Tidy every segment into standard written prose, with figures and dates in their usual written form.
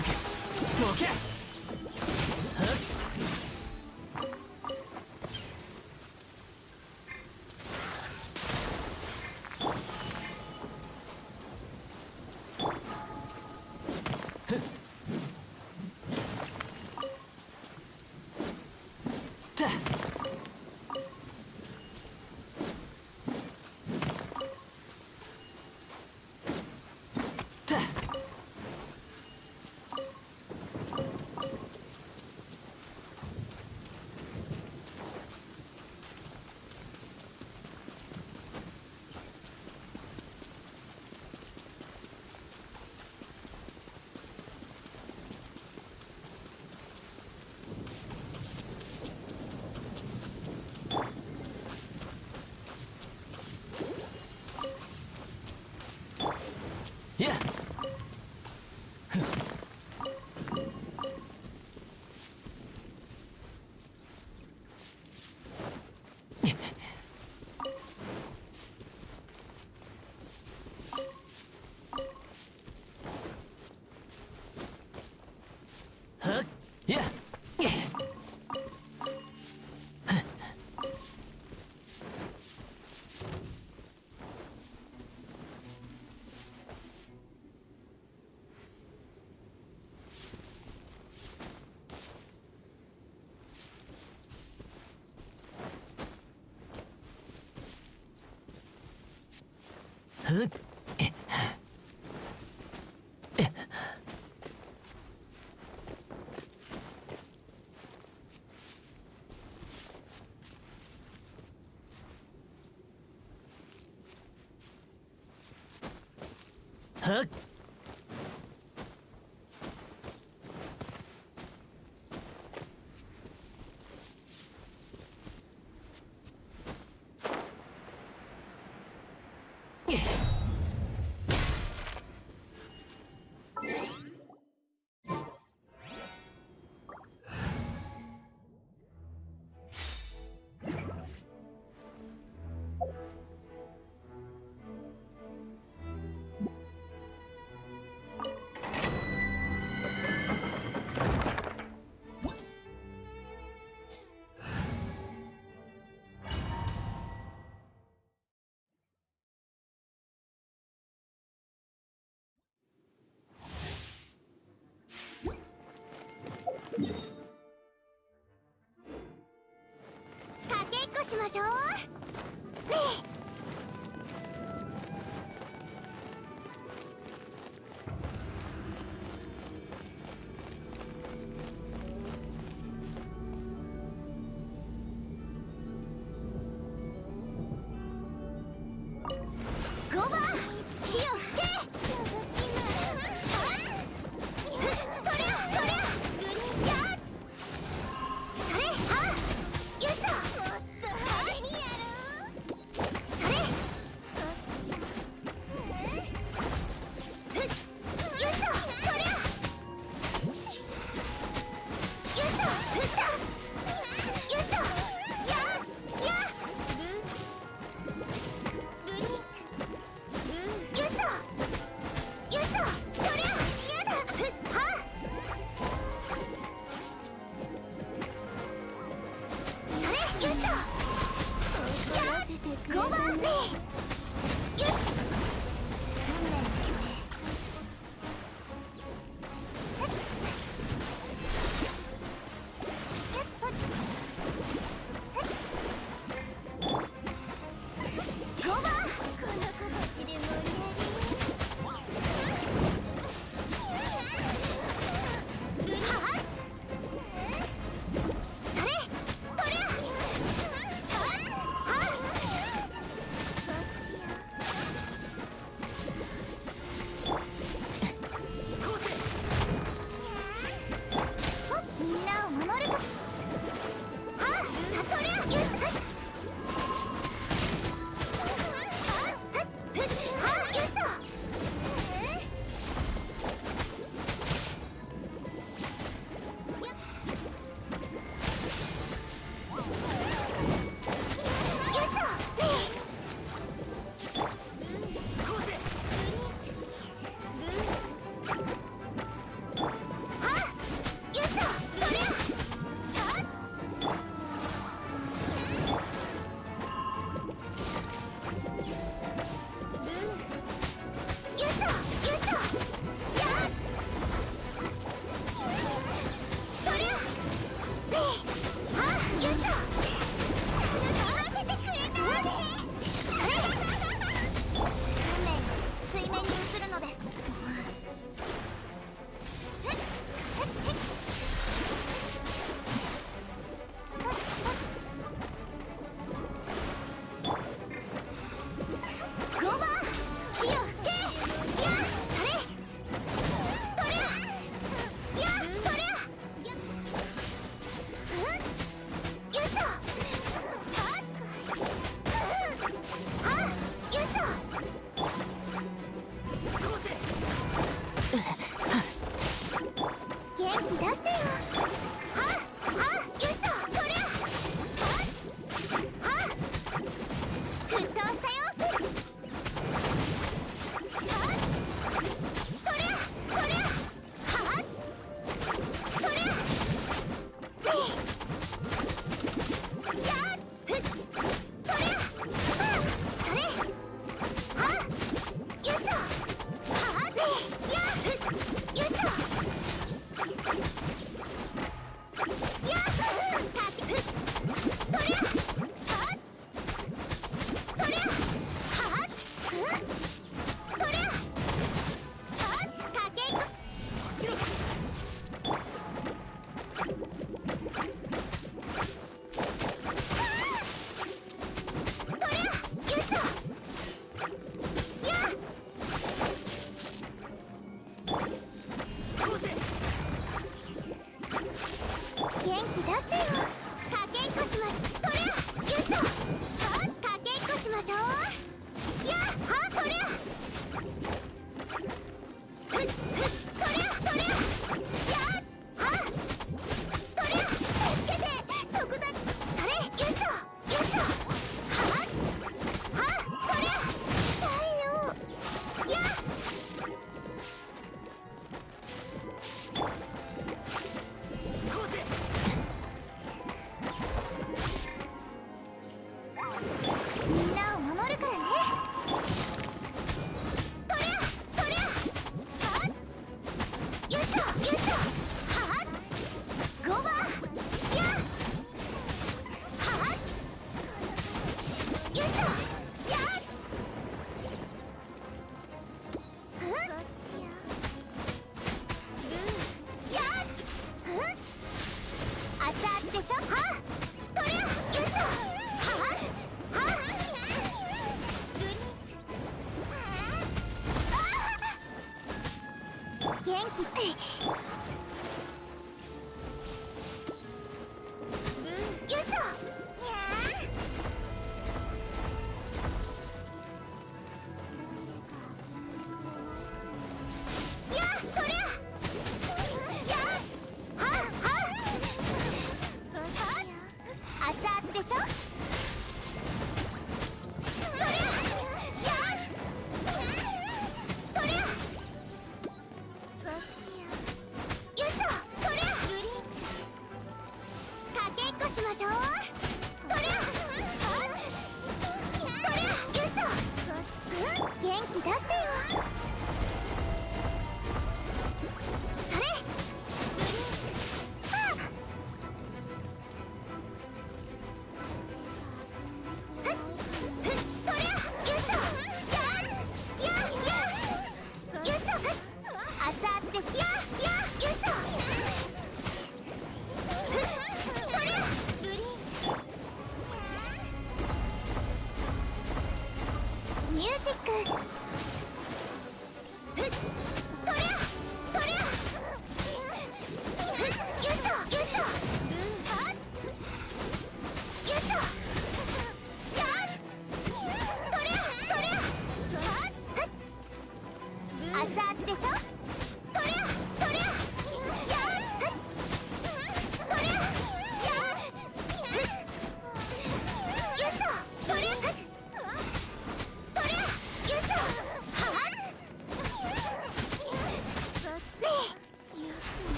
どけ。いや。はっ。いや。ふっ。はっ。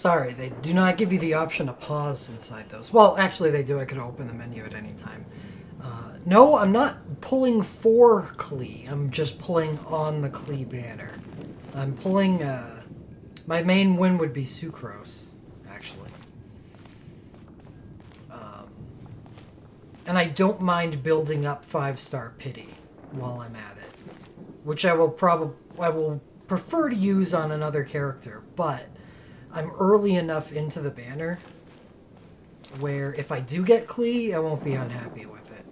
Sorry, they do not give you the option to pause inside those. Well, actually they do. I could open the menu at any time. No, I'm not pulling for Klee. I'm just pulling on the Klee banner. I'm pulling... my main win would be Sucrose, actually. And I don't mind building up 5-star pity while I'm at it. Which I will prefer to use on another character, but I'm early enough into the banner where if I do get Klee, I won't be unhappy with it.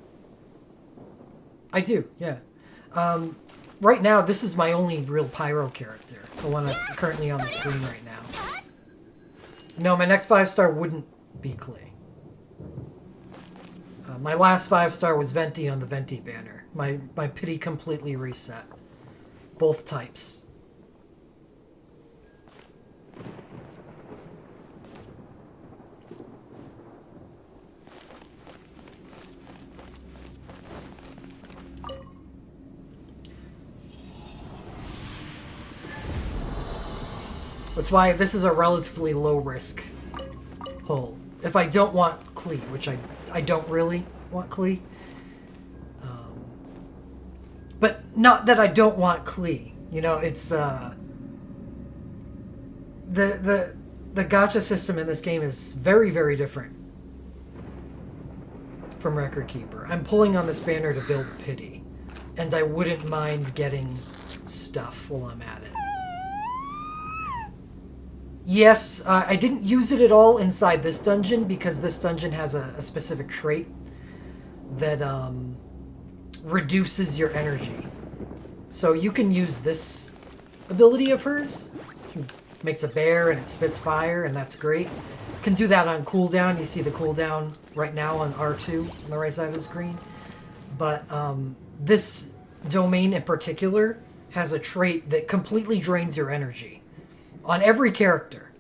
I do, yeah. Right now, this is my only real Pyro character, the one that's currently on the screen right now. No, my next 5-star wouldn't be Klee. My last 5-star was Venti on the Venti banner. My pity completely reset. Both types. That's why this is a relatively low-risk pull. If I don't want Klee, which I don't really want Klee. But not that I don't want Klee. You know, it's... the gacha system in this game is very, very different from Record Keeper. I'm pulling on this banner to build pity. And I wouldn't mind getting stuff while I'm at it. Yes, I didn't use it at all inside this dungeon because this dungeon has a specific trait that reduces your energy. So you can use this ability of hers. It makes a bear and it spits fire, and that's great. You can do that on cooldown. You see the cooldown right now on R2 on the right side of the screen. But this domain in particular has a trait that completely drains your energy. On every character.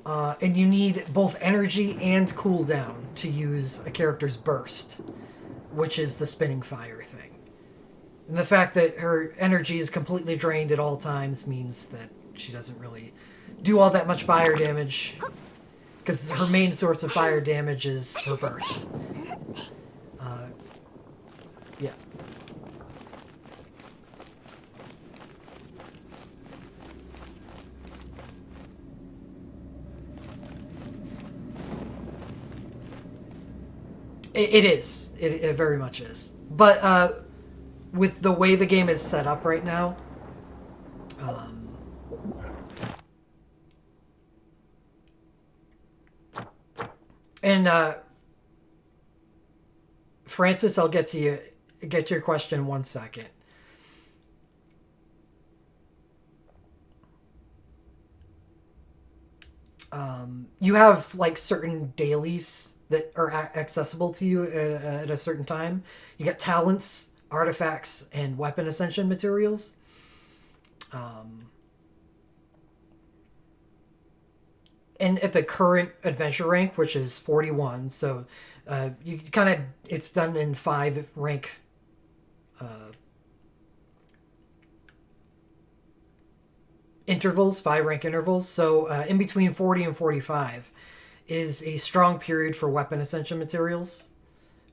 And you need both energy and cooldown to use a character's burst, which is the spinning fire thing. And the fact that her energy is completely drained at all times means that she doesn't really do all that much fire damage, because her main source of fire damage is her burst. Yeah. It is. It very much is. But with the way the game is set up right now, and Francis, I'll get to your question in 1 second. You have like certain dailies that are accessible to you at a certain time. You get talents, artifacts, and weapon ascension materials. And at the current adventure rank, which is 41, so you kind of, it's done in 5 rank intervals, 5 rank intervals. So in between 40 and 45 is a strong period for weapon ascension materials,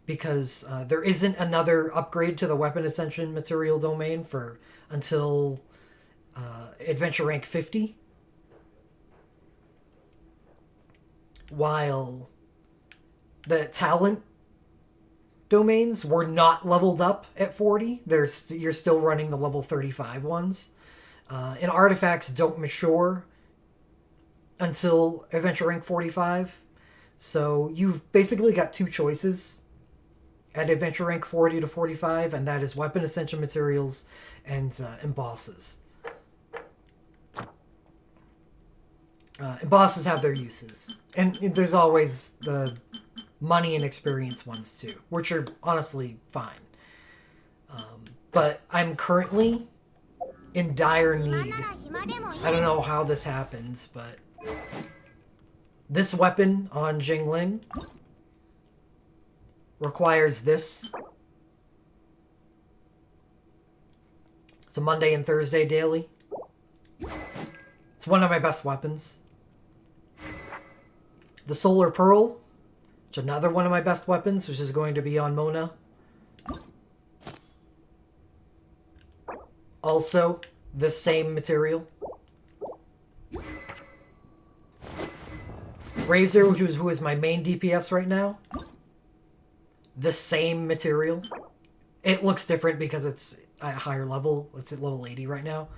because there isn't another upgrade to the weapon ascension material domain until adventure rank 50, while the talent domains were not leveled up at 40. You're still running the level 35 ones, and artifacts don't mature until adventure rank 45. So you've basically got 2 choices at adventure rank 40 to 45, and that is weapon ascension materials and bosses. And bosses have their uses. And there's always the money and experience ones too, which are honestly fine. But I'm currently in dire need. I don't know how this happens, but this weapon on Jingling requires this. It's a Monday and Thursday daily. It's one of my best weapons. The Solar Pearl, which is another one of my best weapons, which is going to be on Mona. Also, the same material. Razor, who is my main DPS right now. The same material. It looks different because it's at a higher level. It's at level 80 right now.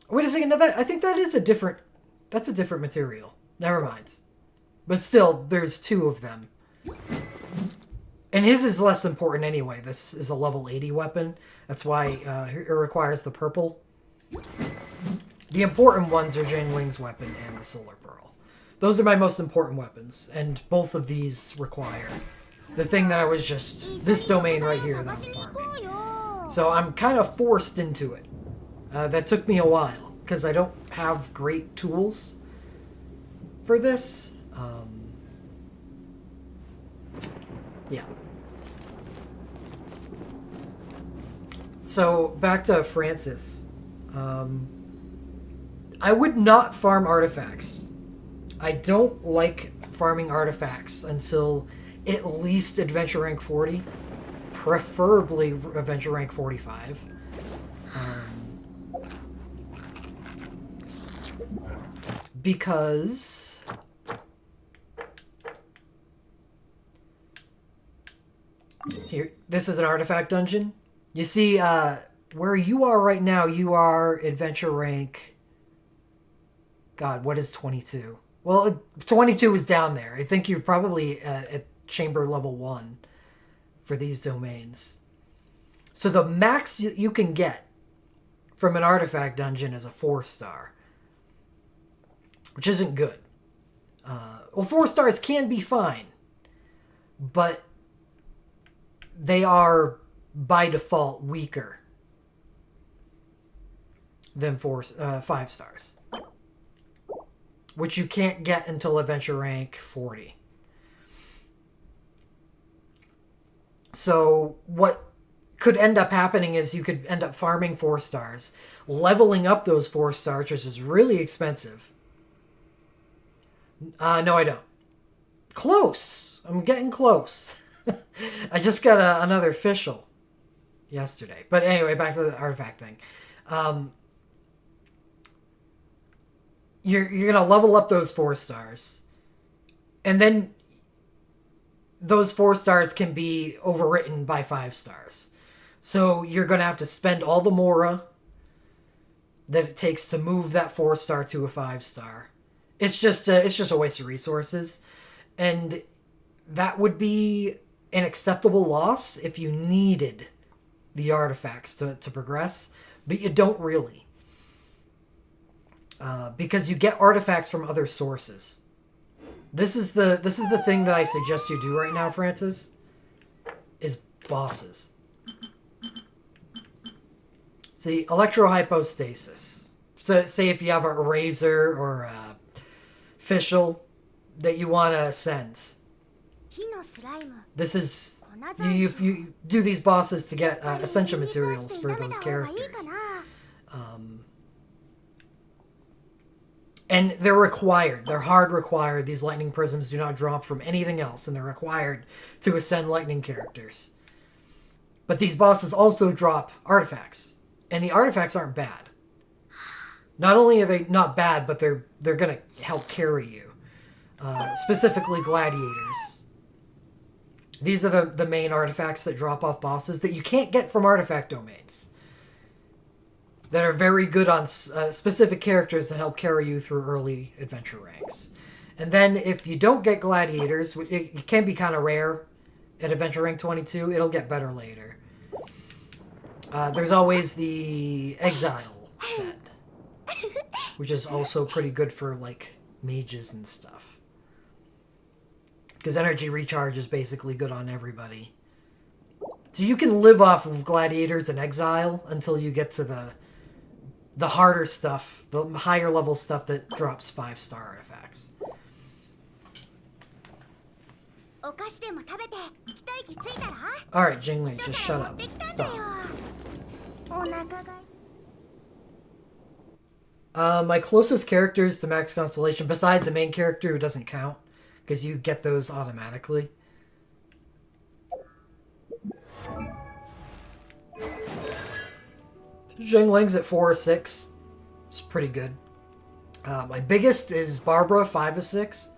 Wait a second, no, I think that is a different... That's a different material. Never mind. But still, there's two of them. And his is less important anyway. This is a level 80 weapon. That's why it requires the purple. The important ones are Jingling's weapon and the Solar Pearl. Those are my most important weapons. And both of these require the thing that I was just... This domain right here that I'm farming. So I'm kind of forced into it. That took me a while, because I don't have great tools for this. Yeah. So, back to Francis. I would not farm artifacts. I don't like farming artifacts until at least Adventure Rank 40. Preferably Adventure Rank 45. Because here, this is an artifact dungeon. You see, where you are right now, you are adventure rank. God, what is 22? Well, 22 is down there. I think you're probably at chamber level 1 for these domains. So the max you can get from an artifact dungeon is a 4-star. Which isn't good. Well, 4 stars can be fine. But they are, by default, weaker than 5 stars. Which you can't get until adventure rank 40. So what could end up happening is you could end up farming 4 stars, leveling up those 4 stars, which is really expensive. No, I don't. Close. I'm getting close. I just got another official yesterday. But anyway, back to the artifact thing. You're going to level up those 4 stars. And then those 4 stars can be overwritten by 5 stars. So you're going to have to spend all the Mora that it takes to move that 4-star to a 5-star. It's just a waste of resources, and that would be an acceptable loss if you needed the artifacts to progress, but you don't really, because you get artifacts from other sources. This is the thing that I suggest you do right now, Francis, is bosses. See, electrohypostasis. So say if you have a razor or a official that you want to ascend. This is you do these bosses to get essential materials for those characters, and they're required. They're hard required. These lightning prisms do not drop from anything else, and they're required to ascend lightning characters. But these bosses also drop artifacts, and the artifacts aren't bad. Not only are they not bad, but they're going to help carry you. Specifically gladiators. These are the main artifacts that drop off bosses that you can't get from artifact domains. That are very good on specific characters that help carry you through early adventure ranks. And then if you don't get gladiators, it can be kind of rare at Adventure Rank 22. It'll get better later. There's always the Exile set, which is also pretty good for, like, mages and stuff. Because energy recharge is basically good on everybody. So you can live off of gladiators and exile until you get to the harder stuff, the higher level stuff that drops 5-star artifacts. Alright, Jingli, just shut up. Stop. My closest characters to max constellation, besides the main character who doesn't count, because you get those automatically. Jingling's at 4 or 6. It's pretty good. My biggest is Barbara, 5 of 6.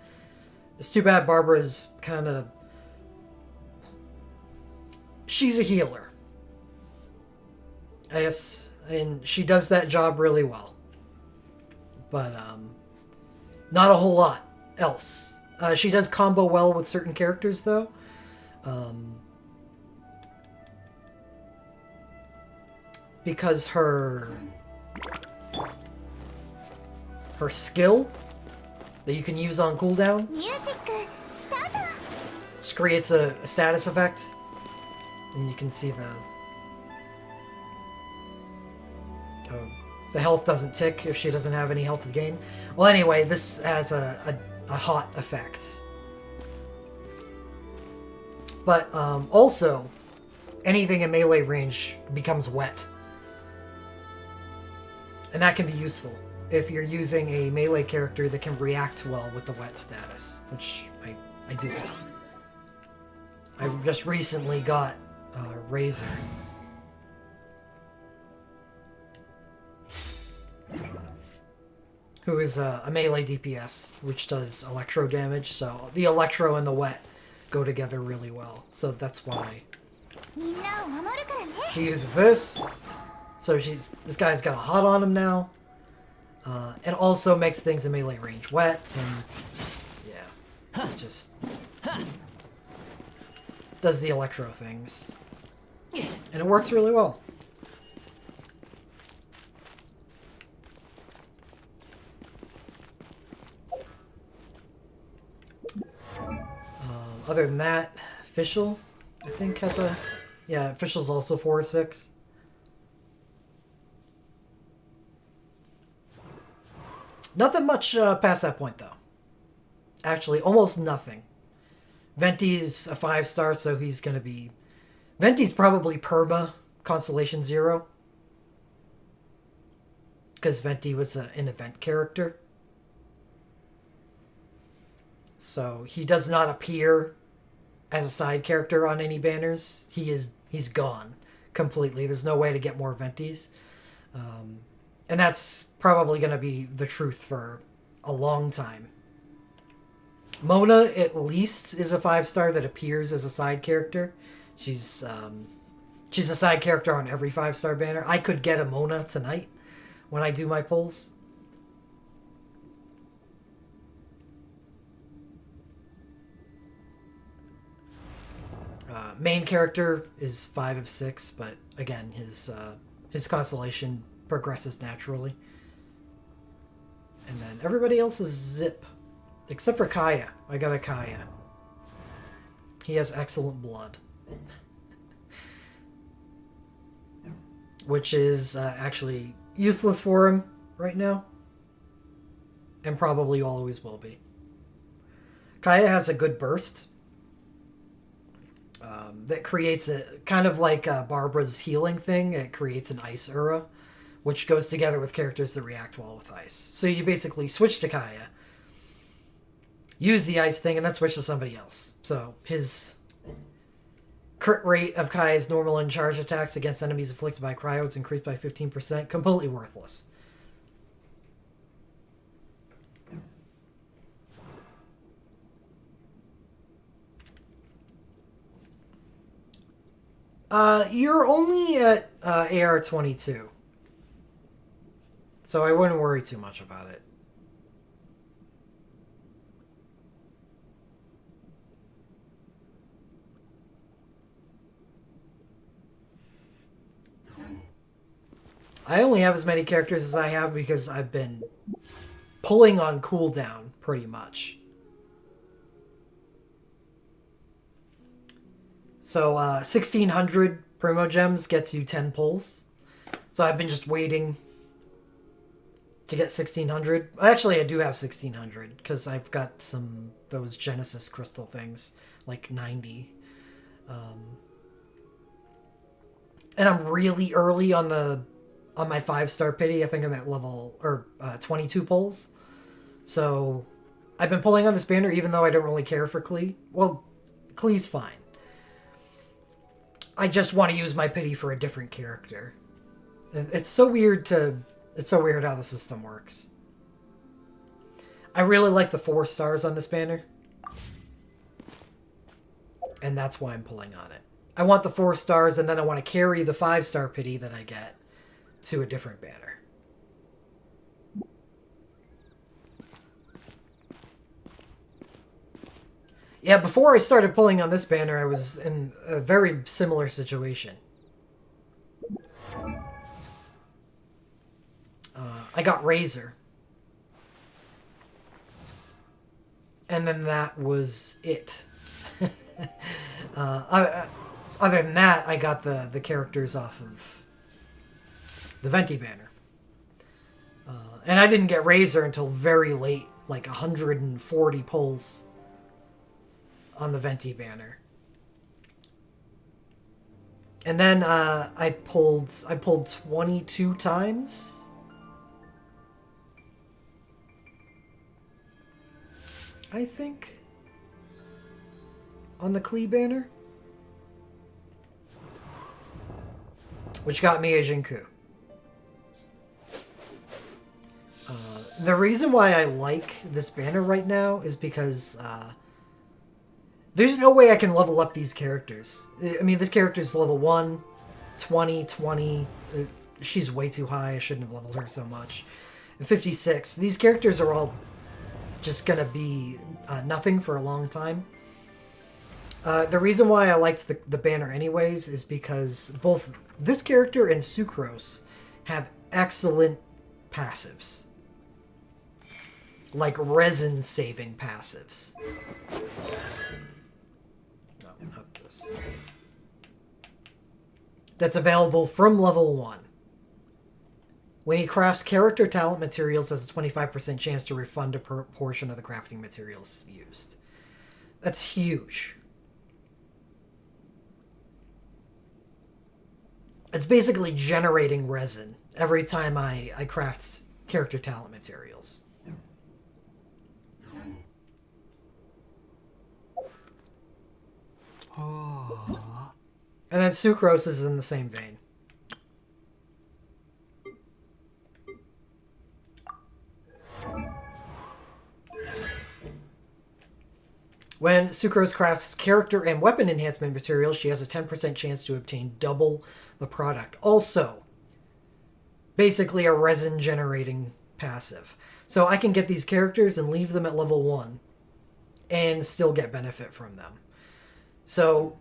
It's too bad Barbara is kind of... She's a healer. I guess, and she does that job really well. But, not a whole lot else. She does combo well with certain characters, though. Because her skill that you can use on cooldown just creates a status effect, and you can see the health doesn't tick if she doesn't have any health to gain. Well, anyway, this has a hot effect. But also, anything in melee range becomes wet. And that can be useful if you're using a melee character that can react well with the wet status, which I do have. I just recently got Razor. Who is a melee DPS, which does electro damage, so the electro and the wet go together really well. So that's why she uses this. So this guy's got a hot on him now. And also makes things in melee range wet, and yeah, it just does the electro things. And it works really well. Other than that, Fischl, I think, has a... Yeah, Fischl's also 4 or 6. Nothing much past that point, though. Actually, almost nothing. Venti's a 5-star, so he's going to be... Venti's probably perma Constellation 0. Because Venti was an event character. So he does not appear as a side character on any banners. He's gone completely. There's no way to get more Ventis. And that's probably going to be the truth for a long time. Mona, at least, is a 5-star that appears as a side character. She's a side character on every 5-star banner. I could get a Mona tonight when I do my pulls. Main character is 5 of 6, but again, his constellation progresses naturally. And then everybody else is zip. Except for Kaya. I got a Kaya. He has excellent blood. Which is actually useless for him right now. And probably always will be. Kaya has a good burst. That creates a kind of like Barbara's healing thing. It creates an ice aura, which goes together with characters that react well with ice. So you basically switch to Kaya, use the ice thing, and then switch to somebody else. So his crit rate of Kaya's normal and charge attacks against enemies afflicted by cryo is increased by 15%. Completely worthless. You're only at AR42. So I wouldn't worry too much about it. I only have as many characters as I have because I've been pulling on cooldown pretty much. So 1600 Primo Gems gets you 10 pulls. So I've been just waiting to get 1600. Actually, I do have 1600 because I've got those Genesis crystal things, like 90. And I'm really early on my 5-star pity. I think I'm at level 22 pulls. So I've been pulling on this banner even though I don't really care for Klee. Well, Klee's fine. I just want to use my pity for a different character. It's so weird how the system works. I really like the 4 stars on this banner. And that's why I'm pulling on it. I want the 4 stars, and then I want to carry the 5-star pity that I get to a different banner. Yeah, before I started pulling on this banner, I was in a very similar situation. I got Razor. And then that was it. Other than that, I got the characters off of the Venti banner. And I didn't get Razor until very late, like 140 pulls on the Venti banner. And then I pulled 22 times. I think on the Klee banner, which got me a Jinku. The reason why I like this banner right now is because there's no way I can level up these characters. I mean, this character's level 1, 20, 20. She's way too high. I shouldn't have leveled her so much. And 56. These characters are all just going to be nothing for a long time. The reason why I liked the banner anyways is because both this character and Sucrose have excellent passives. Like resin-saving passives. No, not this. That's available from level 1. When he crafts character talent materials, has a 25% chance to refund a portion of the crafting materials used. That's huge. It's basically generating resin every time I craft character talent materials. And then Sucrose is in the same vein. When Sucrose crafts character and weapon enhancement materials, she has a 10% chance to obtain double the product. Also, basically a resin generating passive. So I can get these characters and leave them at level 1 and still get benefit from them. So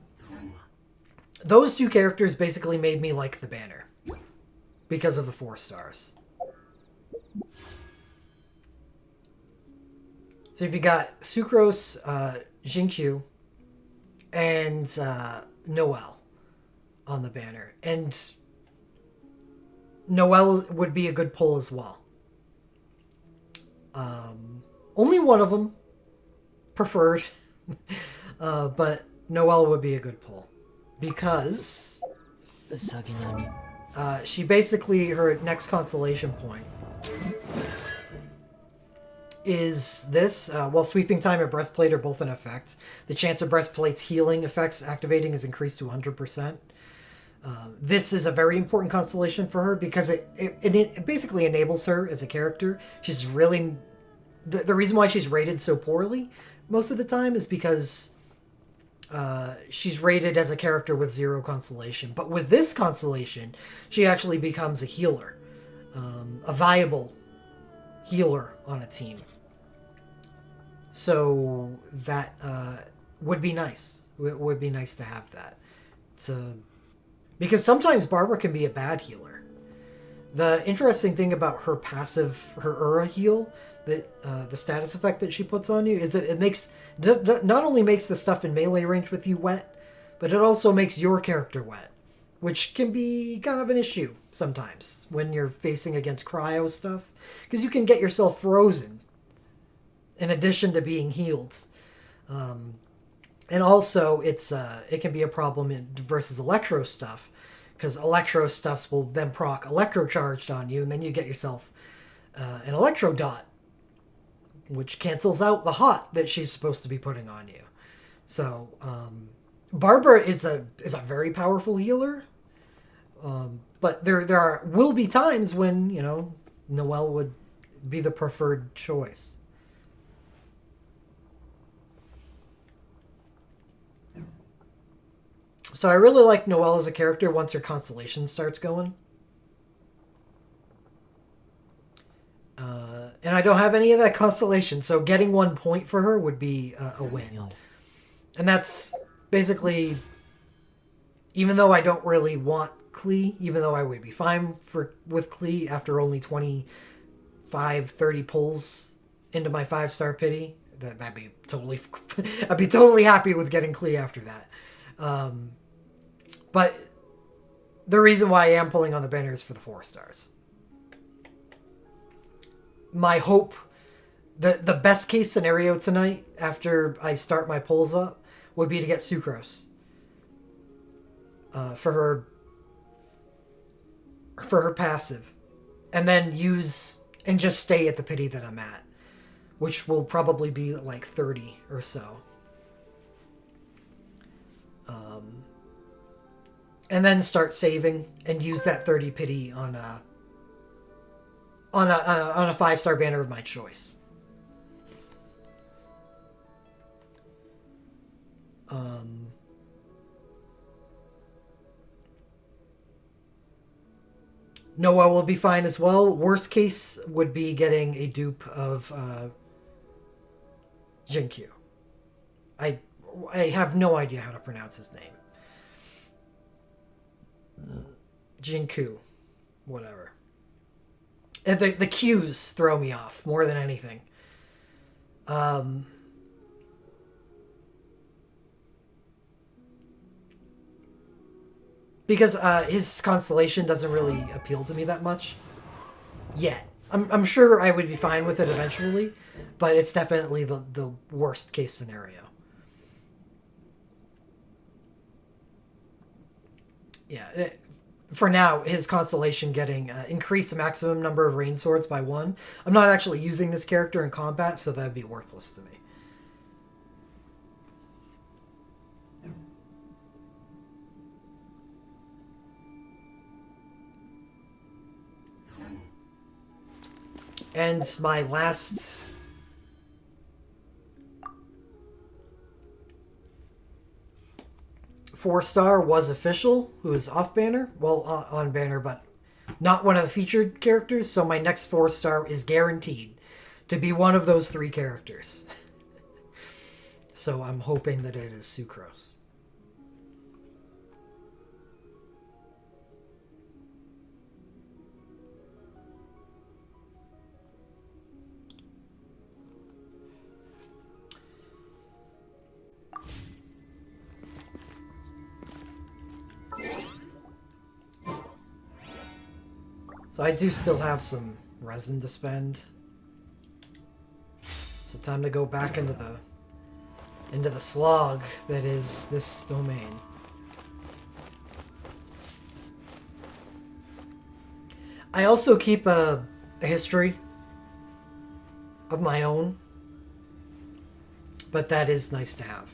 those two characters basically made me like the banner because of the 4 stars. So if you got Sucrose, Jinkyu, and Noelle on the banner. And Noelle would be a good pull as well. Only one of them preferred, but Noelle would be a good pull. Because she basically, her next constellation point is this. While sweeping time and breastplate are both in effect, the chance of breastplate's healing effects activating is increased to 100%. This is a very important constellation for her because it basically enables her as a character. She's really... The reason why she's rated so poorly most of the time is because she's rated as a character with 0 constellation. But with this constellation, she actually becomes a healer. A viable healer on a team. So that would be nice. It would be nice to have that. Because sometimes Barbara can be a bad healer. The interesting thing about her passive, her Aura heal, the status effect that she puts on you, is that it makes not only makes the stuff in melee range with you wet, but it also makes your character wet, which can be kind of an issue sometimes when you're facing against cryo stuff, because you can get yourself frozen in addition to being healed. And also, it can be a problem versus electro stuff, because electro stuffs will then proc electro charged on you, and then you get yourself an electro dot, which cancels out the hot that she's supposed to be putting on you. So Barbara is a very powerful healer, but there will be times when Noelle would be the preferred choice. So I really like Noelle as a character once her constellation starts going. And I don't have any of that constellation, so getting 1 point for her would be a win. And that's basically, even though I don't really want Klee, even though I would be fine with Klee after only 25, 30 pulls into my 5-star pity, that'd be totally, I'd be totally happy with getting Klee after that. But the reason why I am pulling on the banner is for the 4 stars. My hope, the best case scenario tonight after I start my pulls up would be to get Sucrose for her passive, and then use and just stay at the pity that I'm at, which will probably be like 30 or so. And then start saving and use that 30 pity on a 5-star banner of my choice. Noah will be fine as well. Worst case would be getting a dupe of Jinkyu. I have no idea how to pronounce his name. Jinku, whatever. And the cues throw me off more than anything. Because his constellation doesn't really appeal to me that much yet. I'm sure I would be fine with it eventually, but it's definitely the worst case scenario. Yeah, for now, his constellation getting increased the maximum number of rain swords by 1. I'm not actually using this character in combat, so that'd be worthless to me. And my last 4-star was official, who is off banner. Well, on banner, but not one of the featured characters. So my next 4-star is guaranteed to be one of those 3 characters. So I'm hoping that it is Sucrose. So I do still have some resin to spend. So time to go back into the slog that is this domain. I also keep a history of my own, but that is nice to have.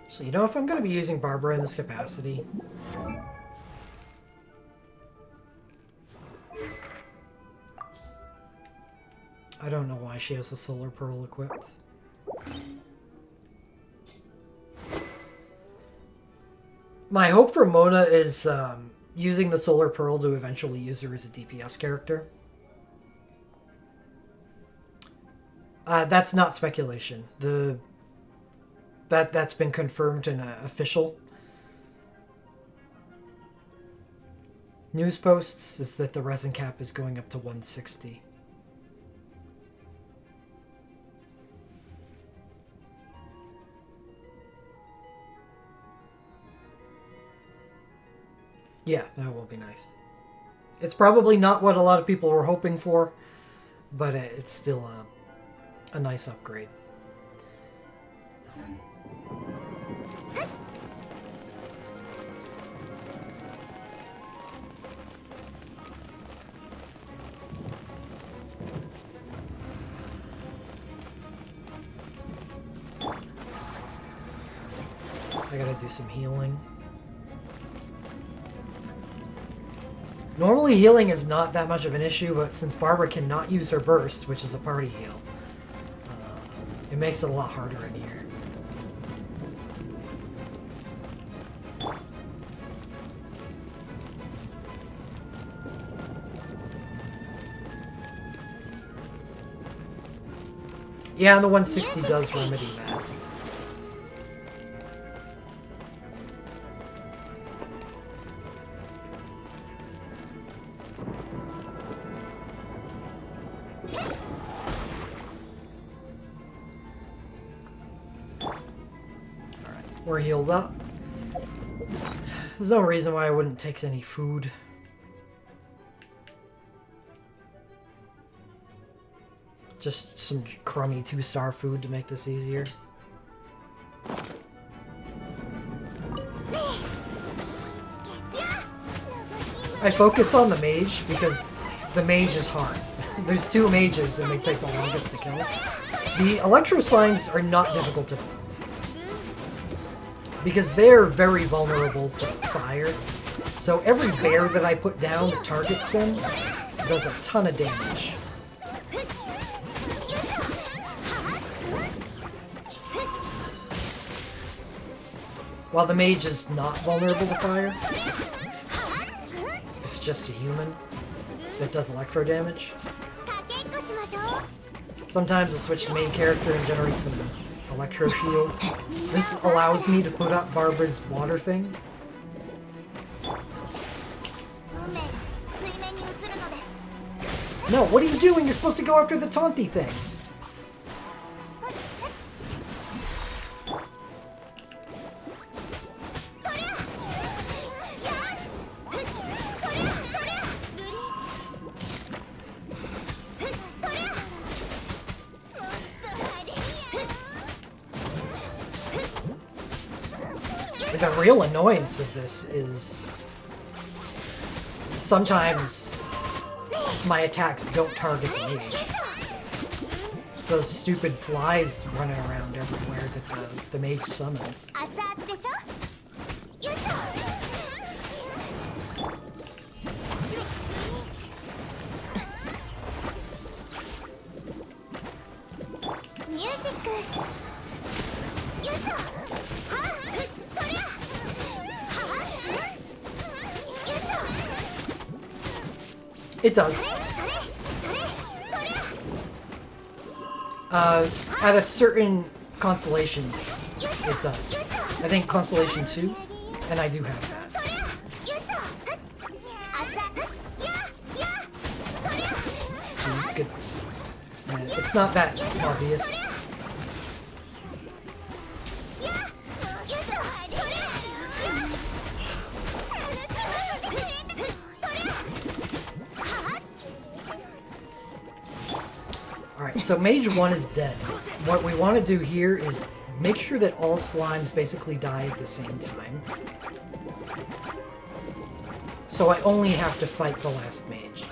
So, if I'm going to be using Barbara in this capacity, I don't know why she has a Solar Pearl equipped. My hope for Mona is using the Solar Pearl to eventually use her as a DPS character. That's not speculation. That's been confirmed in official news posts, is that the resin cap is going up to 160. Yeah, that will be nice. It's probably not what a lot of people were hoping for, but it's still a nice upgrade. I gotta do some healing. Normally healing is not that much of an issue, but since Barbara cannot use her burst, which is a party heal, it makes it a lot harder in here. Yeah, and the 160 does remedy that. We're healed up. There's no reason why I wouldn't take any food. Just some crummy 2-star food to make this easier. I focus on the mage because the mage is hard. There's 2 mages and they take the longest to kill. The electro slimes are not difficult to kill, because they're very vulnerable to fire. So every bear that I put down that targets them does a ton of damage. While the mage is not vulnerable to fire, it's just a human that does electro damage. Sometimes I switch to main character and generate some electro shields. This allows me to put up Barbara's water thing. No, what are you doing? You're supposed to go after the taunty thing. The real annoyance of this is sometimes my attacks don't target the mage. It's those stupid flies running around everywhere that the mage summons. It does. At a certain constellation, it does. I think constellation 2, and I do have that. Good. It's not that obvious. So Mage 1 is dead. What we want to do here is make sure that all slimes basically die at the same time. So I only have to fight the last mage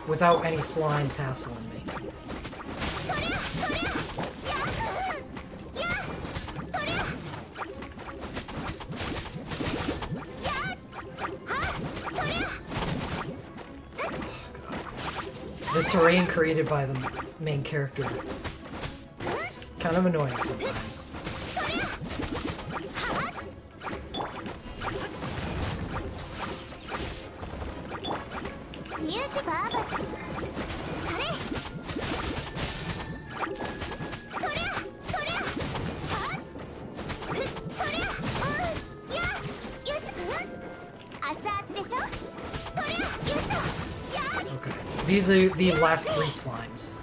without any slimes hassling me. The terrain created by the main character is kind of annoying sometimes. Okay, these are the last 3 slimes,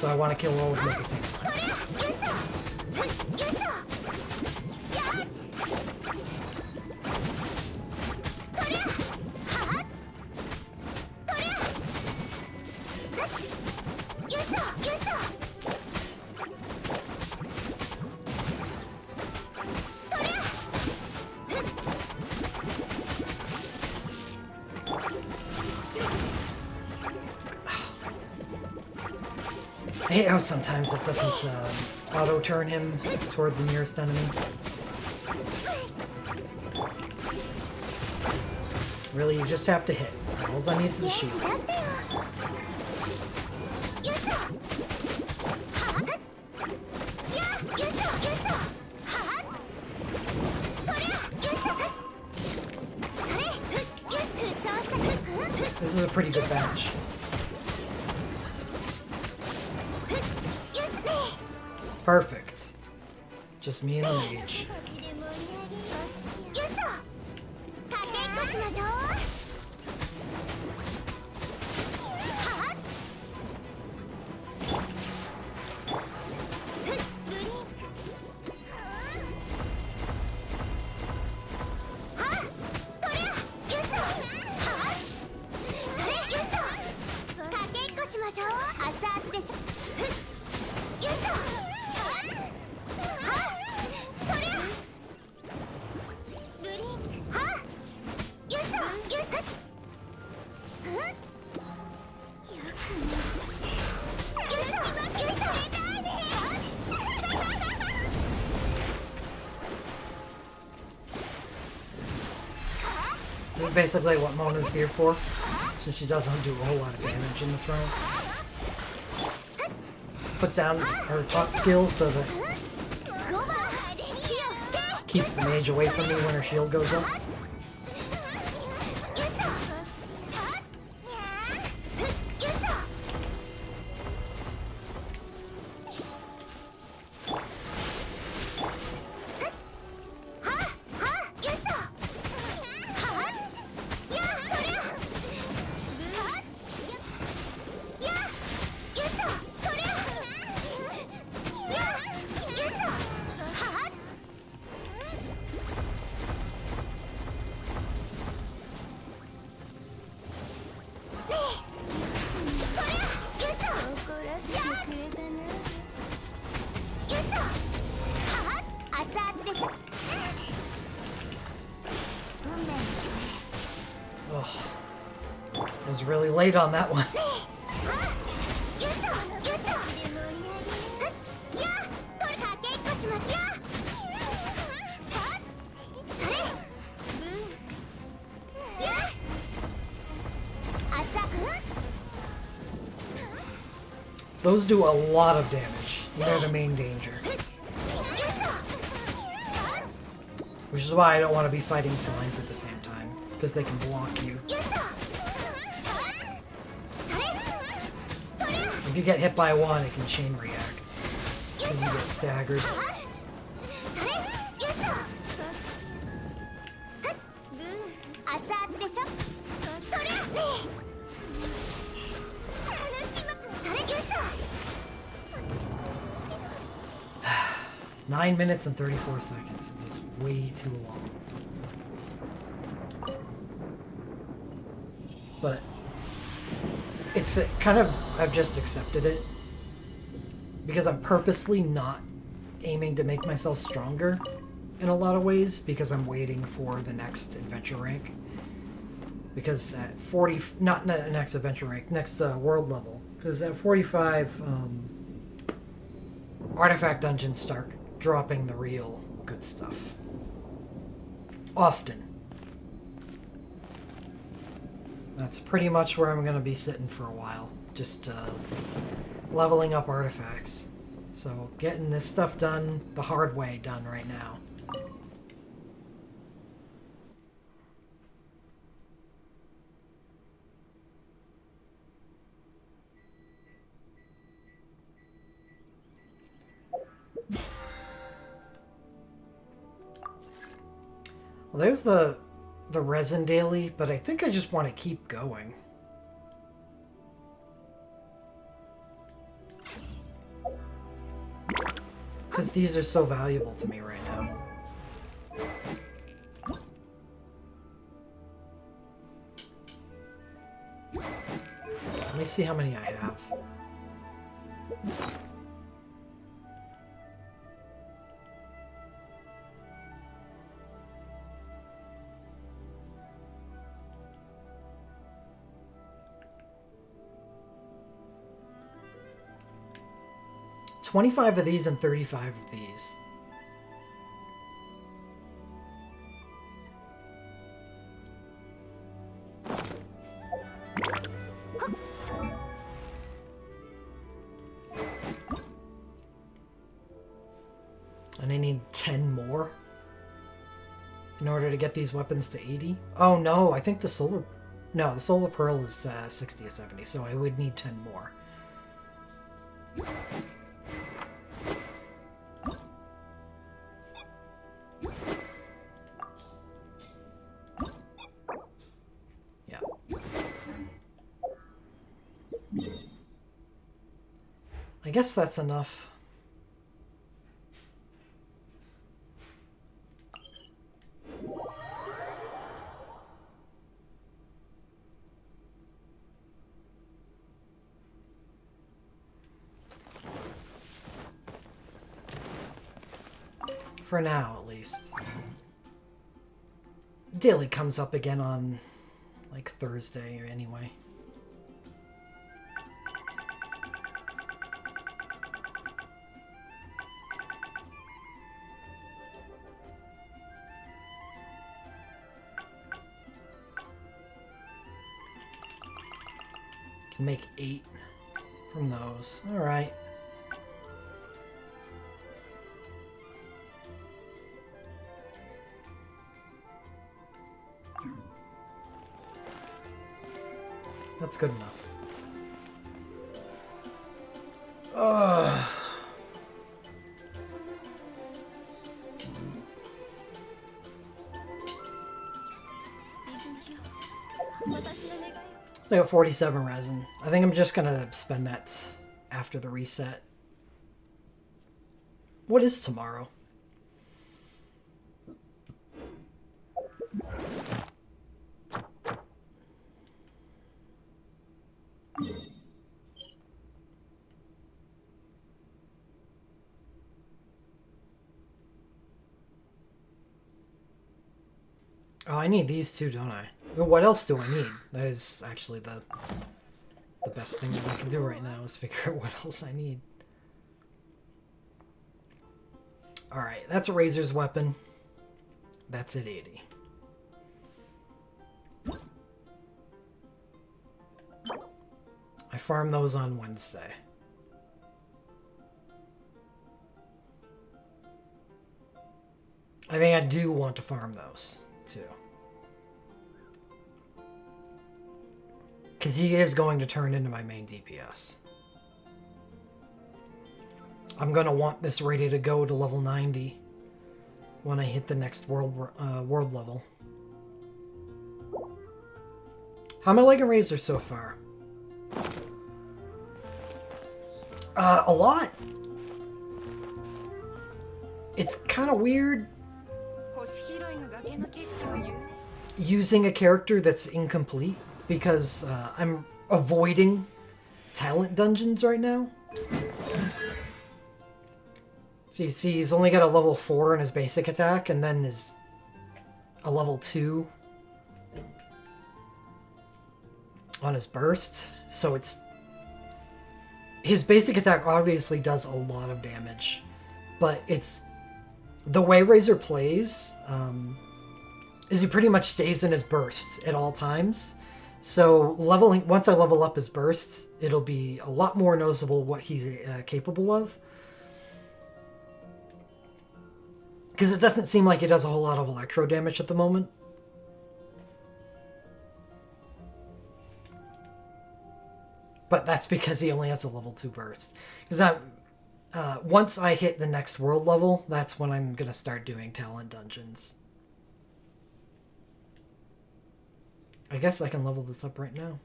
so I want to kill all of them at the same time. I hate how sometimes it doesn't auto-turn him toward the nearest enemy. Really, you just have to hit. All I need is the shield. This is a pretty good batch. Perfect. Just me and the mage. This is basically what Mona's here for, since she doesn't do a whole lot of damage in this round. Put down her taunt skill so that keeps the mage away from me when her shield goes up. I was really late on that one. Those do a lot of damage. They're the main danger. Which is why I don't want to be fighting slimes at the same time, because they can block you. If you get hit by one, it can chain react, because you get staggered. Nine minutes and 34 seconds. This is way too long. But it's kind of, I've just accepted it. Because I'm purposely not aiming to make myself stronger in a lot of ways, because I'm waiting for the next adventure rank. Because at 40, not next adventure rank, next world level. Because at 45, artifact dungeons start dropping the real good stuff. Often. That's pretty much where I'm going to be sitting for a while. Just leveling up artifacts. So getting this stuff done the hard way done right now. Well, there's the resin daily, but I think I just want to keep going. Because these are so valuable to me right now. Let me see how many I have. $25 of these and $35 of these. And I need 10 more in order to get these weapons to 80. Oh no, I think the solar... No, the solar pearl is 60 or 70, so I would need 10 more. Yeah. I guess that's enough. For now, at least. Daily comes up again on, like, Thursday or anyway. Can make 8 from those. Alright. That's good enough. Ugh. I got 47 resin. I think I'm just gonna spend that after the reset. What is tomorrow? Oh, I need these two, don't I? Well, what else do I need? That is actually the best thing that I can do right now is figure out what else I need. Alright, that's a Razor's weapon. That's at 80. I farm those on Wednesday. I think I do want to farm those, too. Because he is going to turn into my main DPS. I'm going to want this ready to go to level 90 when I hit the next world level. How am I liking Razor so far? A lot. It's kind of weird using a character that's incomplete because I'm avoiding talent dungeons right now. So you see he's only got a level 4 in his basic attack and then a level 2 on his burst. So it's... His basic attack obviously does a lot of damage, but it's... The way Razor plays is he pretty much stays in his bursts at all times. So once I level up his bursts, it'll be a lot more noticeable what he's capable of. Because it doesn't seem like he does a whole lot of electro damage at the moment. But that's because he only has a level 2 burst. Because once I hit the next world level, that's when I'm going to start doing talent dungeons. I guess I can level this up right now.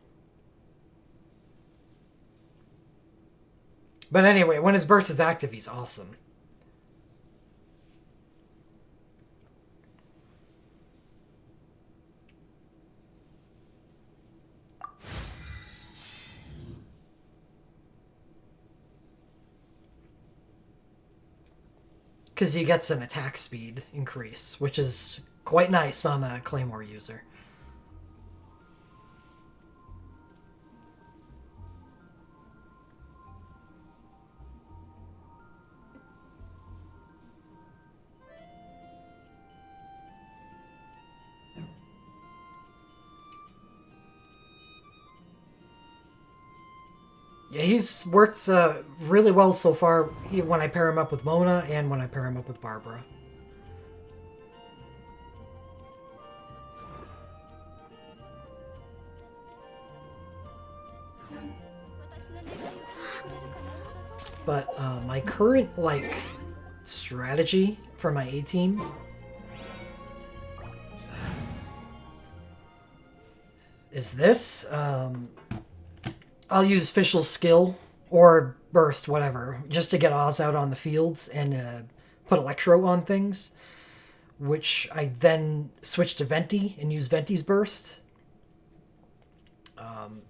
But anyway, when his burst is active, he's awesome. Because he gets an attack speed increase, which is quite nice on a Claymore user. Yeah, he's worked really well so far when I pair him up with Mona and when I pair him up with Barbara. But my current, strategy for my A-team is this. I'll use Fischl's skill or burst, whatever, just to get Oz out on the fields and put Electro on things, which I then switch to Venti and use Venti's burst.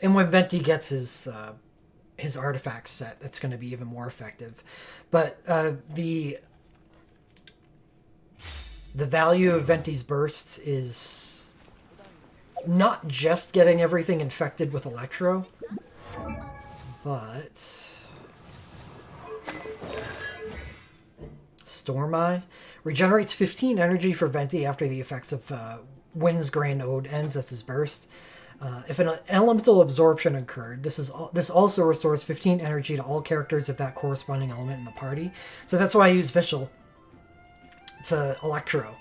And when Venti gets his artifact set, that's going to be even more effective. But the value of Venti's burst is not just getting everything infected with Electro, but Storm Eye regenerates 15 energy for Venti after the effects of Wind's Grand Ode ends as his burst. If an elemental absorption occurred, this also restores 15 energy to all characters of that corresponding element in the party. So that's why I use Fischl to Electro.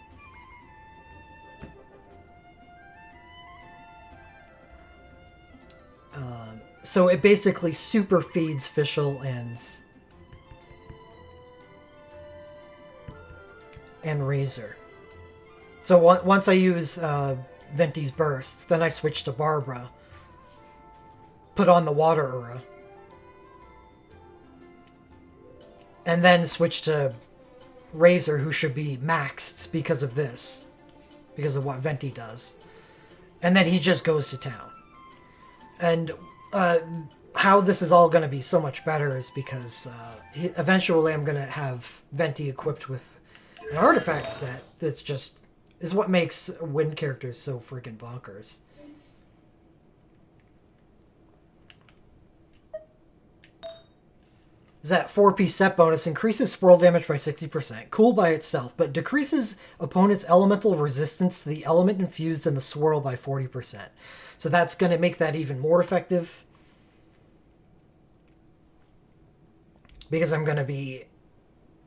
So it basically super feeds Fischl and Razor. So once I use Venti's burst, then I switch to Barbara, put on the Water Aura, and then switch to Razor, who should be maxed because of this, because of what Venti does. And then he just goes to town. And how this is all going to be so much better is because eventually I'm going to have Venti equipped with an artifact set that's just is what makes Wind characters so freaking bonkers. That 4-piece set bonus increases swirl damage by 60%, cool by itself, but decreases opponent's elemental resistance to the element infused in the swirl by 40%. So that's going to make that even more effective, because I'm going to be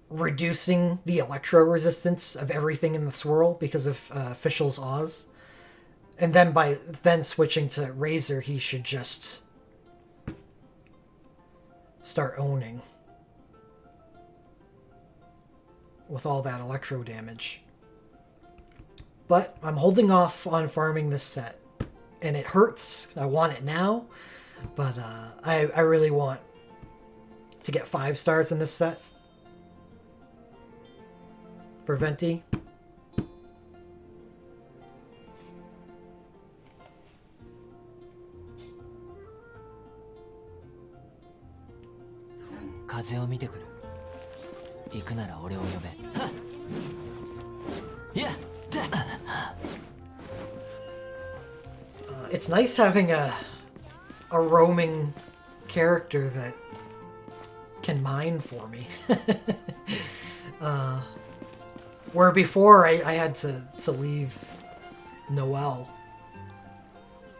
reducing the electro resistance of everything in the swirl because of Fischl's Oz. And then by switching to Razor, he should just start owning with all that electro damage. But I'm holding off on farming this set, and it hurts. I want it now, but I really want to get 5 stars in this set for Venti. It's nice having a roaming character that can mine for me. Where before I had to leave Noelle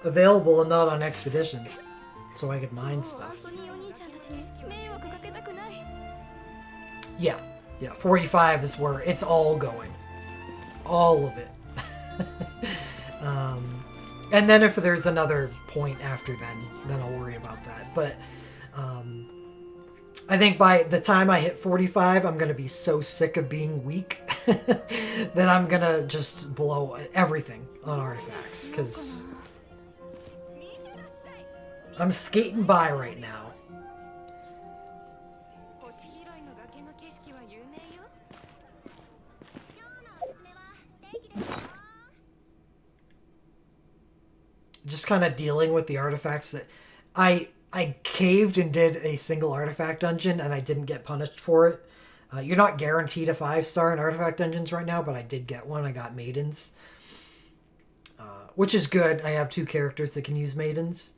available and not on expeditions so I could mine stuff. Yeah, 45 is where it's all going. All of it. And then if there's another point after then I'll worry about that. But I think by the time I hit 45, I'm going to be so sick of being weak that I'm going to just blow everything on artifacts. Because I'm skating by right now. Just kind of dealing with the artifacts that I caved and did a single artifact dungeon and I didn't get punished for it. You're not guaranteed a 5-star in artifact dungeons right now, but I did get one. I got maidens, which is good. I have 2 characters that can use maidens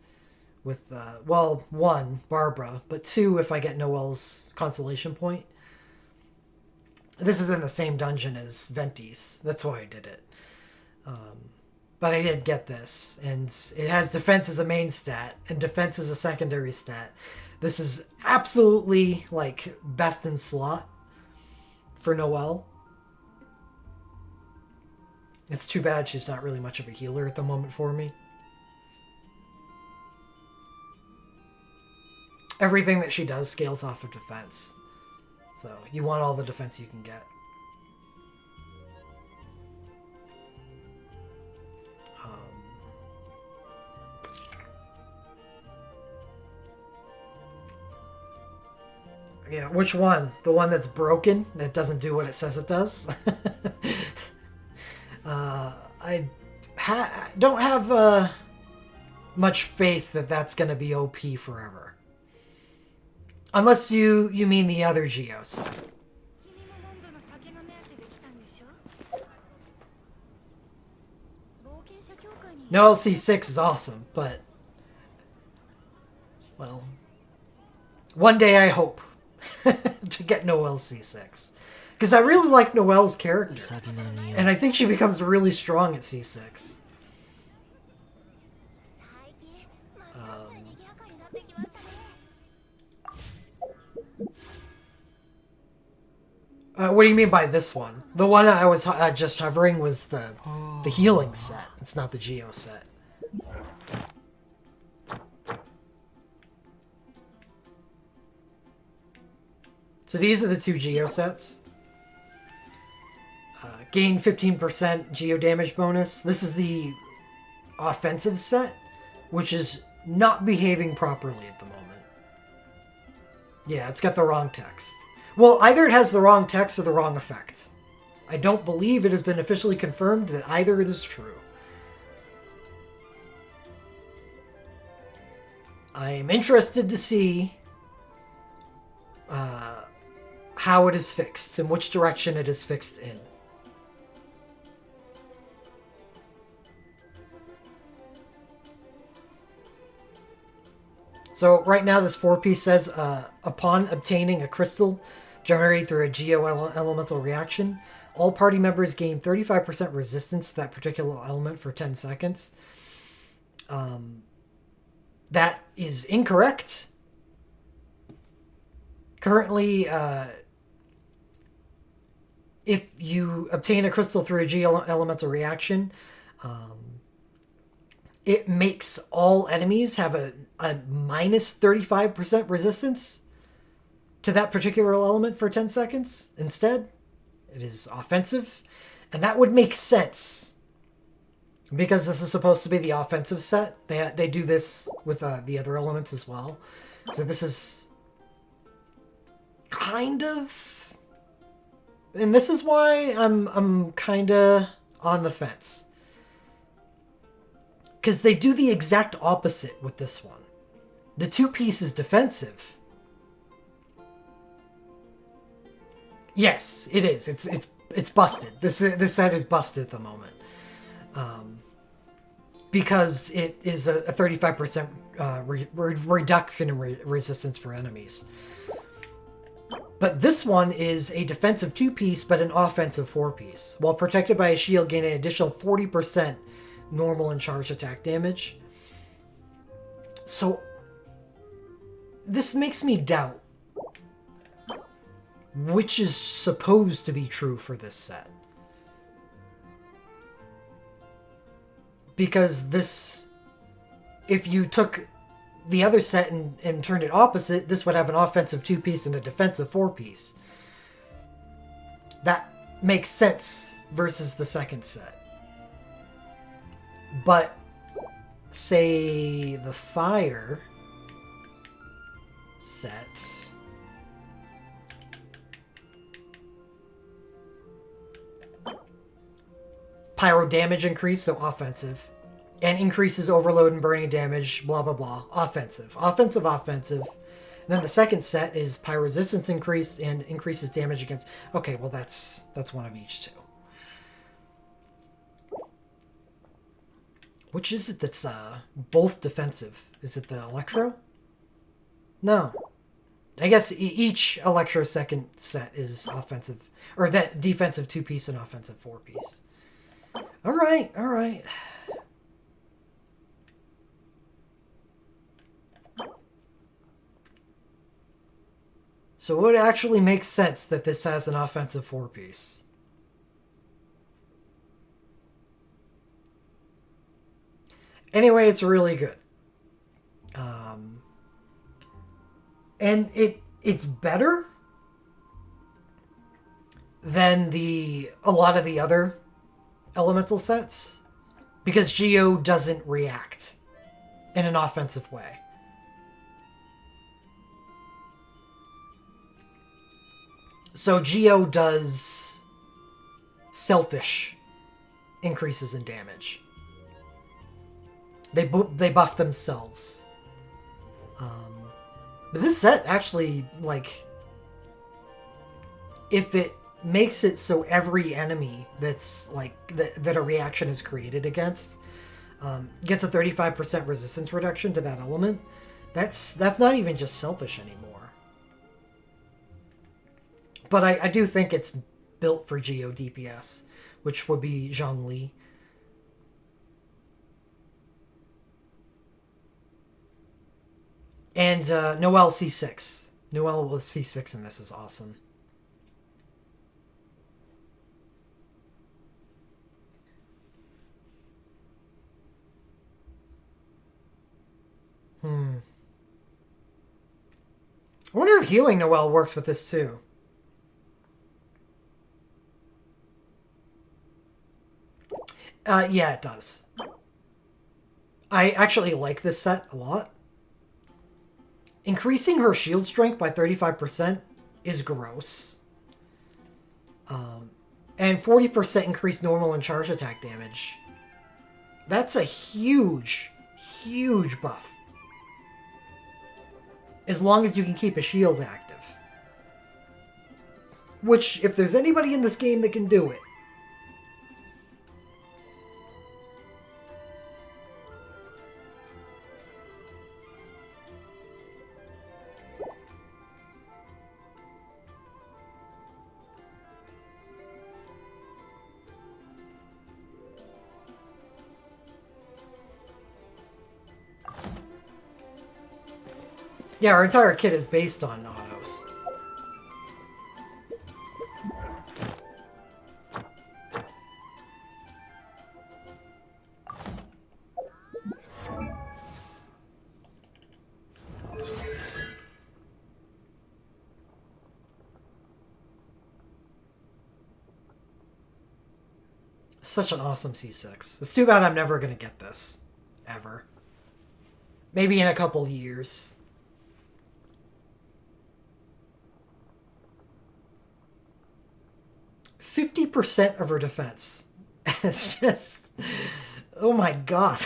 with, well, 1, Barbara, but 2 if I get Noelle's consolation point. This is in the same dungeon as Venti's. That's why I did it. But I did get this, and it has defense as a main stat and defense as a secondary stat. This is absolutely, like, best in slot for Noelle. It's too bad she's not really much of a healer at the moment for me. Everything that she does scales off of defense. So you want all the defense you can get. Yeah, which one? The one that's broken, that doesn't do what it says it does? I don't have much faith that that's going to be OP forever. Unless you mean the other Geos. No, LC6 is awesome, but... Well... One day I hope to get Noelle C6. Because I really like Noelle's character. And I think she becomes really strong at C6. What do you mean by this one? The one I was just hovering was the healing set. It's not the Geo set. So these are the 2 Geo sets. Gain 15% Geo damage bonus. This is the offensive set, which is not behaving properly at the moment. Yeah, it's got the wrong text. Well, either it has the wrong text or the wrong effect. I don't believe it has been officially confirmed that either is true. I am interested to see how it is fixed and which direction it is fixed in. So right now this 4-piece says, upon obtaining a crystal generated through a geo-elemental reaction, all party members gain 35% resistance to that particular element for 10 seconds. That is incorrect. Currently, if you obtain a crystal through a geo-elemental reaction, it makes all enemies have a minus 35% resistance to that particular element for 10 seconds. Instead, it is offensive. And that would make sense, because this is supposed to be the offensive set. They do this with the other elements as well. So this is kind of... And this is why I'm kind of on the fence. Because they do the exact opposite with this one. The 2-piece is defensive. Yes, it is. It's busted. This set is busted at the moment. Because it is a 35% reduction in resistance for enemies. But this one is a defensive 2-piece, but an offensive 4-piece. While protected by a shield, gain an additional 40% normal and charged attack damage. So this makes me doubt which is supposed to be true for this set. Because this, if you took the other set and turned it opposite, this would have an offensive 2-piece and a defensive 4-piece. That makes sense versus the second set. But say the fire set. Pyro damage increase, so offensive. And increases overload and burning damage, blah, blah, blah. Offensive. Offensive, offensive. And then the second set is pyro resistance increased and increases damage against... Okay, well, that's one of each too. Which is it that's both defensive? Is it the Electro? No. I guess each Electro second set is offensive. Or that defensive 2-piece and offensive 4-piece. Alright, alright. So it would actually make sense that this has an offensive 4-piece. Anyway, it's really good. And it's better than a lot of the other elemental sets because Geo doesn't react in an offensive way. So Geo does selfish increases in damage. They buff themselves. But this set actually, like, if it makes it so every enemy that's like that a reaction is created against gets a 35% resistance reduction to that element, that's not even just selfish anymore. But I do think it's built for Geo DPS, which would be Zhongli. And Noelle C6. Noelle with C6 in this is awesome. I wonder if healing Noelle works with this too. Yeah, it does. I actually like this set a lot. Increasing her shield strength by 35% is gross. And 40% increased normal and charge attack damage. That's a huge, huge buff. As long as you can keep a shield active. Which, if there's anybody in this game that can do it, yeah, our entire kit is based on autos. Such an awesome C6. It's too bad I'm never going to get this. Ever. Maybe in a couple years. 50% of her defense. It's just... Oh my god.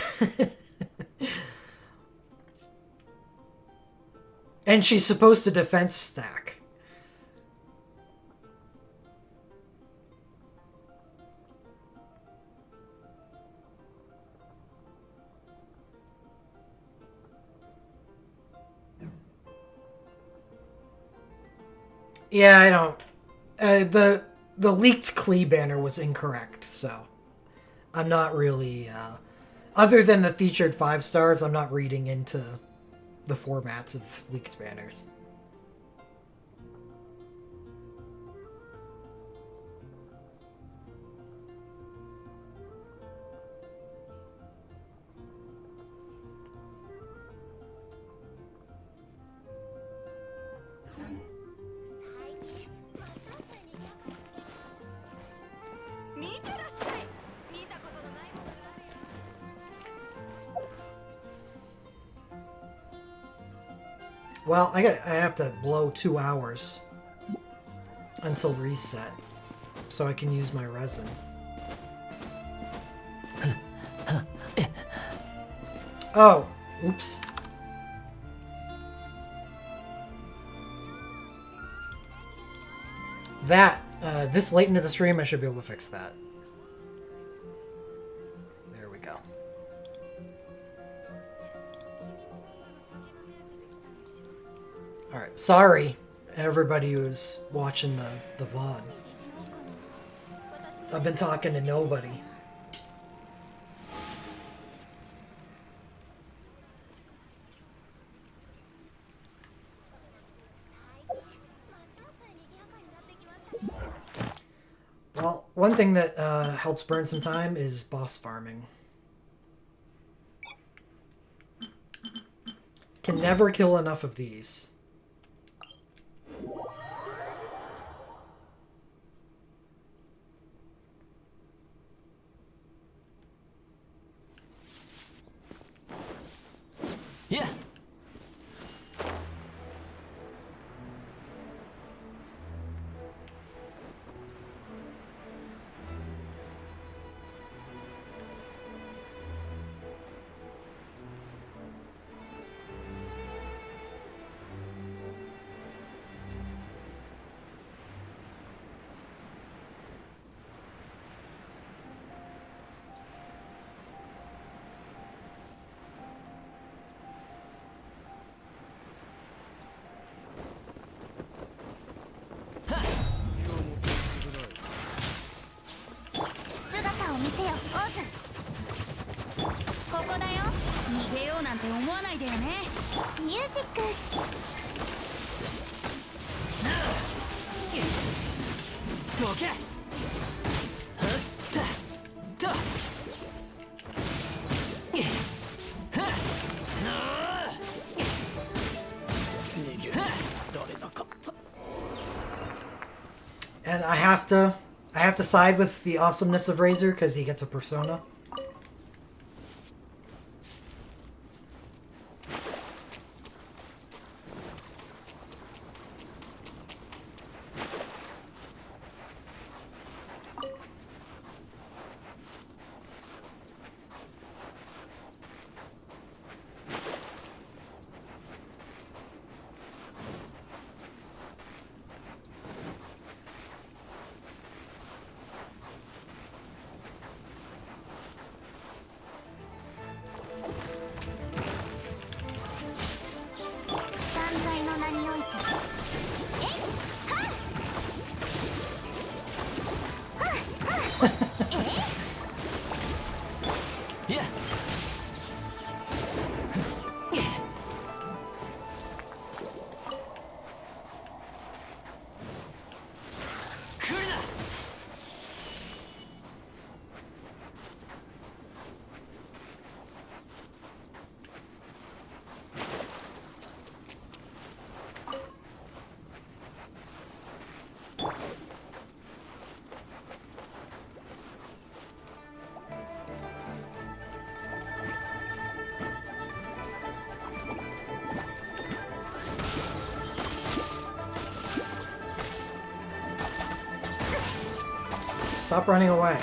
And she's supposed to defense stack. Yeah, I don't... The leaked Klee banner was incorrect, so I'm not really... other than the featured 5 stars, I'm not reading into the formats of leaked banners. Well, I have to blow 2 hours until reset, so I can use my resin. Oh, oops. That, this late into the stream, I should be able to fix that. There we go. Alright, sorry, everybody who's watching the VOD. I've been talking to nobody. Well, one thing that helps burn some time is boss farming. Can never kill enough of these. Yeah. And I have to side with the awesomeness of Razor because he gets a persona. Stop running away.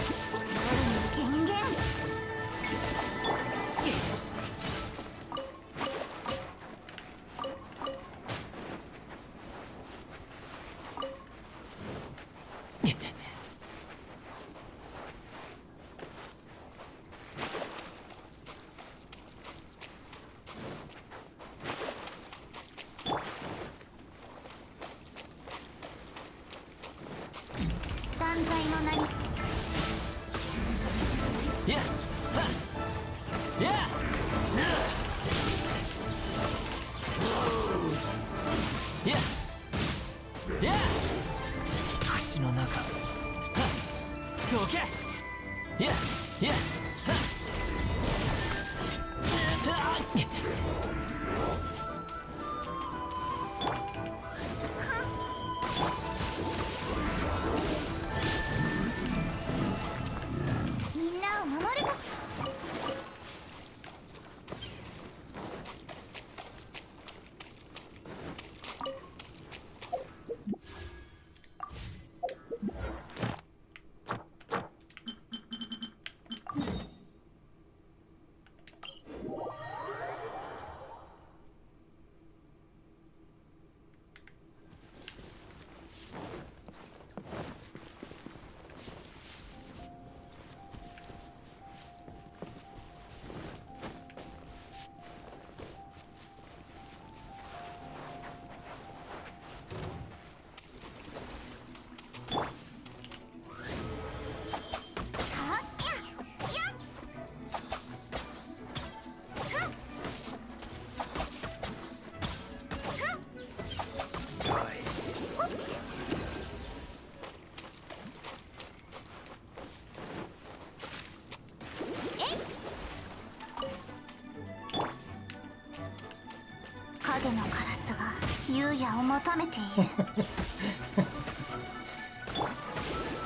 てのカラスが優也を求めている。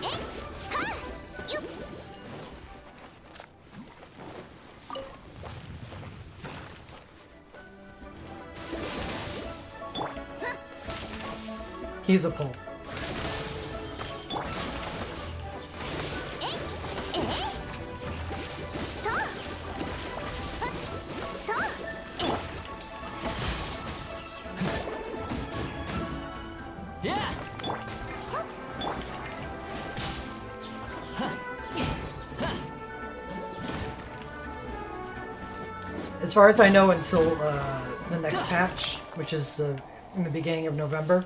えい、はっ、よっ。He's a pull. Yeah. As far as I know, until the next patch, which is in the beginning of November,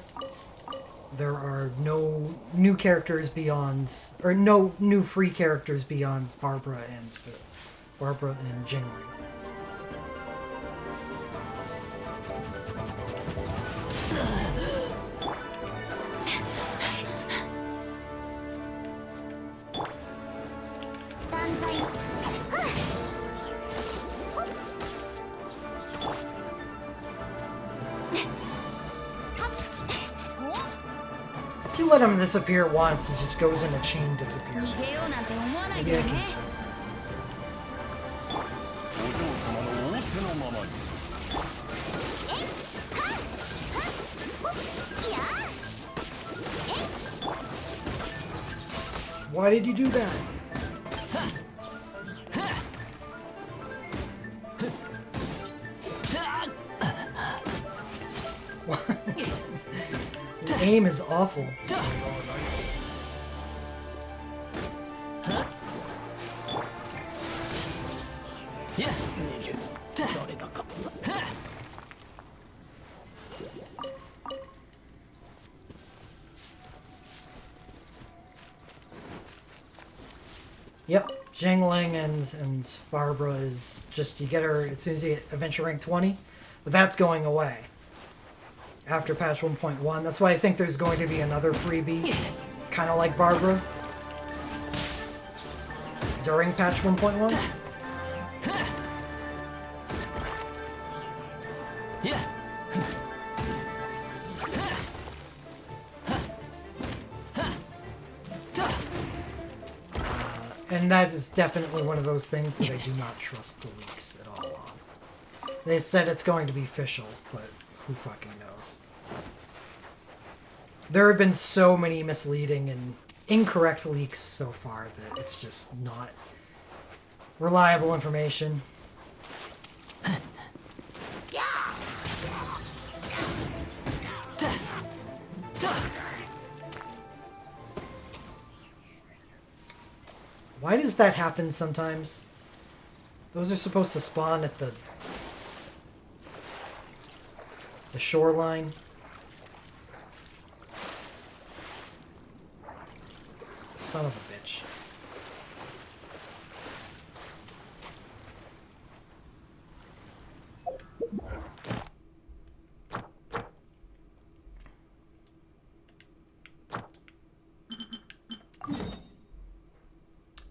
there are no new characters beyond, or no new free characters beyond Barbara and Jingling. If you let him disappear once, it just goes in a chain disappear. Maybe I can. Why did you do that? The aim is awful. Yep, Jingling and Barbara is just, you get her as soon as you get Adventure Rank 20, but that's going away after patch 1.1. That's why I think there's going to be another freebie, kind of like Barbara, during patch 1.1. Yeah. And that is definitely one of those things that I do not trust the leaks at all on. They said it's going to be official, but who fucking knows? There have been so many misleading and incorrect leaks so far that it's just not reliable information. Why does that happen sometimes? Those are supposed to spawn at the shoreline. Son of a bitch.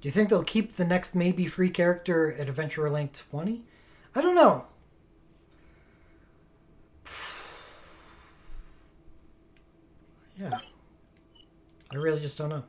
Do you think they'll keep the next maybe free character at Adventure Link 20? I don't know. Yeah. I really just don't know.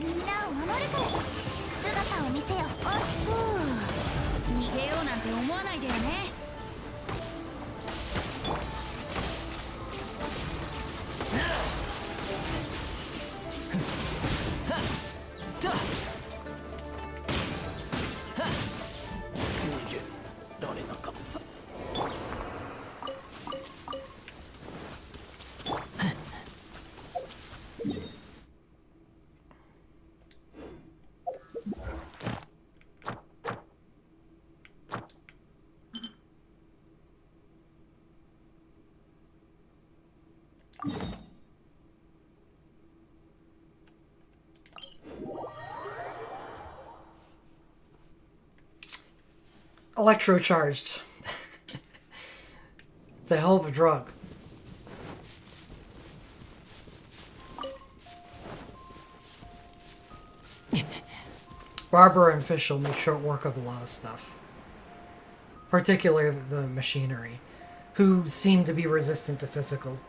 みんなを守るから姿を見せよ。逃げようなんて思わないでよね。逃げられなかった。Electrocharged. It's a hell of a drug. Barbara and Fish will make short work of a lot of stuff. Particularly the machinery, who seem to be resistant to physical.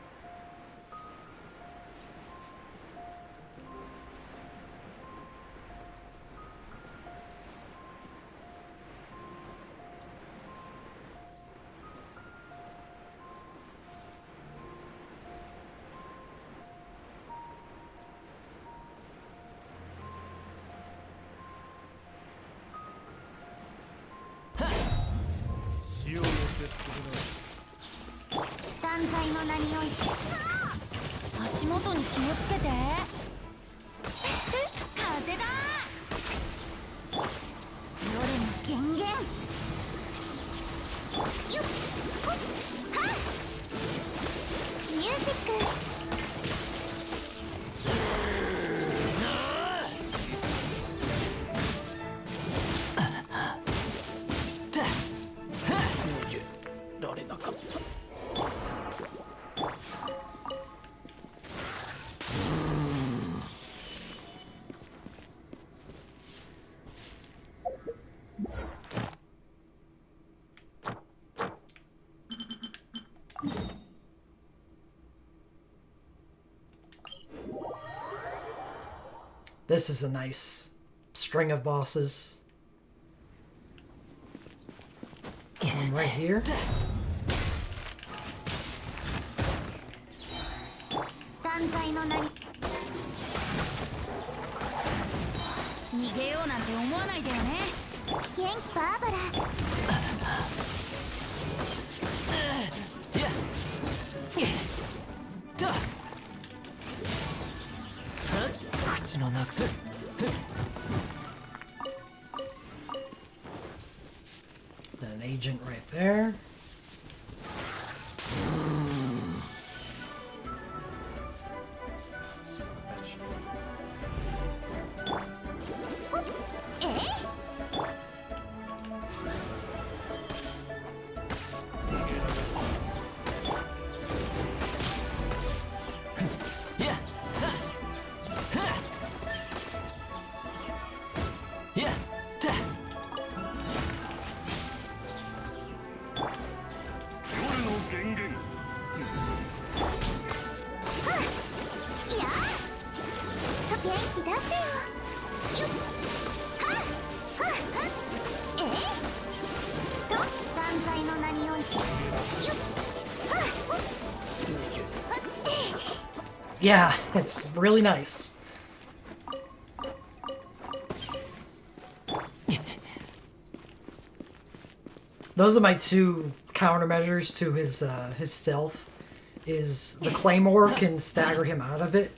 This is a nice string of bosses. One right here. Then an agent right there. Son of a bitch. Yeah, it's really nice. Those are my two countermeasures to his stealth. Is the Claymore can stagger him out of it,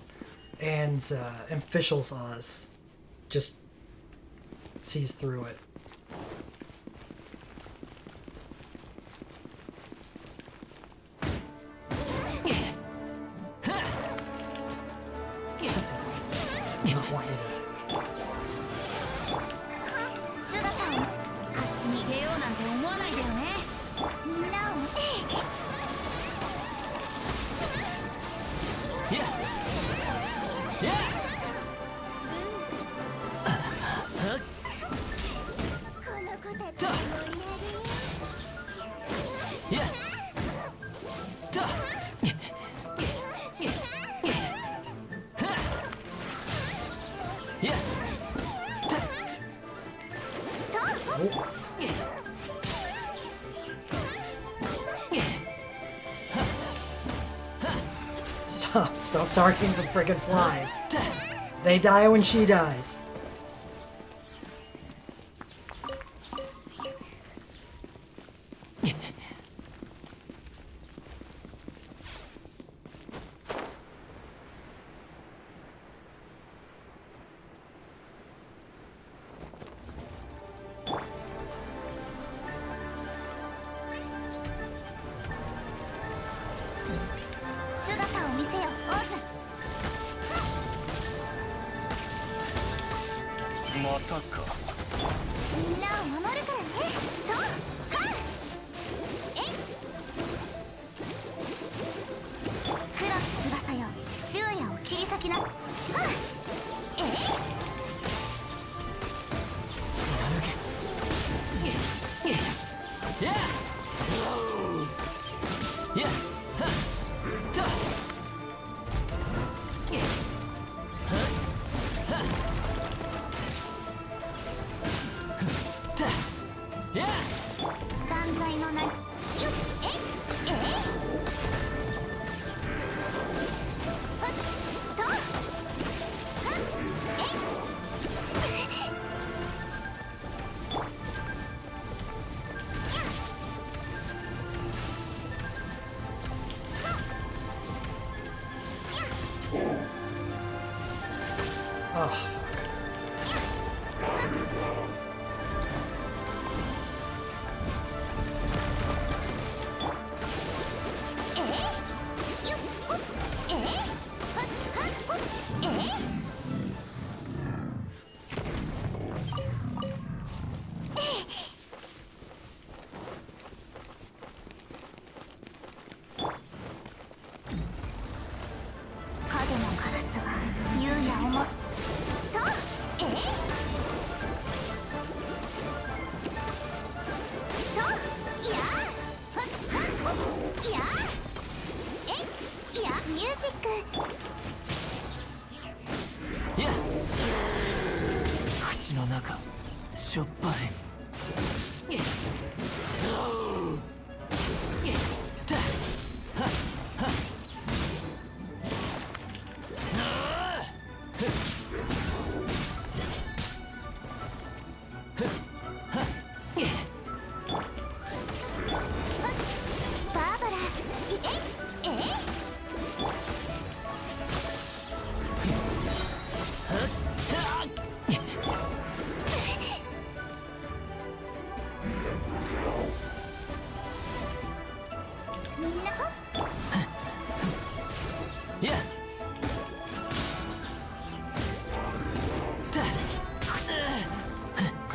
and Fischl's Oz just sees through it. I want you to. 逃げようなんて思わないでよね。みんなをこの子たちを盛り上げよう。Stop targeting the friggin' flies. They die when she dies. Oh.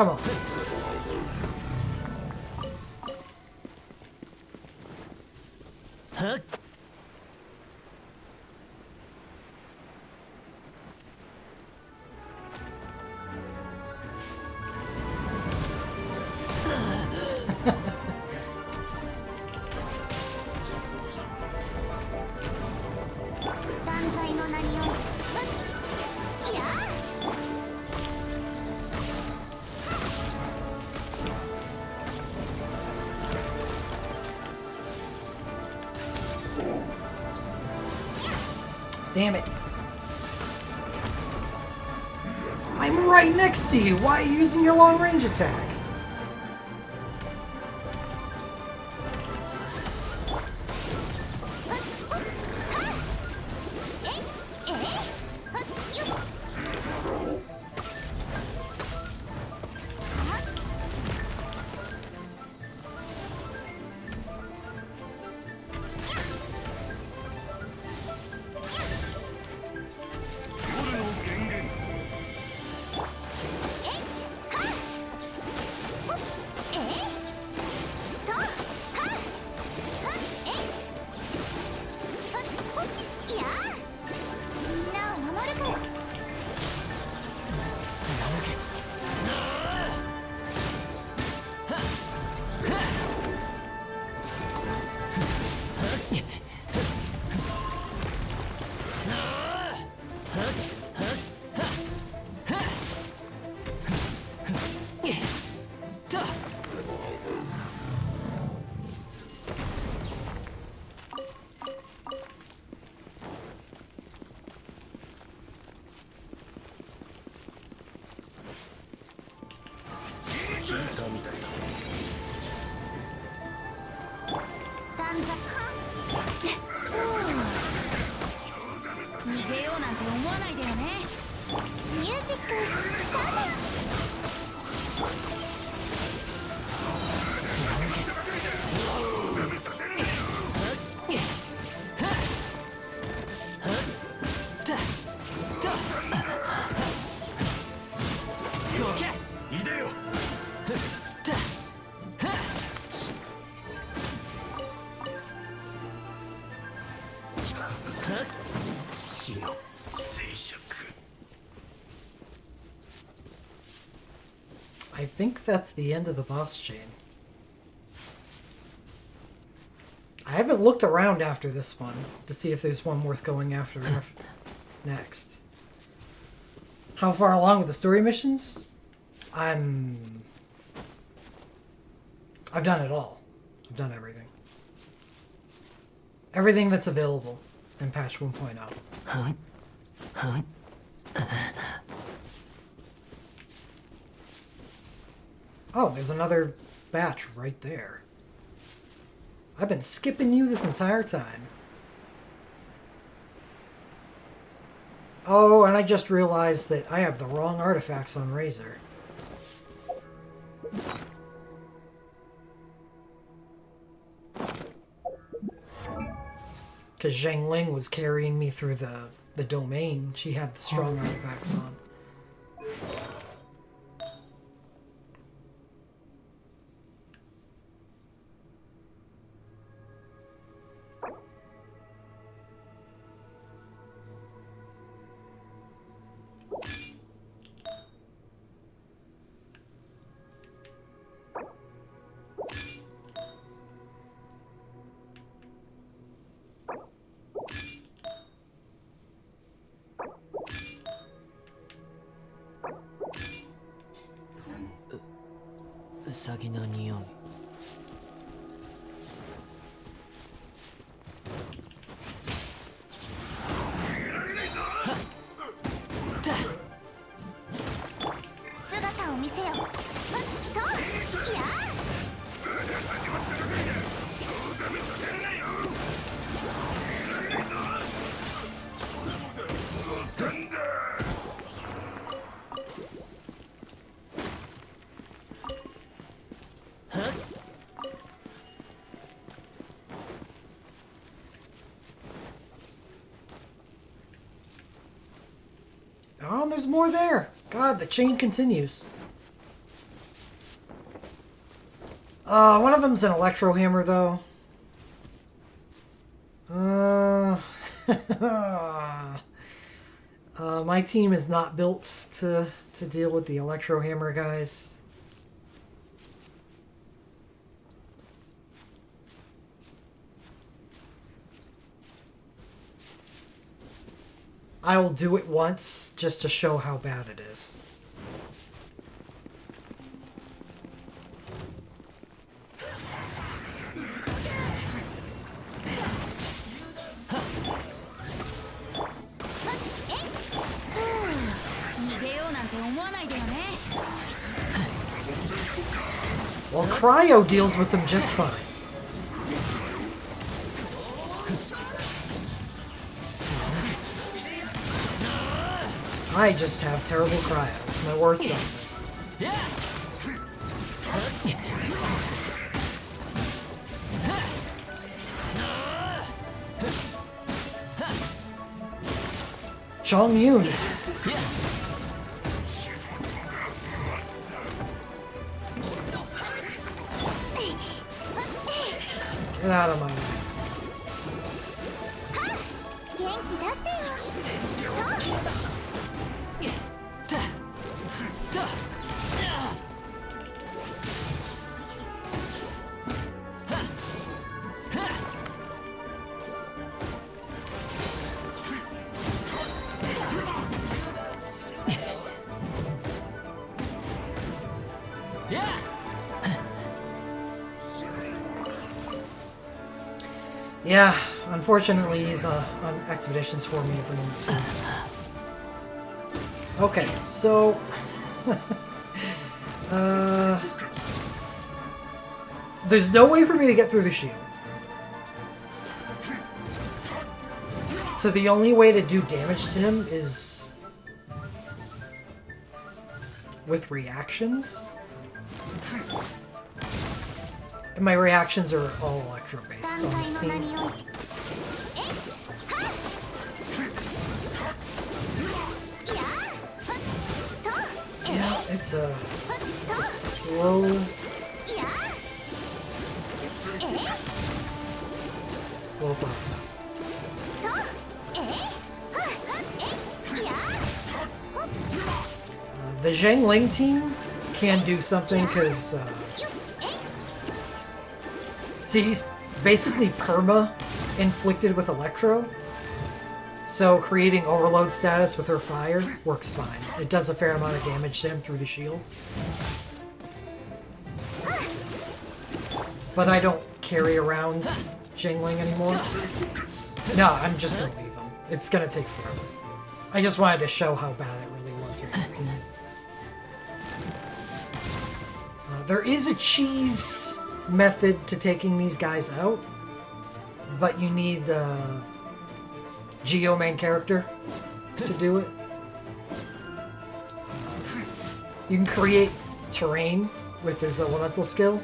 Come on. Huh? Damn it. I'm right next to you. Why are you using your long range attack? I think that's the end of the boss chain. I haven't looked around after this one to see if there's one worth going after next. How far along with the story missions? I've done it all. I've done everything. Everything that's available in patch 1.0. Oh, there's another batch right there. I've been skipping you this entire time. Oh, and I just realized that I have the wrong artifacts on Razor. Because Zhang Ling was carrying me through the domain. She had the strong artifacts on. Oh, there's more there. God, the chain continues. One of them's an electro hammer, though. My team is not built to deal with the electro hammer guys. I will do it once just to show how bad it is. Well, Cryo deals with them just fine. I just have terrible cryo. It's my worst one. Chong Yun. Get out of my way. Yeah, unfortunately he's on expeditions for me at the moment too. Okay, so there's no way for me to get through the shields. So the only way to do damage to him is with reactions. And my reactions are all electro-based on this 断罪の名 team. においてえっはっいやふっとえ Yeah, it's a ふっと slow, いやえっ slow process. とえっはっえっいや The Zhangling team can do something because, ゆえ see, he's basically perma inflicted with electro. So creating overload status with her fire works fine. It does a fair amount of damage to him through the shield. But I don't carry around Zhangling anymore. No, I'm just gonna leave him. It's gonna take forever. I just wanted to show how bad it really was with this team. There is a cheese method to taking these guys out, but you need the Geo main character to do it. You can create terrain with his elemental skill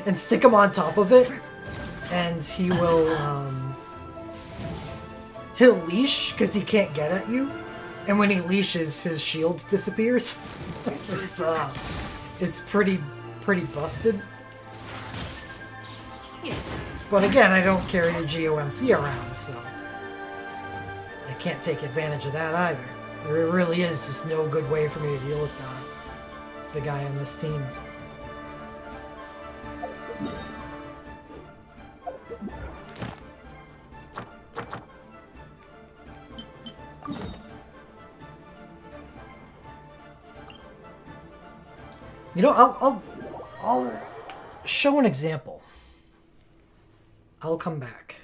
and stick him on top of it, and he will he'll leash because he can't get at you, and when he leashes, his shield disappears. It's pretty busted. But again, I don't carry the GOMC around, so I can't take advantage of that either. There really is just no good way for me to deal with the guy on this team. You know, I'll show an example. I'll come back.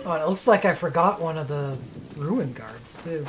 Oh, and it looks like I forgot one of the ruin guards, too.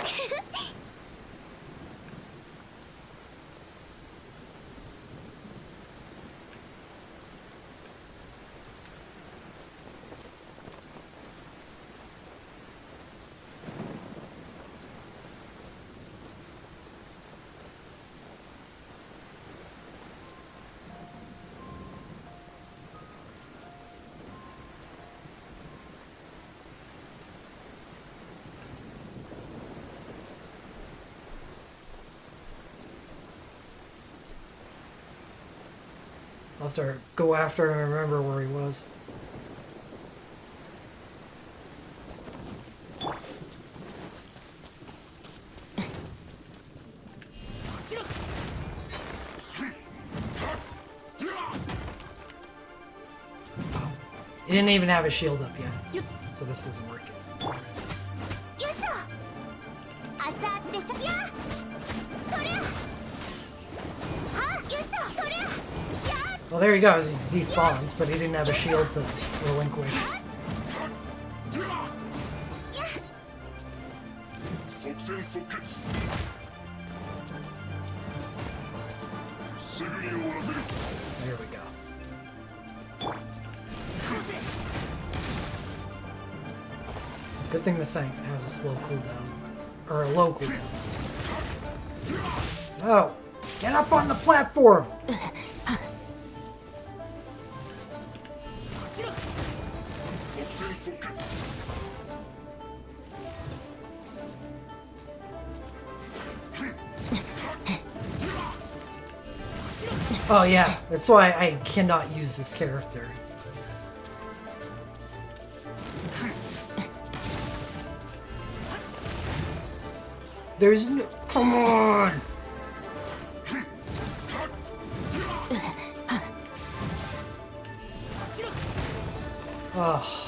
I'll have to go after him and remember where he was. Oh, he didn't even have his shield up yet, so this doesn't work yet. Well, there he goes. He despawns, but he didn't have a shield to relinquish. There we go. Good thing this thing has a slow cooldown. Or a low cooldown. Oh! Get up on the platform! Oh yeah, that's why I cannot use this character. There's no... Come on! Oh.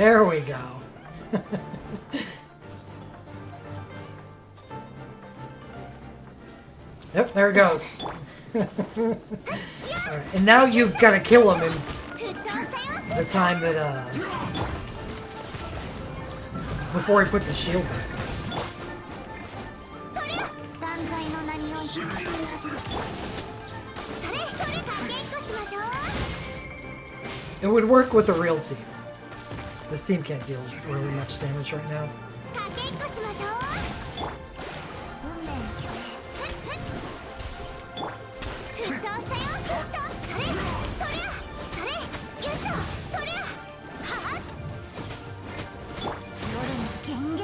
There we go. Yep, there it goes. Alright, and now you've got to kill him in the time that, before he puts his shield back on. 断罪の名においてそれかけっこしましょう It would work with a real team. This team can't deal really much damage right now. かけっこしましょう運命の拠点沸騰したよ沸騰それとりゃそれよいしょとりゃはっ夜の権限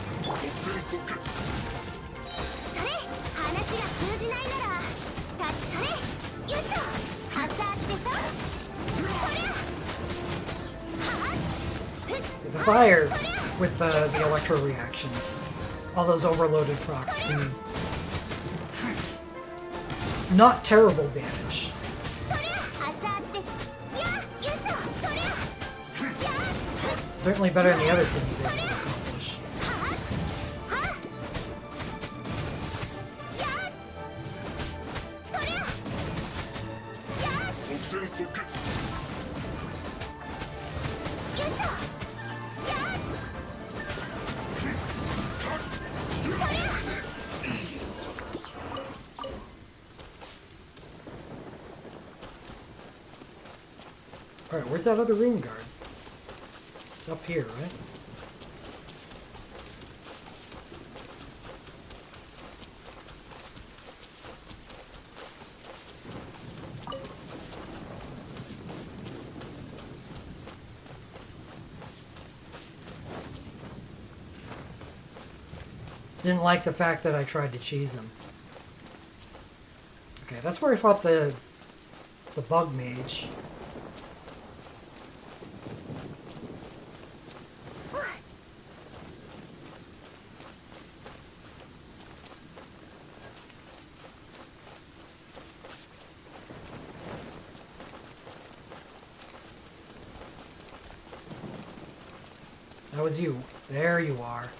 それ話が通じないなら立ちそれよいしょ熱々でしょとりゃはっ See, the fire with the electro reactions, all those overloaded procs do not terrible damage. とりゃ熱々ですやよいしょとりゃや Certainly better than the other teams able to accomplish. はっはっやとりゃやよいしょや Alright, where's that other rune guard? It's up here, right? Didn't like the fact that I tried to cheese him. Okay, that's where I fought the bug mage. That was you. There you are.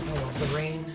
I love the rain.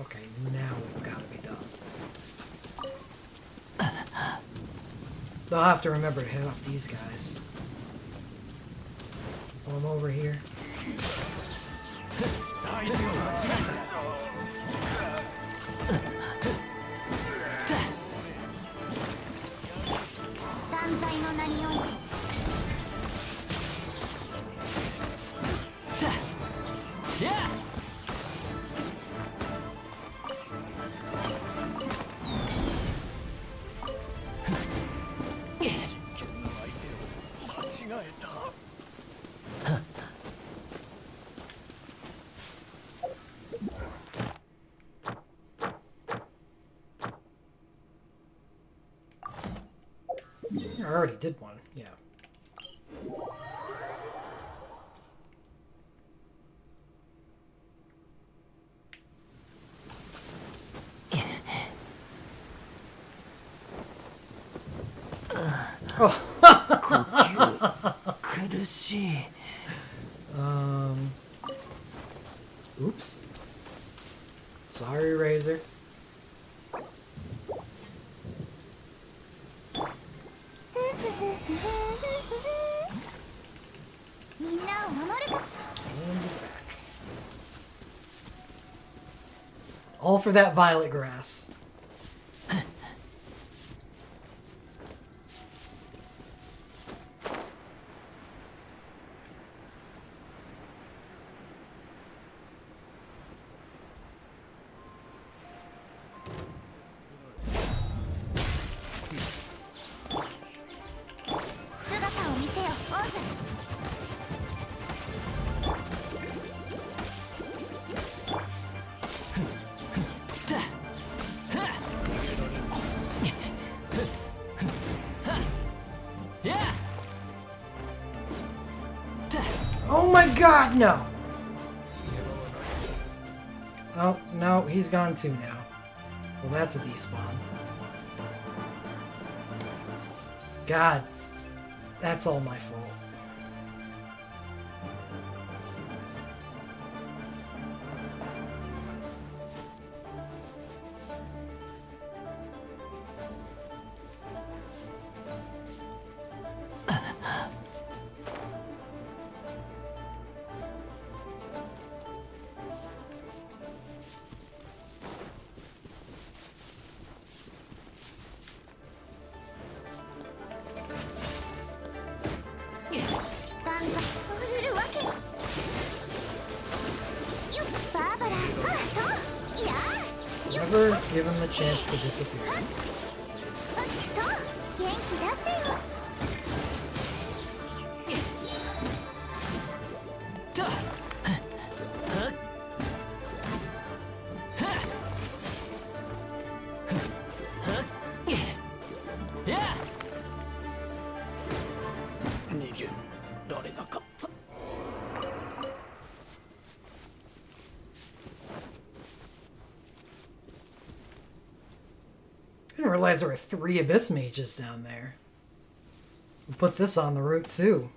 Okay, now we've got to be done. They'll have to remember to hit up these guys. Pull them over here. I already did one, yeah. 呼吸苦しい。Oops. Sorry, Razor. みんなを守るか。 All for that violet grass. Oh my god, no! Oh, no, he's gone too now. Well, that's a despawn. God, that's all my fault. Never give him a chance to disappear. I didn't realize there were 3 Abyss Mages down there. We'll put this on the route too.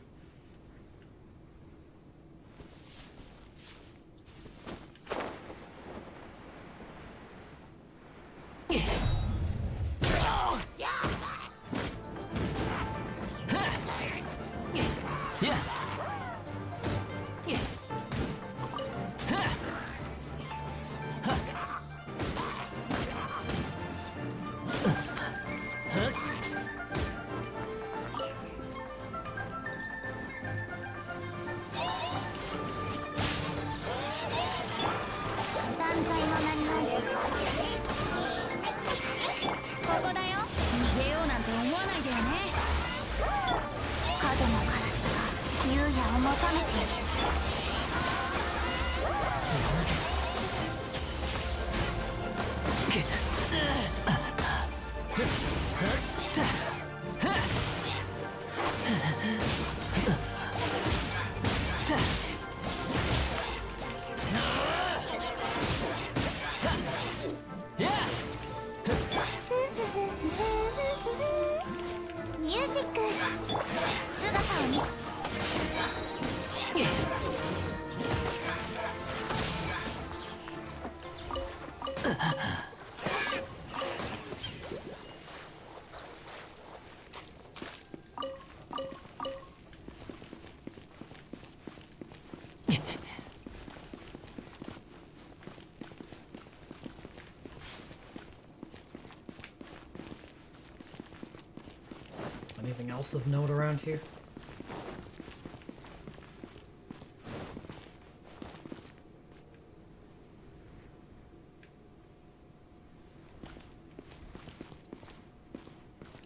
Anything else of note around here?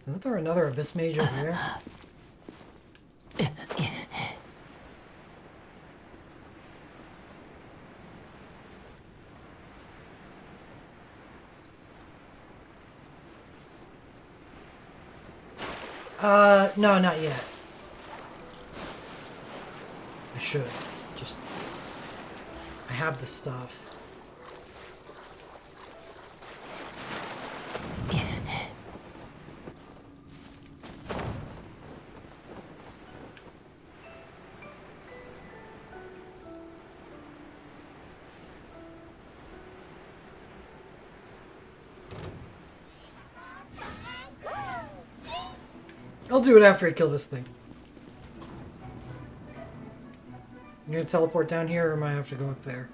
Isn't there another Abyss Mage over there? No, not yet. I should. Just... I have the stuff. I'll do it after I kill this thing. You gonna teleport down here, or am I have to go up there?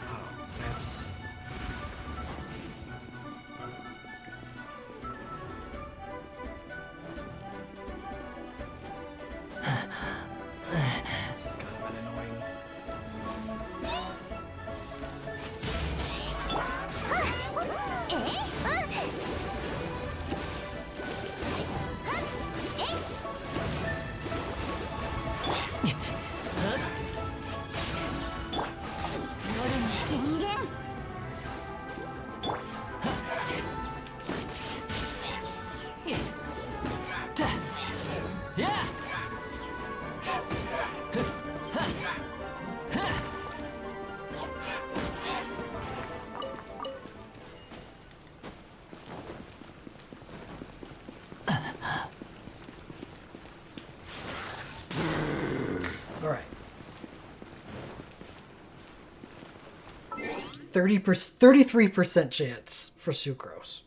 Oh, that's... This is kind of an annoying... Alright. 33% chance for sucrose.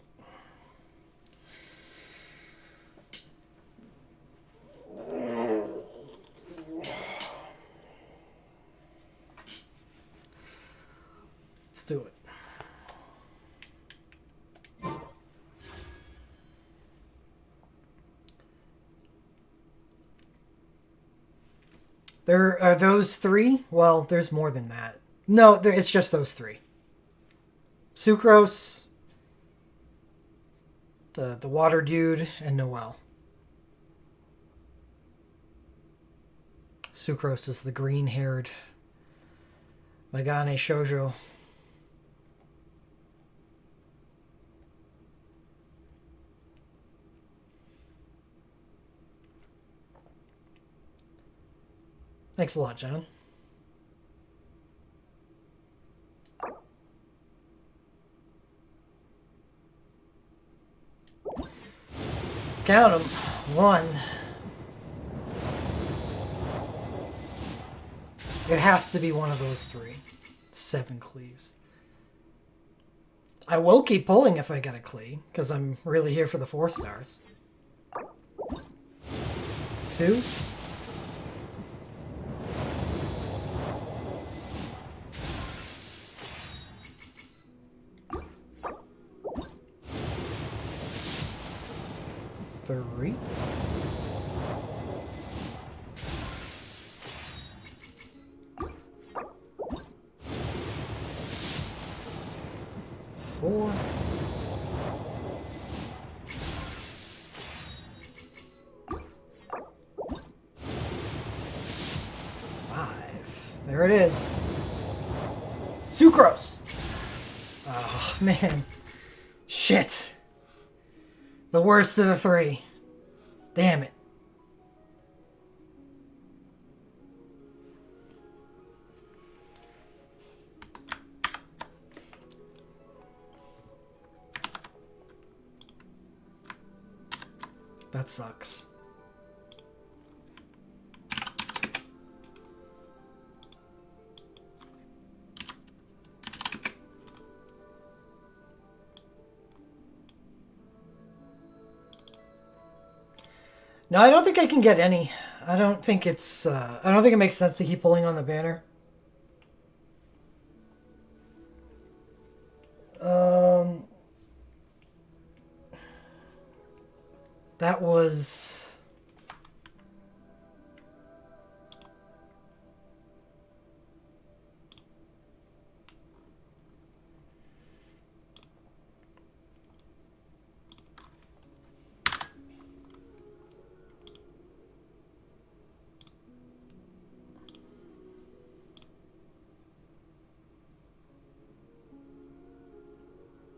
Let's do it. There are those three? Well, there's more than that. No, it's just those three. Sucrose, the water dude, and Noelle. Sucrose is the green-haired Megane Shoujo. Thanks a lot, John. Let's count them. 1. It has to be one of those 3. 7 Klees. I will keep pulling if I get a Klee, because I'm really here for the 4 stars. 2. 3. 4. 5. There it is. Sucrose. Oh, man. Shit. The worst of the 3. Damn it. That sucks. No, I don't think I can get any. I don't think it's, I don't think it makes sense to keep pulling on the banner. That was...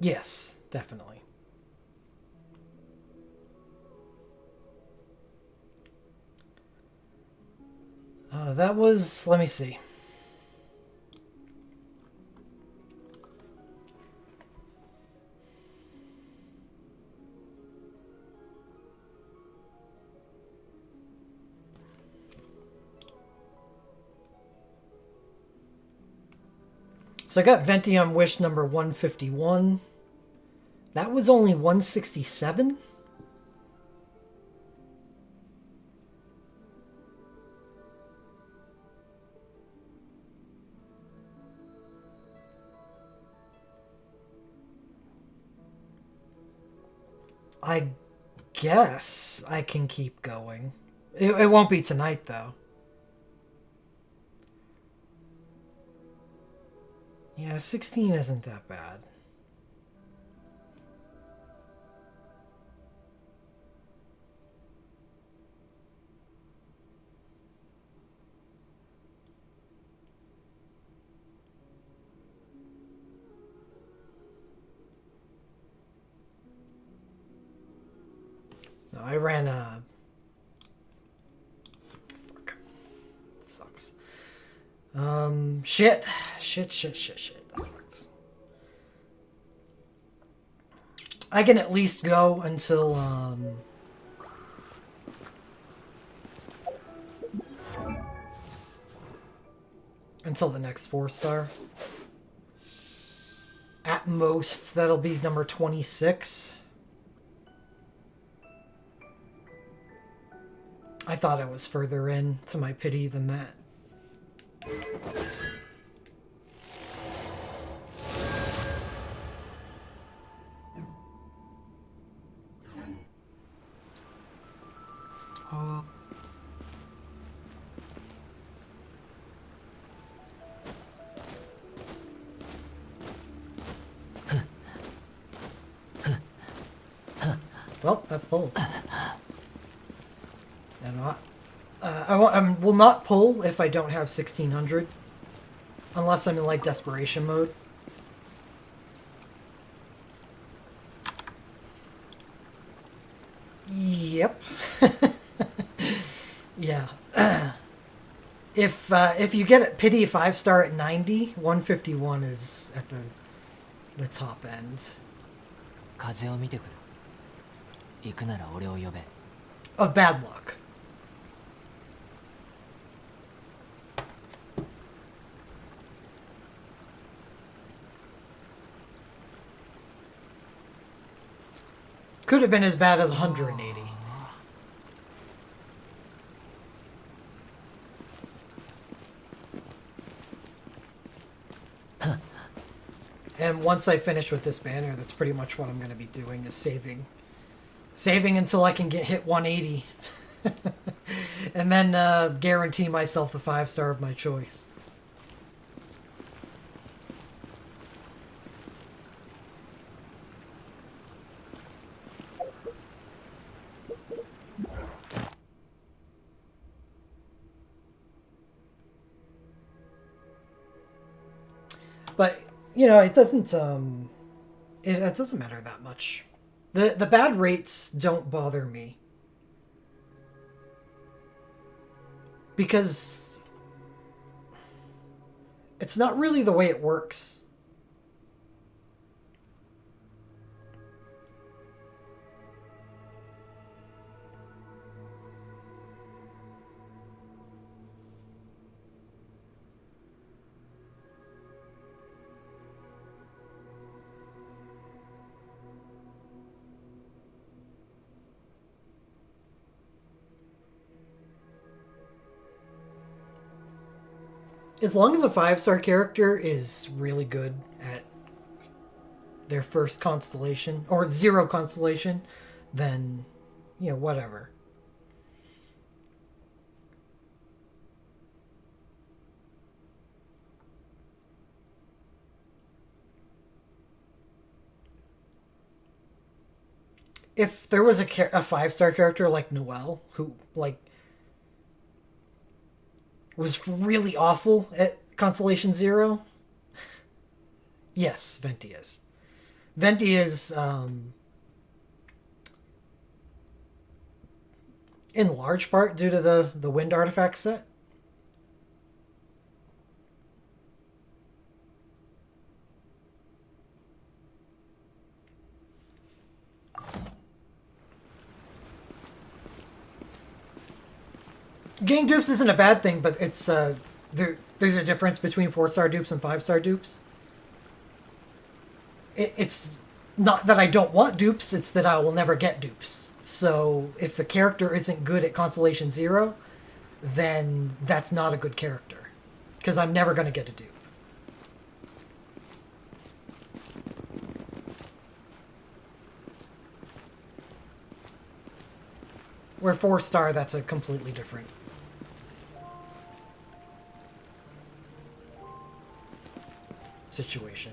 Yes, definitely. That was, let me see. So I got Ventium Wish number 151. That was only 167? I guess I can keep going. It won't be tonight, though. Yeah, 16 isn't that bad. No, I ran a... Fuck. It sucks. Shit. Shit. That sucks. I can at least go until, until the next 4-star. At most, that'll be number 26. I thought I was further in to my pity than that. Well, that's pulls. And I will not pull if I don't have 1600. Unless I'm in, like, desperation mode. Yep. Yeah. If you get pity 5-star at 90, 151 is at the top end. 風を見てくる。行くなら俺を呼べ。 Of bad luck. Could have been as bad as 180. And once I finish with this banner, that's pretty much what I'm going to be doing, is saving. Saving until I can get hit 180. And then guarantee myself the 5-star of my choice. But, you know, it doesn't it doesn't matter that much. The bad rates don't bother me. Because it's not really the way it works. As long as a 5-star character is really good at their first constellation, or 0 constellation, then, you know, whatever. If there was a 5-star character like Noelle, who, like, was really awful at Constellation 0. Yes, Venti is. Venti is, in large part due to the wind artifact set. Getting dupes isn't a bad thing, but it's there's a difference between 4-star dupes and 5-star dupes. it's not that I don't want dupes, it's that I will never get dupes. So if a character isn't good at Constellation 0, then that's not a good character. Because I'm never going to get a dupe. Where 4-star, that's a completely different situation.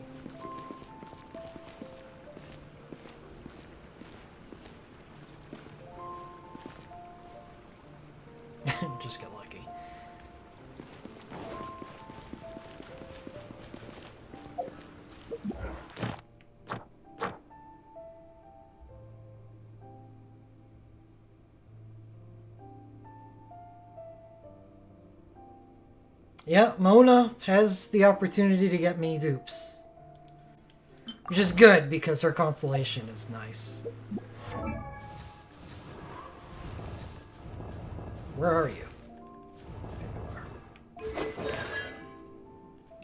Just get lucky. Yeah, Mona has the opportunity to get me dupes. Which is good, because her constellation is nice. Where are you? There you are.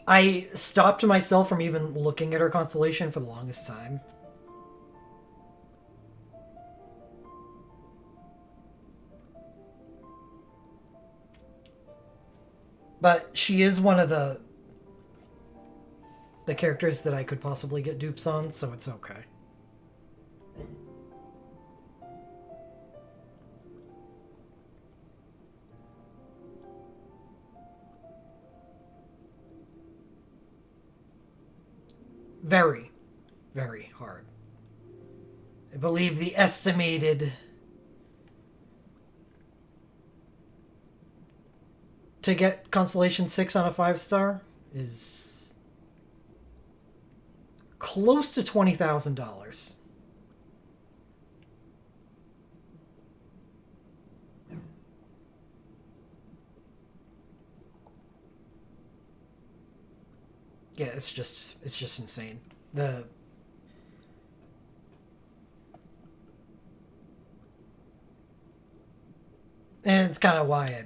I stopped myself from even looking at her constellation for the longest time. But she is one of the characters that I could possibly get dupes on, so it's okay. Very, very hard. I believe the estimated to get Constellation 6 on a 5-star is close to $20,000. Yeah, it's just insane. And it's kind of why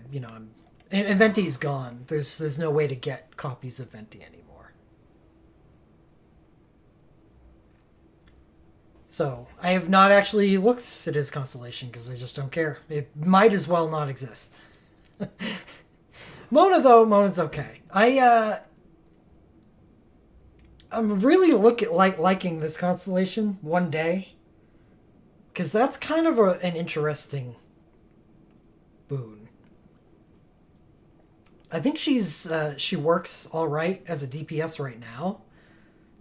and Venti's gone. There's no way to get copies of Venti anymore. So I have not actually looked at his constellation because I just don't care. It might as well not exist. Mona's okay. I'm really liking this constellation one day, because that's kind of an interesting boon. I think she works all right as a DPS right now,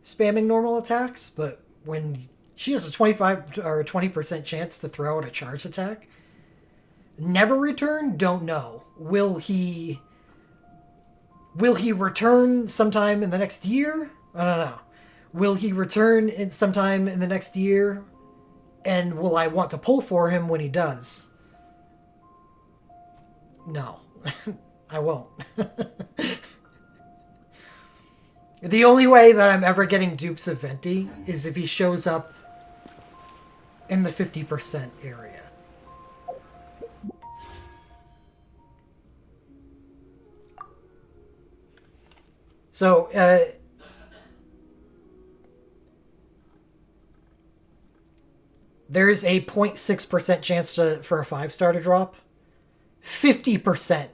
spamming normal attacks, but when she has a 25 or 20% chance to throw out a charge attack, never return, don't know. Will he return sometime in the next year? I don't know. Will he return sometime in the next year? And will I want to pull for him when he does? No. I won't. The only way that I'm ever getting dupes of Venti is if he shows up in the 50% area. So, there's a 0.6% chance for a 5-star to drop. 50%.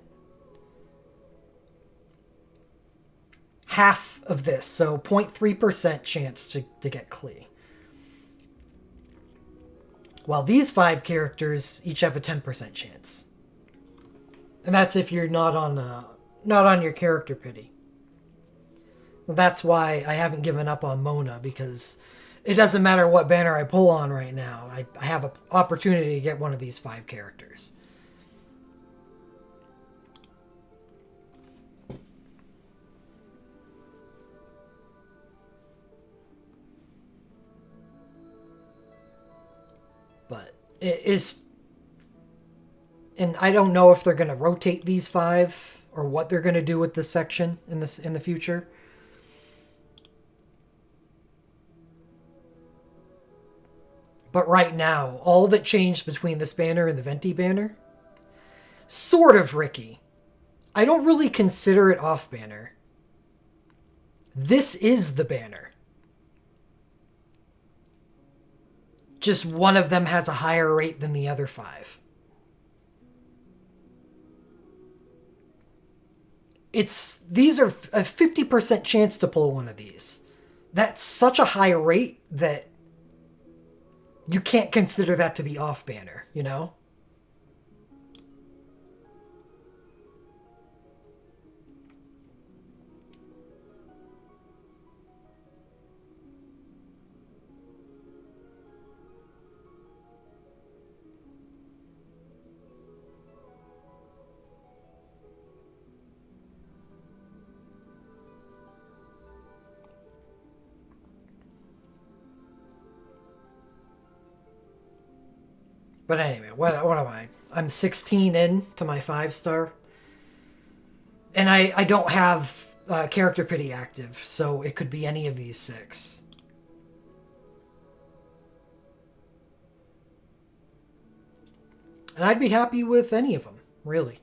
Half of this, so 0.3% chance to get Klee. While these 5 characters each have a 10% chance. And that's if you're not on your character pity. That's why I haven't given up on Mona, because it doesn't matter what banner I pull on right now. I have an opportunity to get one of these 5 characters. But it is... And I don't know if they're going to rotate these 5 or what they're going to do with this section in the future. But right now, all that changed between this banner and the Venti banner, sort of Ricky. I don't really consider it off banner. This is the banner. Just one of them has a higher rate than the other 5. These are a 50% chance to pull one of these. That's such a high rate that you can't consider that to be off banner, you know? But anyway, what am I? I'm 16 in to my 5-star. And I don't have character pity active, so it could be any of these 6. And I'd be happy with any of them, really.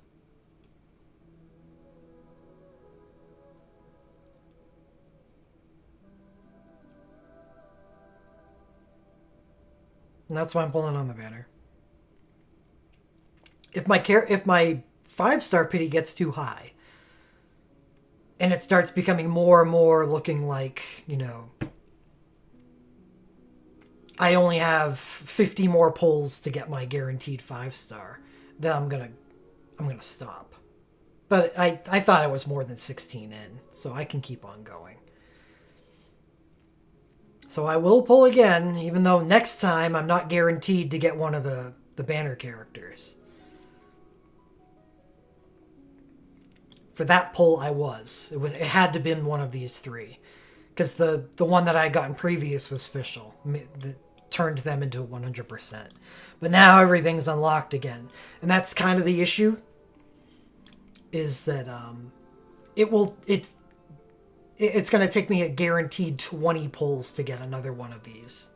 And that's why I'm pulling on the banner. If my 5-star pity gets too high, and it starts becoming more and more looking like, you know, I only have 50 more pulls to get my guaranteed 5-star, then I'm gonna stop. But I thought it was more than 16 in, so I can keep on going. So I will pull again, even though next time I'm not guaranteed to get one of the banner characters. For that pull, I was. It had to have been one of these 3. Because the one that I had gotten previous was Fischl. That turned them into 100%. But now everything's unlocked again. And that's kind of the issue. Is that it's going to take me a guaranteed 20 pulls to get another one of these.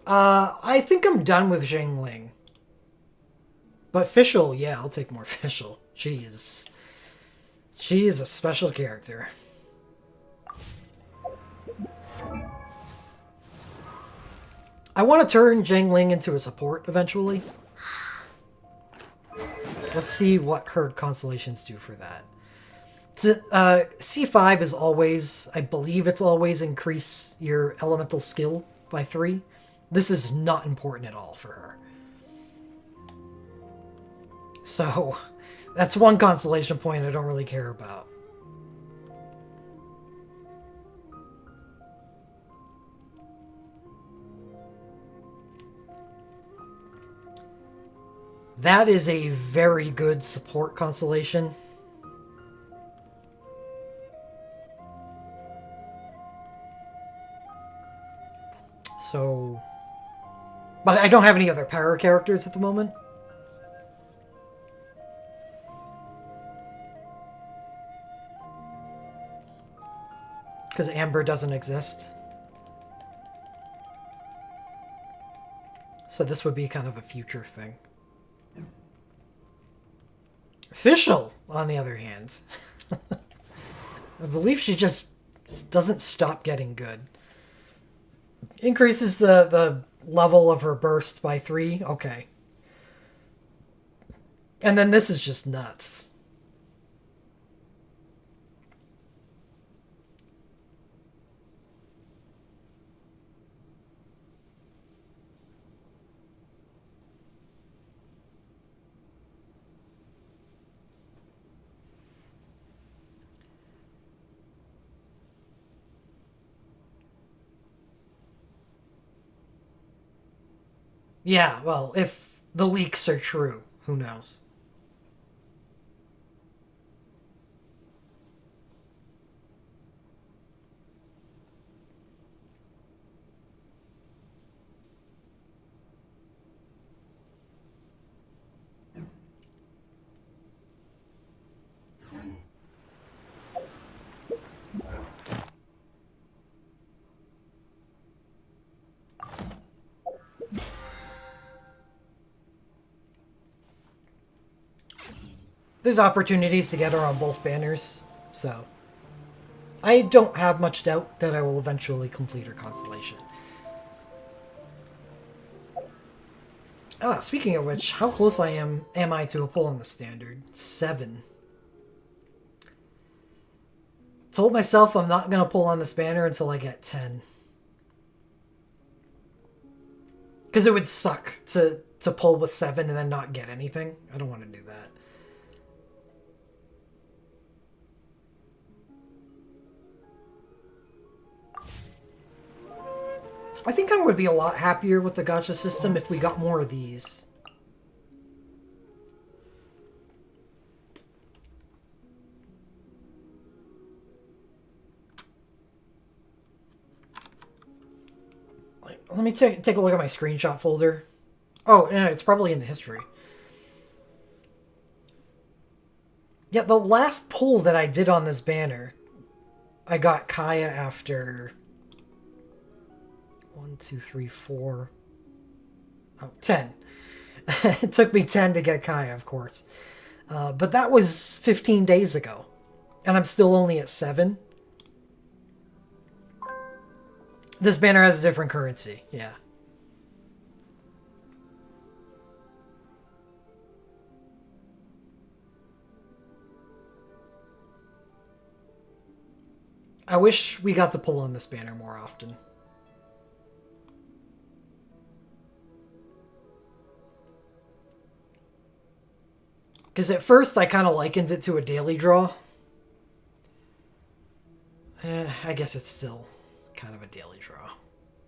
I think I'm done with Zhengling. But Fischl, yeah, I'll take more Fischl. She is a special character. I want to turn Zhengling into a support eventually. Let's see what her constellations do for that. So, C5 is always, I believe it's always increase your elemental skill by 3. This is not important at all for her. So, that's one constellation point I don't really care about. That is a very good support constellation. So... But I don't have any other power characters at the moment. Because Amber doesn't exist. So this would be kind of a future thing. Fischl, on the other hand. I believe she just doesn't stop getting good. Increases the level of her burst by 3. Okay. And then this is just nuts. Yeah, well, if the leaks are true, who knows? there's opportunities to get her on both banners, so I don't have much doubt that I will eventually complete her constellation. Ah, speaking of which, how close am I to a pull on the standard? 7. Told myself I'm not going to pull on this banner until I get 10. Because it would suck to pull with 7 and then not get anything. I don't want to do that. I think I would be a lot happier with the gacha system if we got more of these. Let me take a look at my screenshot folder. Oh, no, it's probably in the history. Yeah, the last pull that I did on this banner, I got Kaya after 1, 2, 3, 4. Oh, 10. It took me 10 to get Kaya, of course. But that was 15 days ago. And I'm still only at 7. This banner has a different currency, yeah. I wish we got to pull on this banner more often. Because at first I kind of likened it to a daily draw. I guess it's still kind of a daily draw.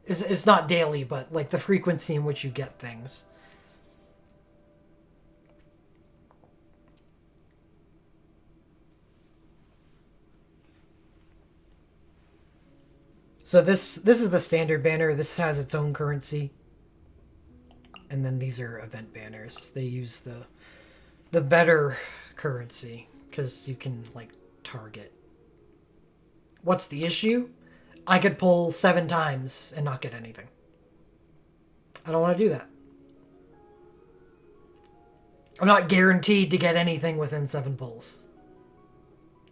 It's not daily, but like the frequency in which you get things. So this is the standard banner. This has its own currency. And then these are event banners. They use the better currency because you can like target. What's the issue? I could pull 7 times and not get anything. I don't want to do that. I'm not guaranteed to get anything within 7 pulls.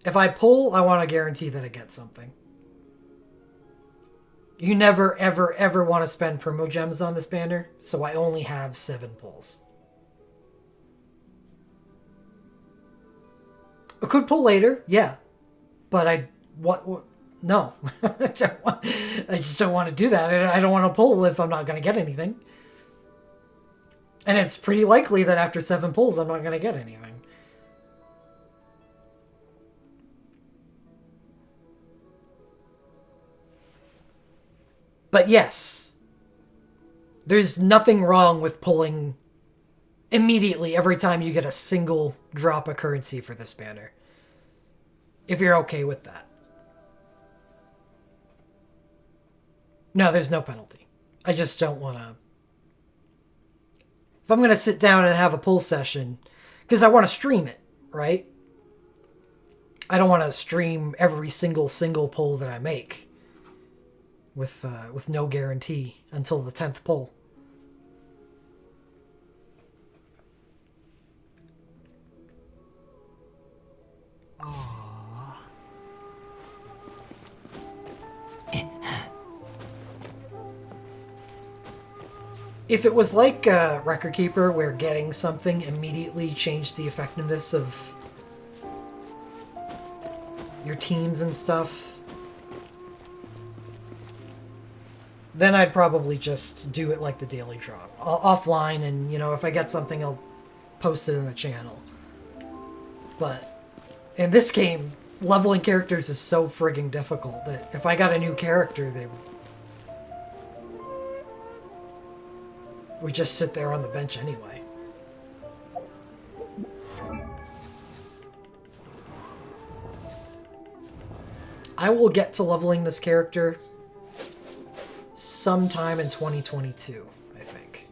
If I pull, I want to guarantee that I get something. You never, ever, ever want to spend promo gems on this banner, so I only have 7 pulls. I could pull later, yeah. But no. I just don't want to do that. I don't want to pull if I'm not going to get anything. And it's pretty likely that after 7 pulls, I'm not going to get anything. But yes, there's nothing wrong with pulling immediately every time you get a single drop of currency for this banner. If you're okay with that. No, there's no penalty. I just don't want to... If I'm going to sit down and have a pull session, because I want to stream it, right? I don't want to stream every single pull that I make with no guarantee until the 10th pull. If it was like Record Keeper, where getting something immediately changed the effectiveness of your teams and stuff, then I'd probably just do it like the daily drop. Offline, and, you know, if I get something, I'll post it in the channel. But in this game, leveling characters is so frigging difficult that if I got a new character, they would just sit there on the bench anyway. I will get to leveling this character sometime in 2022, I think.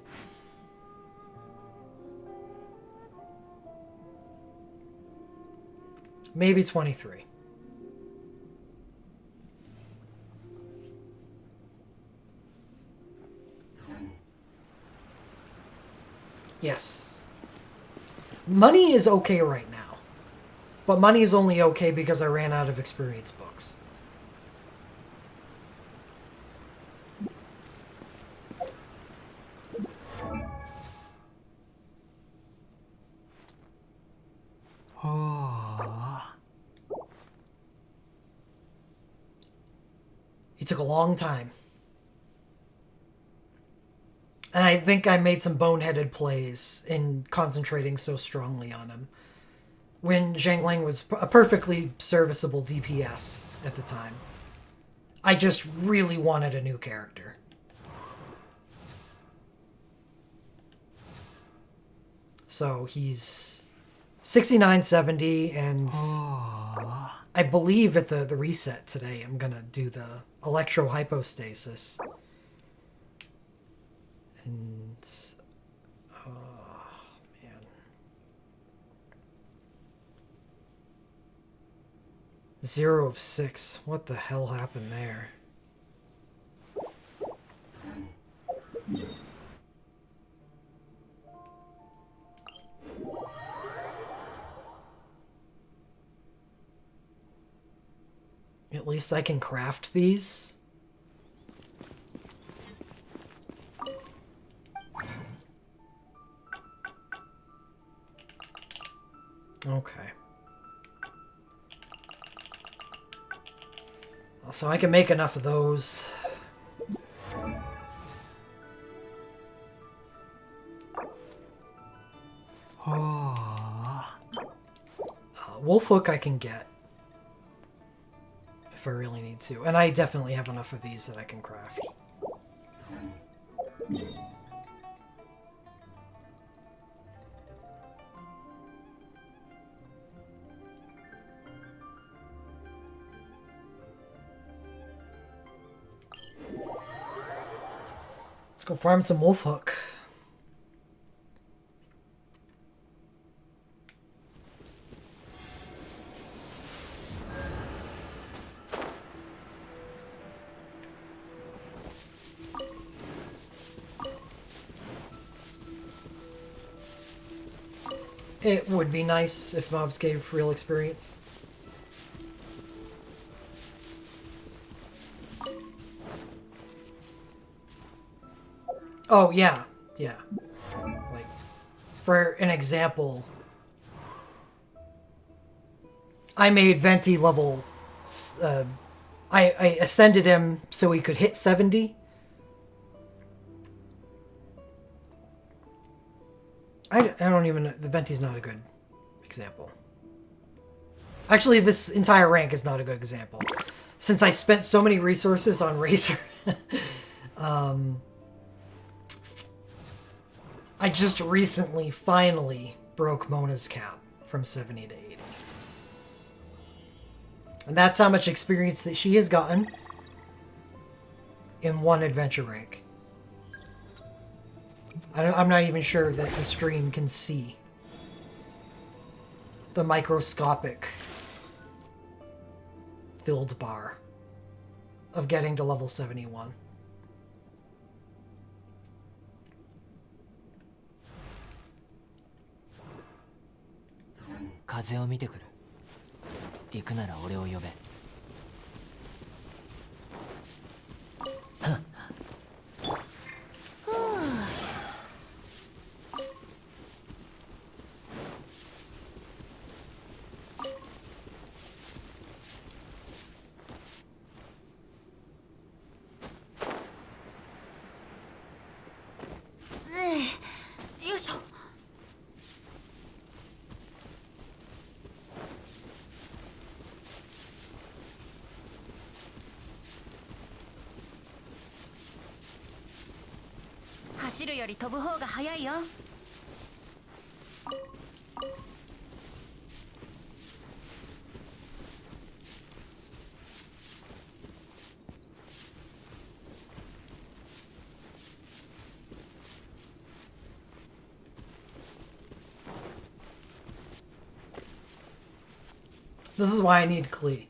Maybe 23. Yes. Money is okay right now. But money is only okay because I ran out of experience books. He took a long time. And I think I made some boneheaded plays in concentrating so strongly on him. When Zhang Ling was a perfectly serviceable DPS at the time. I just really wanted a new character. So he's 6970, and I believe at the reset today I'm gonna do the electro-hypostasis. And, oh, man. 0 of 6. What the hell happened there? At least I can craft these. Okay. So I can make enough of those. Wolfhook I can get. If I really need to. And I definitely have enough of these that I can craft. Let's go farm some Wolfhook. It would be nice if mobs gave real experience. Oh, yeah. Yeah. Like, for an example, I made Venti level... I ascended him so he could hit 70. I don't even know. The Venti's not a good example. Actually, this entire rank is not a good example. Since I spent so many resources on Razor... I just recently, finally, broke Mona's cap from 70 to 80. And that's how much experience that she has gotten in one adventure rank. I'm not even sure that the stream can see the microscopic filled bar of getting to level 71. Kazeを見てくる。行くなら俺を呼べ。よいしょ。走るより飛ぶ方が早いよ。This is why I need Klee.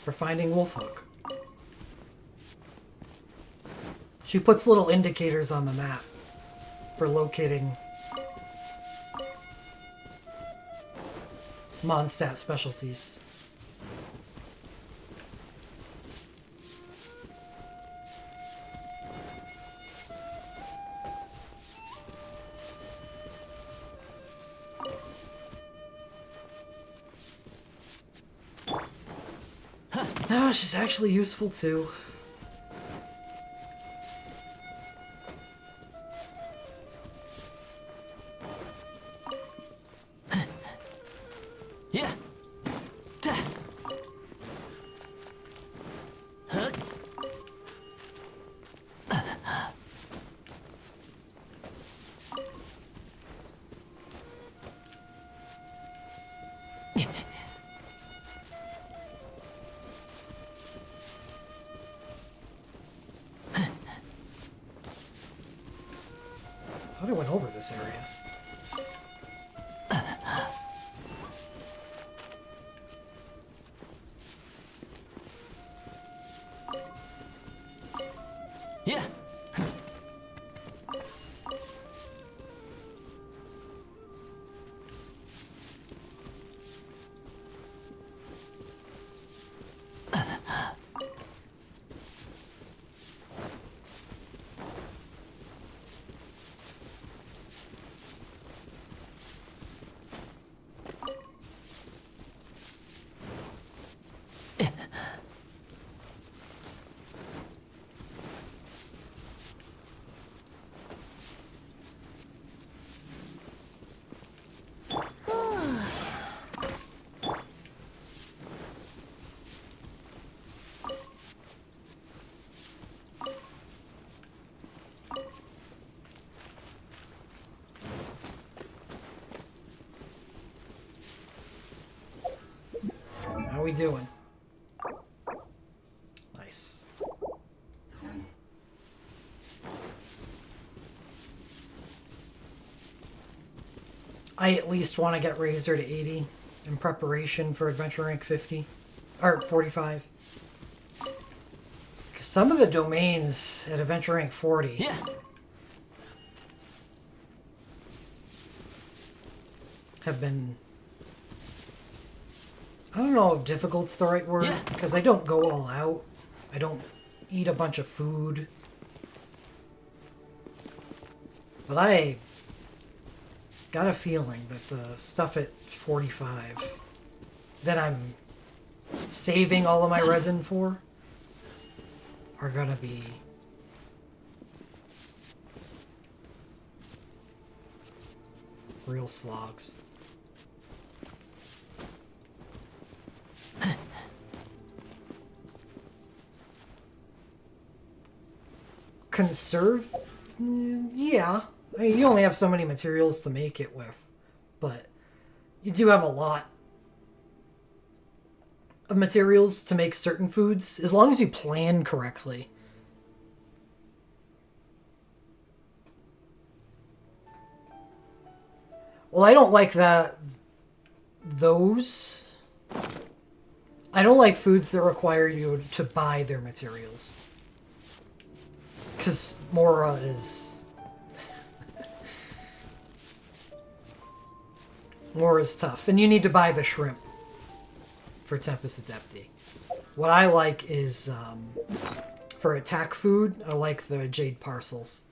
For finding Wolfhook. She puts little indicators on the map for locating Mondstadt specialties. No, she's actually useful too. Yeah. Da. Huh? I thought I went over this area. Yeah. How we doing? Nice. I at least want to get Razor to 80 in preparation for Adventure Rank 50. Or 45. Because some of the domains at Adventure Rank 40 Yeah. have been... I don't know if difficult's the right word, Yeah. because I don't go all out. I don't eat a bunch of food. But I got a feeling that the stuff at 45 that I'm saving all of my resin for are gonna be real slogs. Conserve? Yeah. I mean, you only have so many materials to make it with, but you do have a lot of materials to make certain foods, as long as you plan correctly. Well, I don't like that. Those. I don't like foods that require you to buy their materials. Because Mora is... Mora's tough. And you need to buy the shrimp for Tempest Adepti. What I like is, for attack food, I like the jade parcels.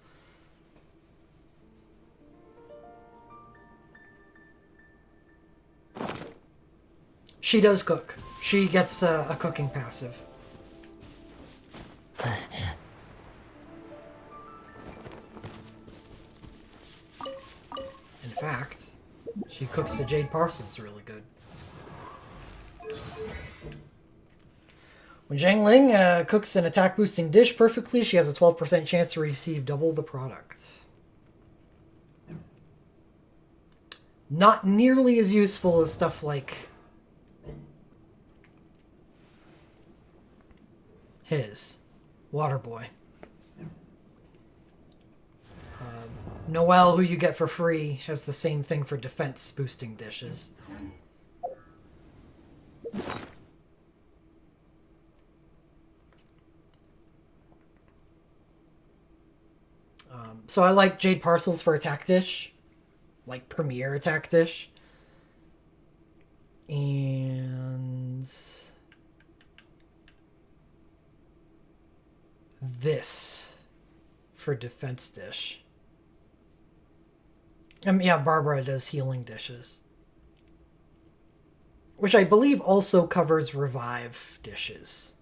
She does cook. She gets a cooking passive. In fact, she cooks the jade parcels really good. When Zhang Ling cooks an attack boosting dish perfectly, she has a 12% chance to receive double the product. Not nearly as useful as stuff like his Waterboy. Noelle, who you get for free, has the same thing for defense boosting dishes. So I like jade parcels for attack dish, like premier attack dish. And this for defense dish. Yeah, Barbara does healing dishes. Which I believe also covers revive dishes.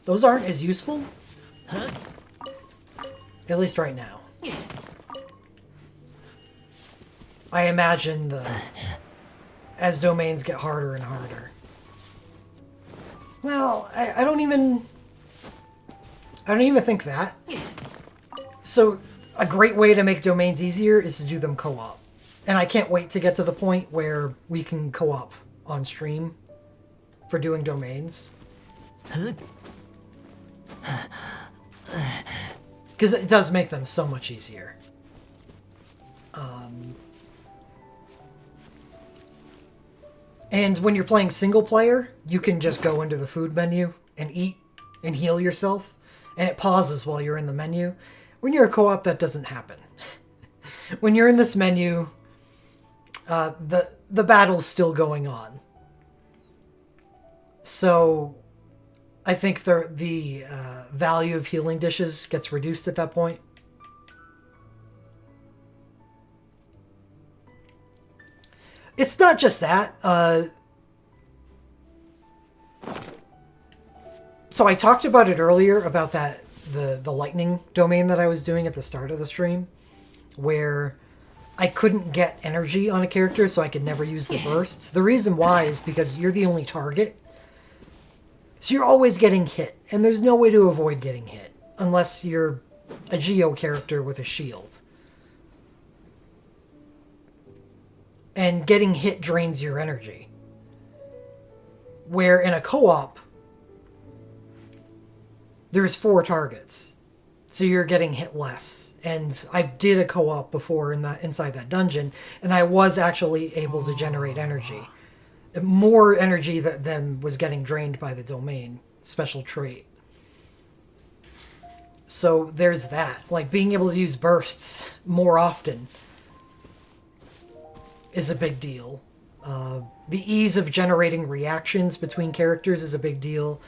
Those aren't as useful. At least right now. I imagine as domains get harder and harder. Well, I don't even think that. So a great way to make domains easier is to do them co-op. And I can't wait to get to the point where we can co-op on stream for doing domains. Because it does make them so much easier. And when you're playing single player, you can just go into the food menu and eat and heal yourself. And it pauses while you're in the menu. When you're a co-op, that doesn't happen. When you're in this menu, the battle's still going on. So I think the value of healing dishes gets reduced at that point. It's not just that. So I talked about it earlier about the lightning domain that I was doing at the start of the stream, where I couldn't get energy on a character, so I could never use the bursts. The reason why is because you're the only target. So you're always getting hit, and there's no way to avoid getting hit, unless you're a Geo character with a shield. And getting hit drains your energy. Where in a co-op, there's 4 targets. So you're getting hit less. And I did a co-op before inside that dungeon, and I was actually able to generate energy. More energy than was getting drained by the domain special trait. So there's that. Like, being able to use bursts more often is a big deal. The ease of generating reactions between characters is a big deal.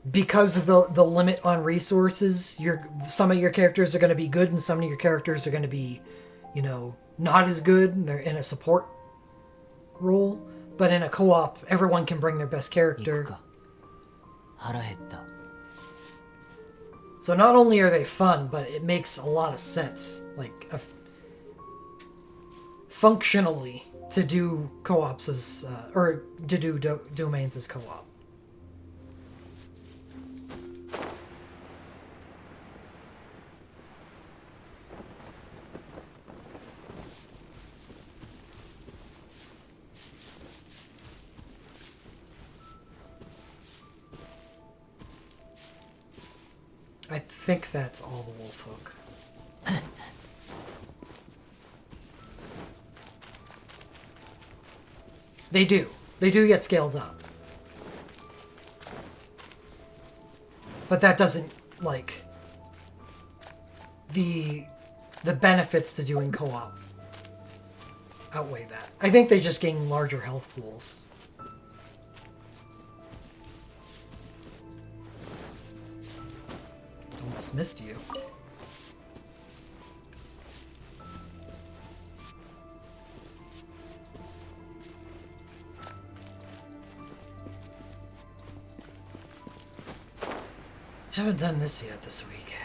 Because of the limit on resources, some of your characters are going to be good and some of your characters are going to be, not as good. They're in a support role. But in a co-op, everyone can bring their best character. So not only are they fun, but it makes a lot of sense. Functionally, to do co-ops or to do domains as co-op. I think that's all the wolf hook. They do. They do get scaled up. But that doesn't, the benefits to doing co-op outweigh that. I think they just gain larger health pools. Almost missed you. Haven't done this yet this week.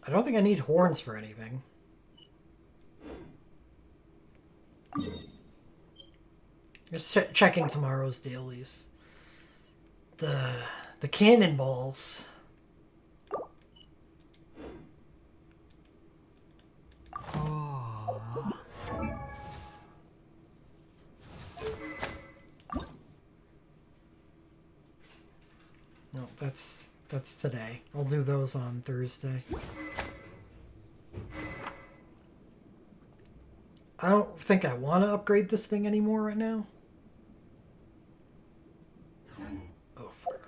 I don't think I need horns for anything. Just checking tomorrow's dailies. The cannonballs. Oh. No, that's today. I'll do those on Thursday. I don't think I want to upgrade this thing anymore right now. Oh, fuck.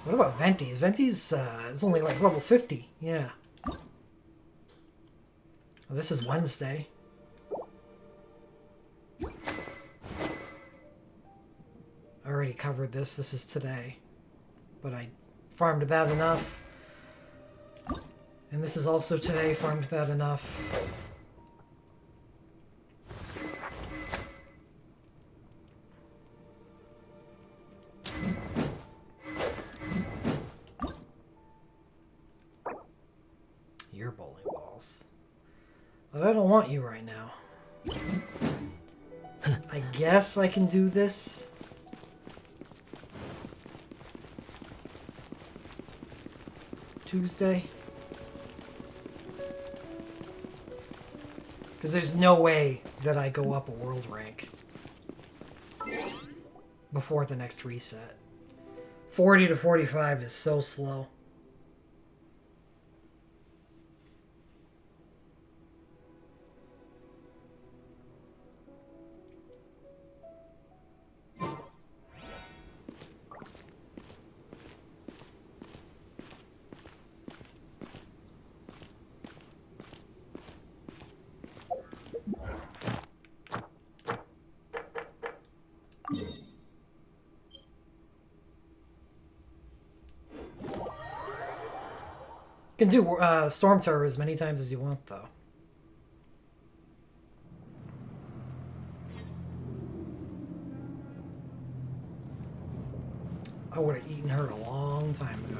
What about Venti's? Venti's is only like level 50. Yeah. Oh, this is Wednesday. I already covered this. This is today. But I farmed that enough. And this is also today. Farmed that enough. Your bowling balls. But I don't want you right now. I guess I can do this. Tuesday. Because there's no way that I go up a world rank before the next reset. 40 to 45 is so slow. You can do Storm Terror as many times as you want, though. I would have eaten her a long time ago.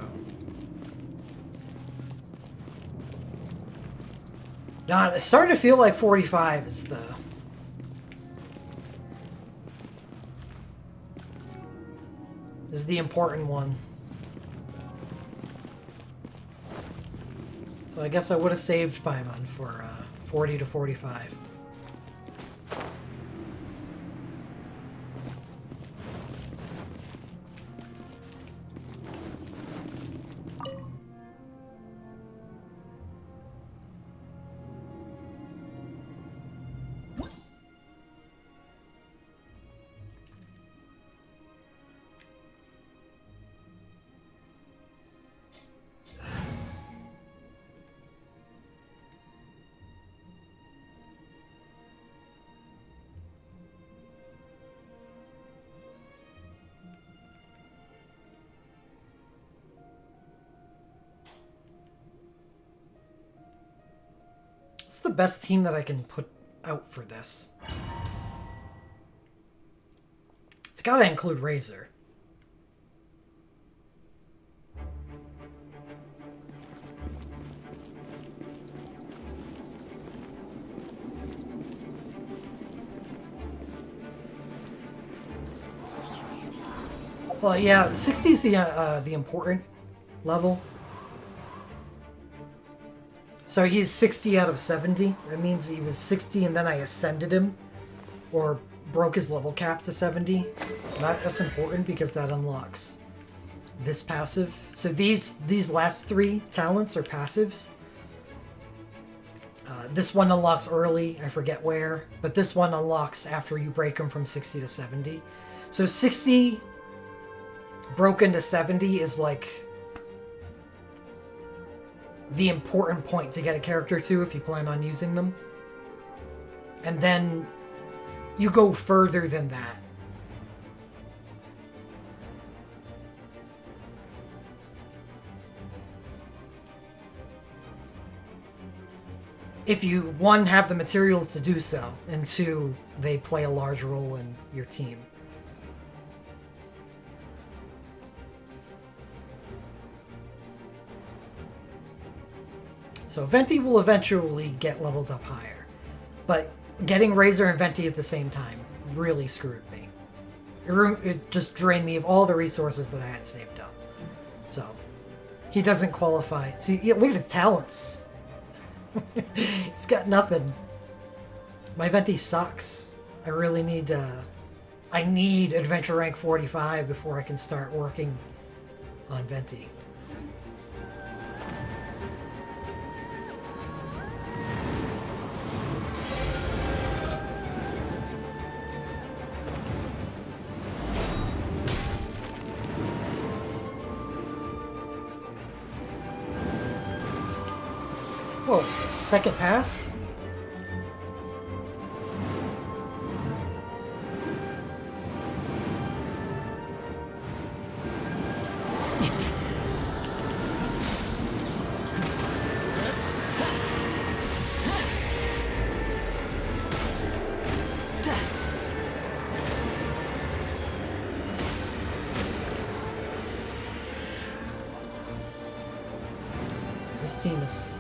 Now, it's starting to feel like 45 is the important one. So I guess I would have saved Paimon for 40 to 45. What's the best team that I can put out for this? It's gotta include Razor. Well, yeah, 60 is the important level. So he's 60 out of 70. That means he was 60 and then I ascended him. Or broke his level cap to 70. That's important because that unlocks this passive. So these last three talents are passives. This one unlocks early, I forget where. But this one unlocks after you break him from 60 to 70. So 60 broken to 70 is like the important point to get a character to if you plan on using them. And then you go further than that. If you, one, have the materials to do so, and two, they play a large role in your team. So Venti will eventually get leveled up higher. But getting Razor and Venti at the same time really screwed me. It just drained me of all the resources that I had saved up. So, he doesn't qualify. See, look at his talents. He's got nothing. My Venti sucks. I really need I need Adventure Rank 45 before I can start working on Venti. Whoa, second pass? This team is...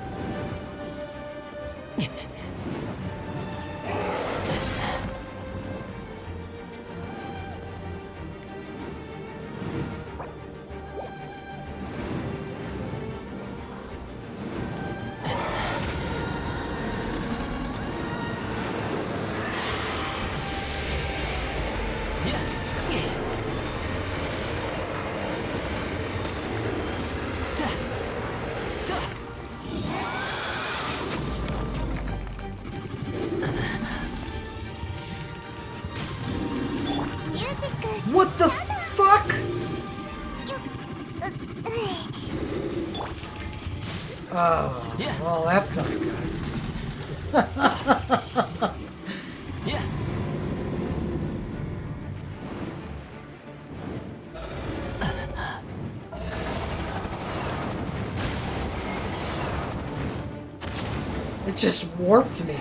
What the fuck? Oh, well, that's not good. Yeah. It just warped me.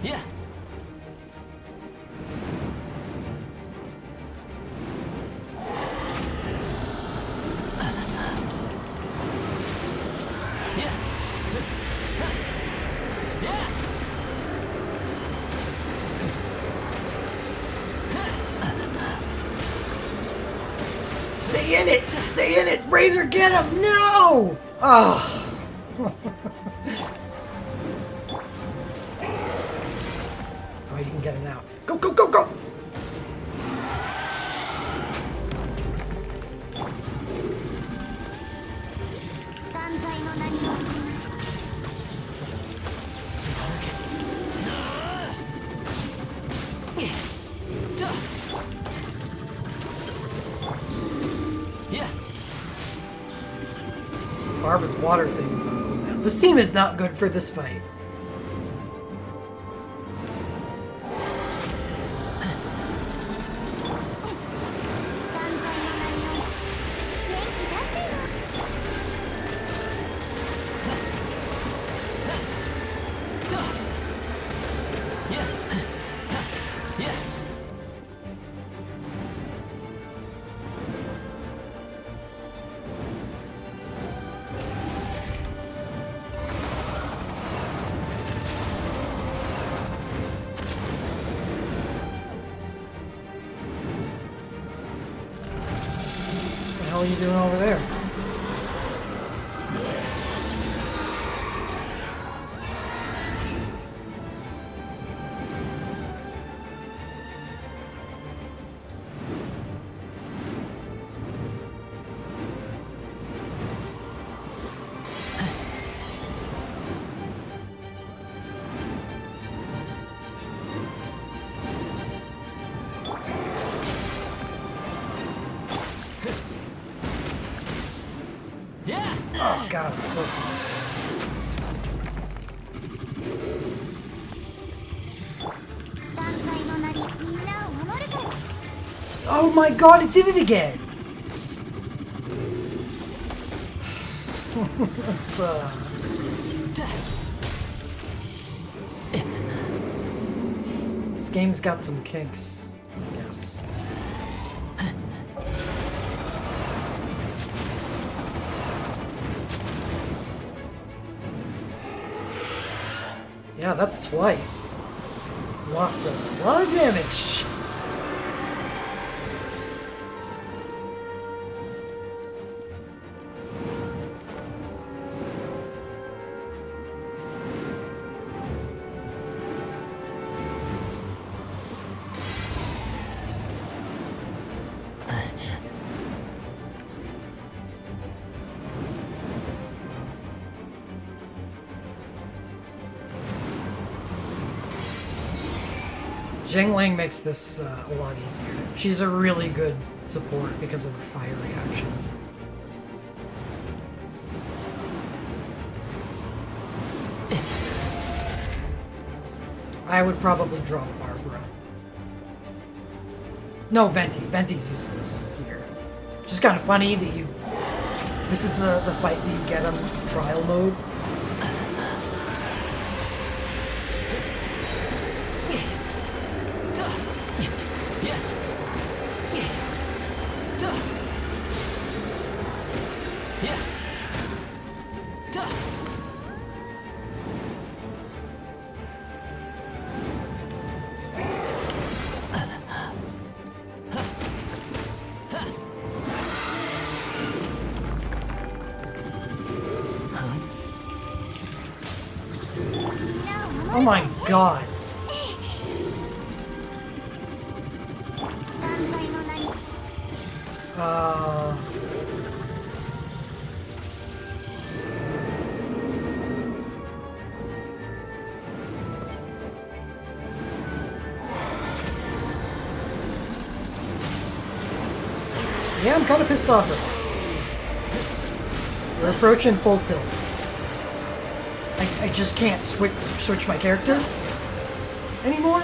Yeah. Stay in it! Stay in it! Razor, get him! No! Oh. Oh, you can get him now. Go, go, go, go! Barbara's water thing is on cooldown. This team is not good for this fight. What the hell are you doing over there? god, I'm so close. Oh my god, it did it again! That's, This game's got some kinks, I guess. Yeah, that's twice. Lost a lot of damage. Zhang Lang makes this a lot easier. She's a really good support because of her fire reactions. I would probably drop Barbara. No, Venti. Venti's useless here. Just kind of funny that you... This is the fight that you get on trial mode. Oh my god. Yeah, I'm kind of pissed off at her. We're approaching full tilt. I just can't switch my character anymore.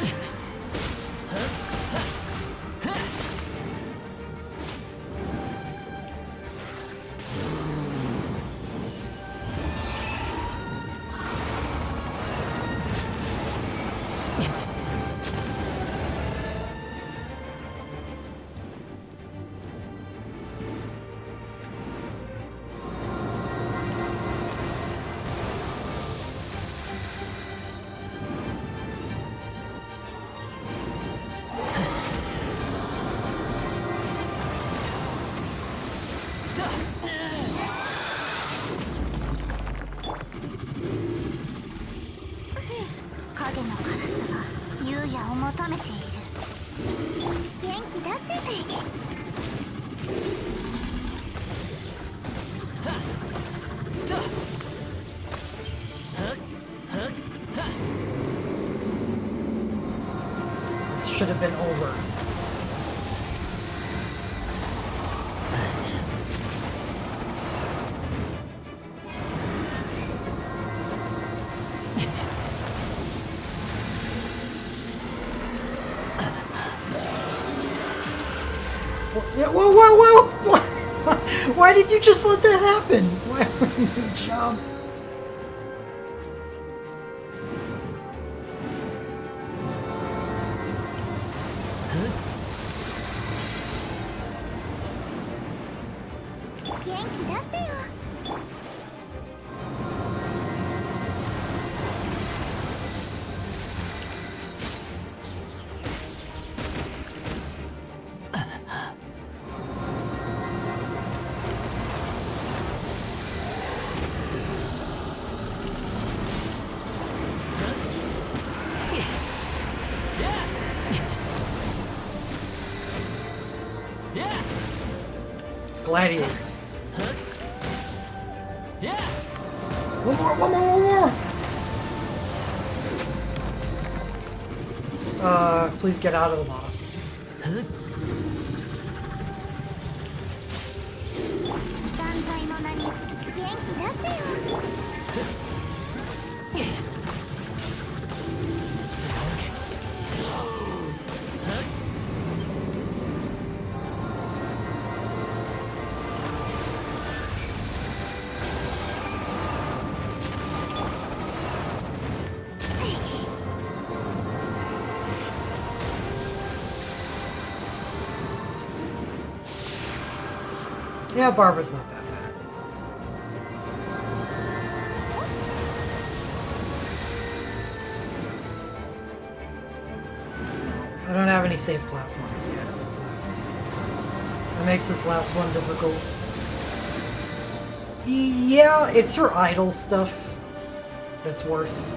This should have been over. Yeah, whoa, whoa, whoa! Why did you just let that happen? Why wouldn't you jump? Gladiators. One more, one more, one more! Please get out of the boss. 出してよ。Yeah, Barbara's not that bad. I don't have any safe platforms yet left. That makes this last one difficult. Yeah, it's her idle stuff that's worse.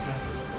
That doesn't work.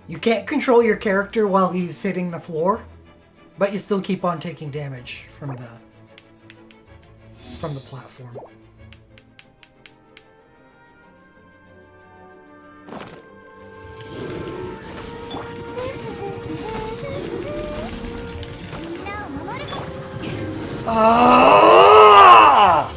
You can't control your character while he's hitting the floor, but you still keep on taking damage from the platform. Ah!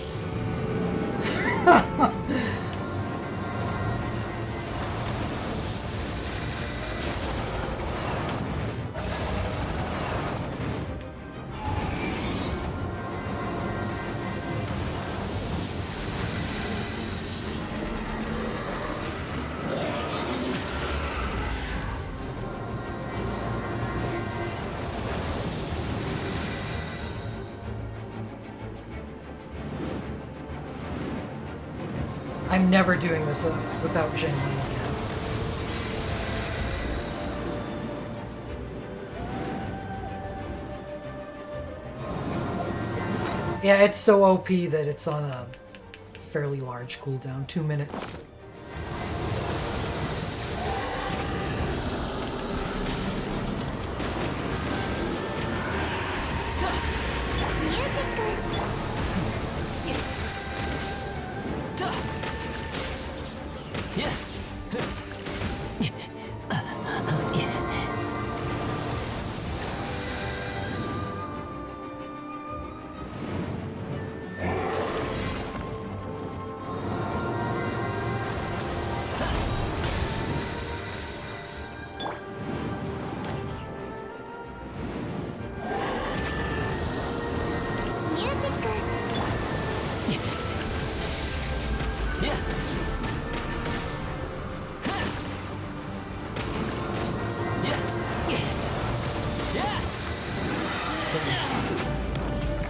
I'm never doing this without Zheng Li again. Yeah, it's so OP that it's on a fairly large cooldown, 2 minutes.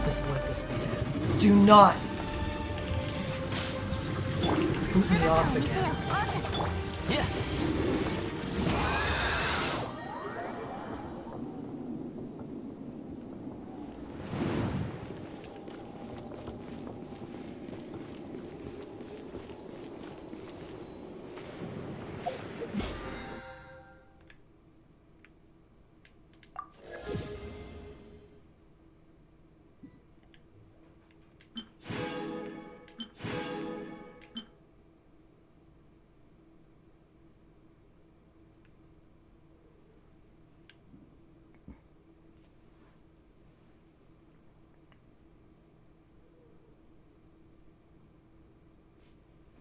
Just let this be it. Do not boot me off again.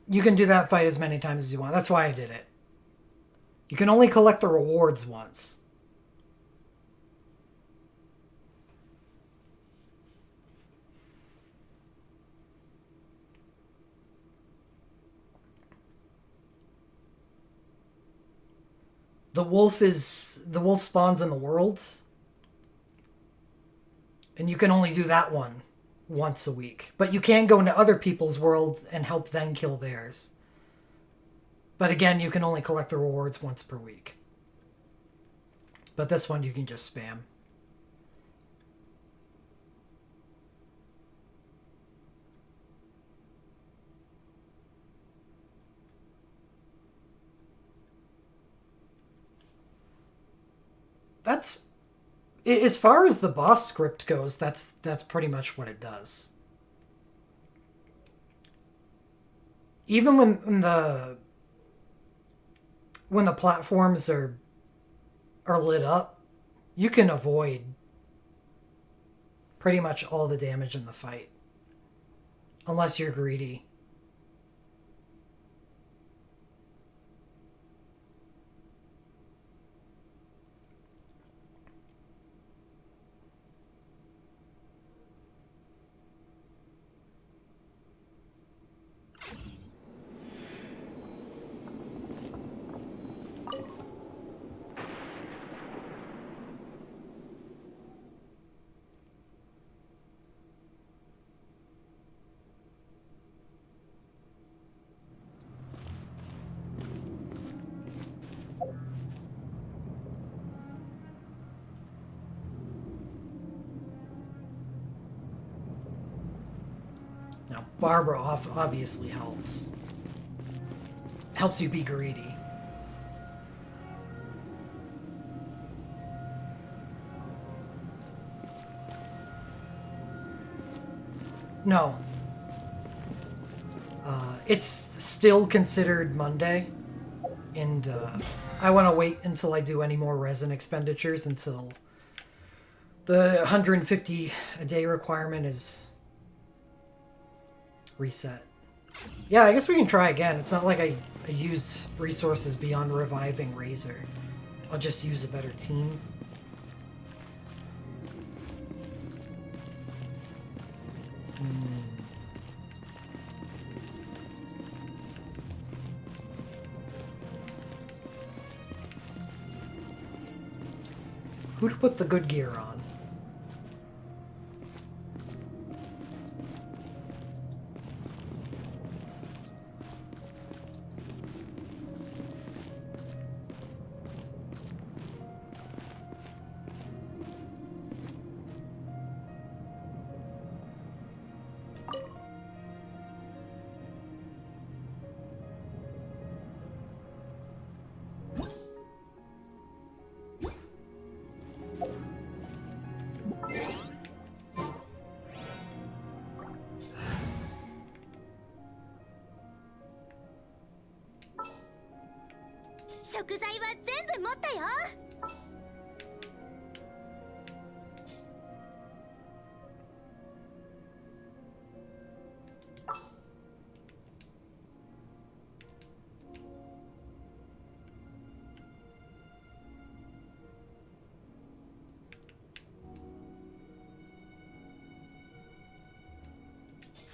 You can do that fight as many times as you want. That's why I did it. You can only collect the rewards once. The wolf spawns in the world, and you can only do that one once a week. But you can go into other people's worlds and help them kill theirs. But again, you can only collect the rewards once per week. But this one you can just spam. That's, as far as the boss script goes, that's pretty much what it does. Even when the platforms are lit up, you can avoid pretty much all the damage in the fight. Unless you're greedy. Now, Barbara obviously helps. Helps you be greedy. No. It's still considered Monday, and I want to wait until I do any more resin expenditures until the 150 a day requirement is reset. Yeah, I guess we can try again. It's not like I used resources beyond reviving Razor. I'll just use a better team. Who to put the good gear on?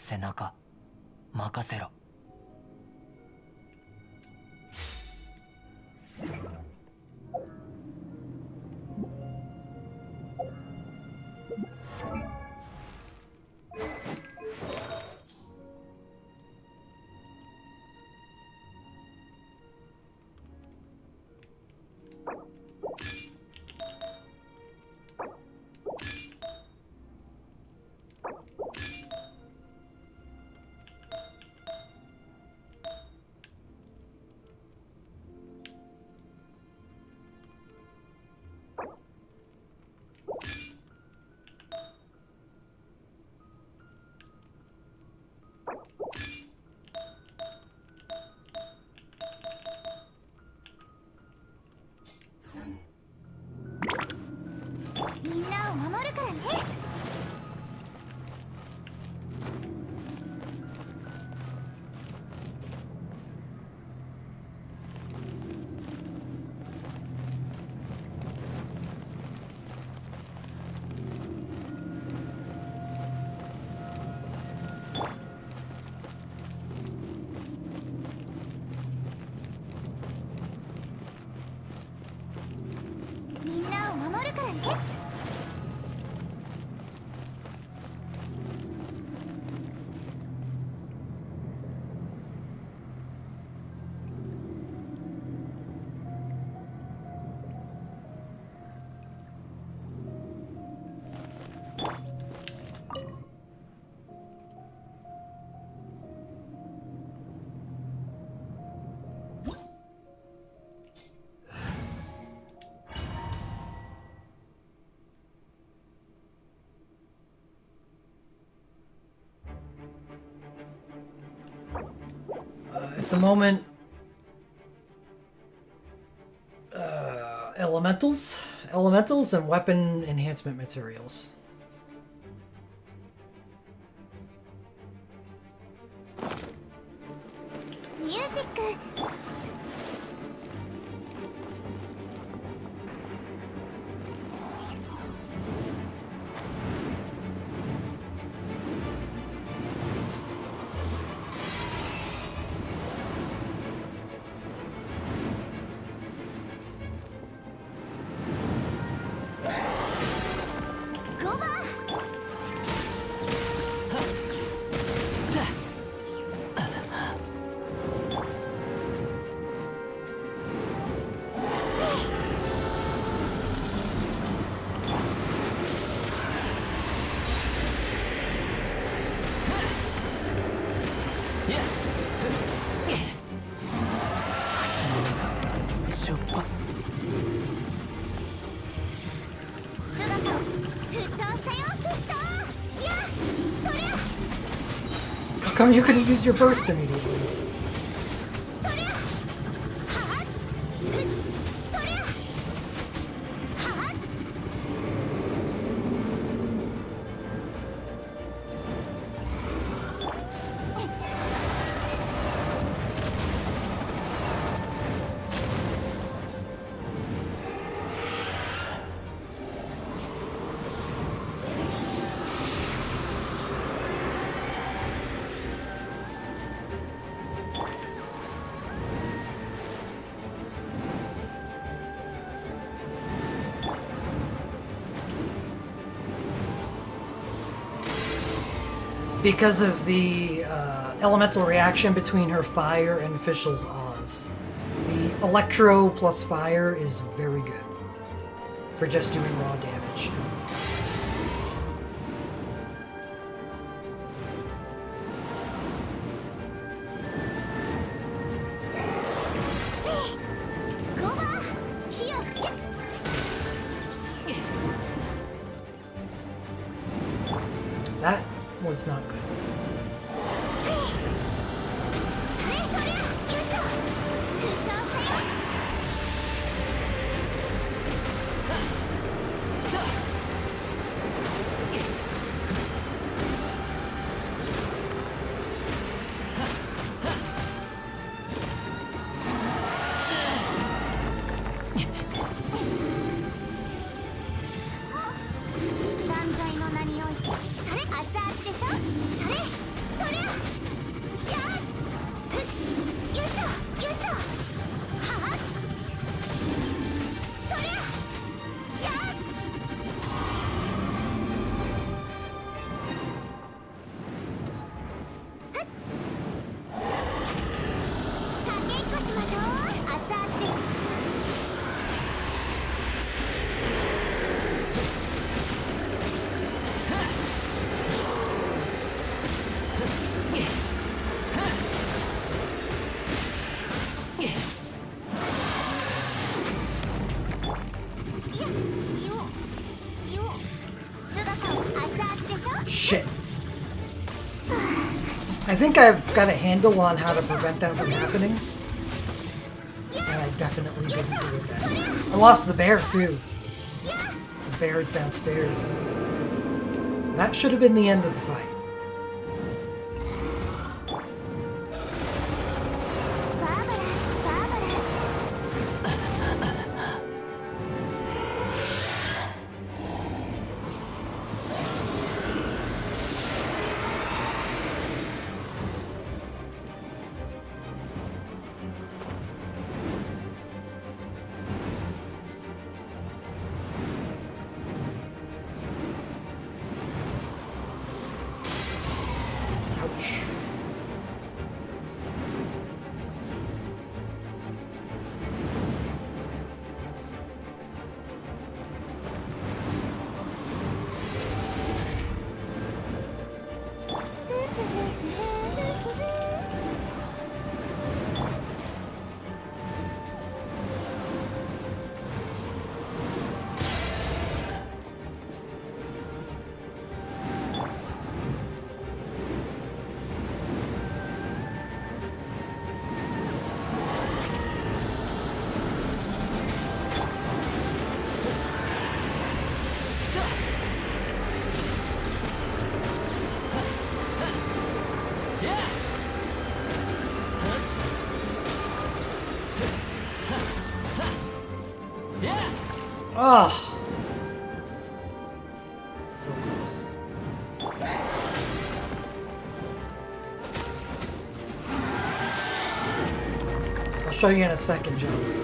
背中任せろ。at the moment, elementals and weapon enhancement materials. Music. Go ba. How come you couldn't use your burst immediately? Because of the elemental reaction between her fire and Fischl's Oz. The Electro plus fire is very good for just doing raw damage. That was not good. Shit. I think I've got a handle on how to prevent that from happening. And I definitely didn't do it then. I lost the bear too. The bear's downstairs. That should have been the end of the fight. Ah! So close. I'll show you in a second, John.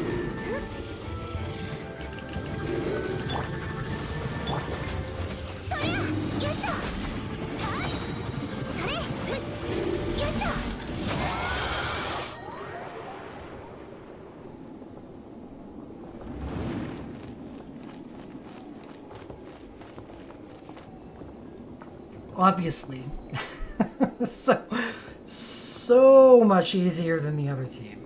Obviously. so much easier than the other team.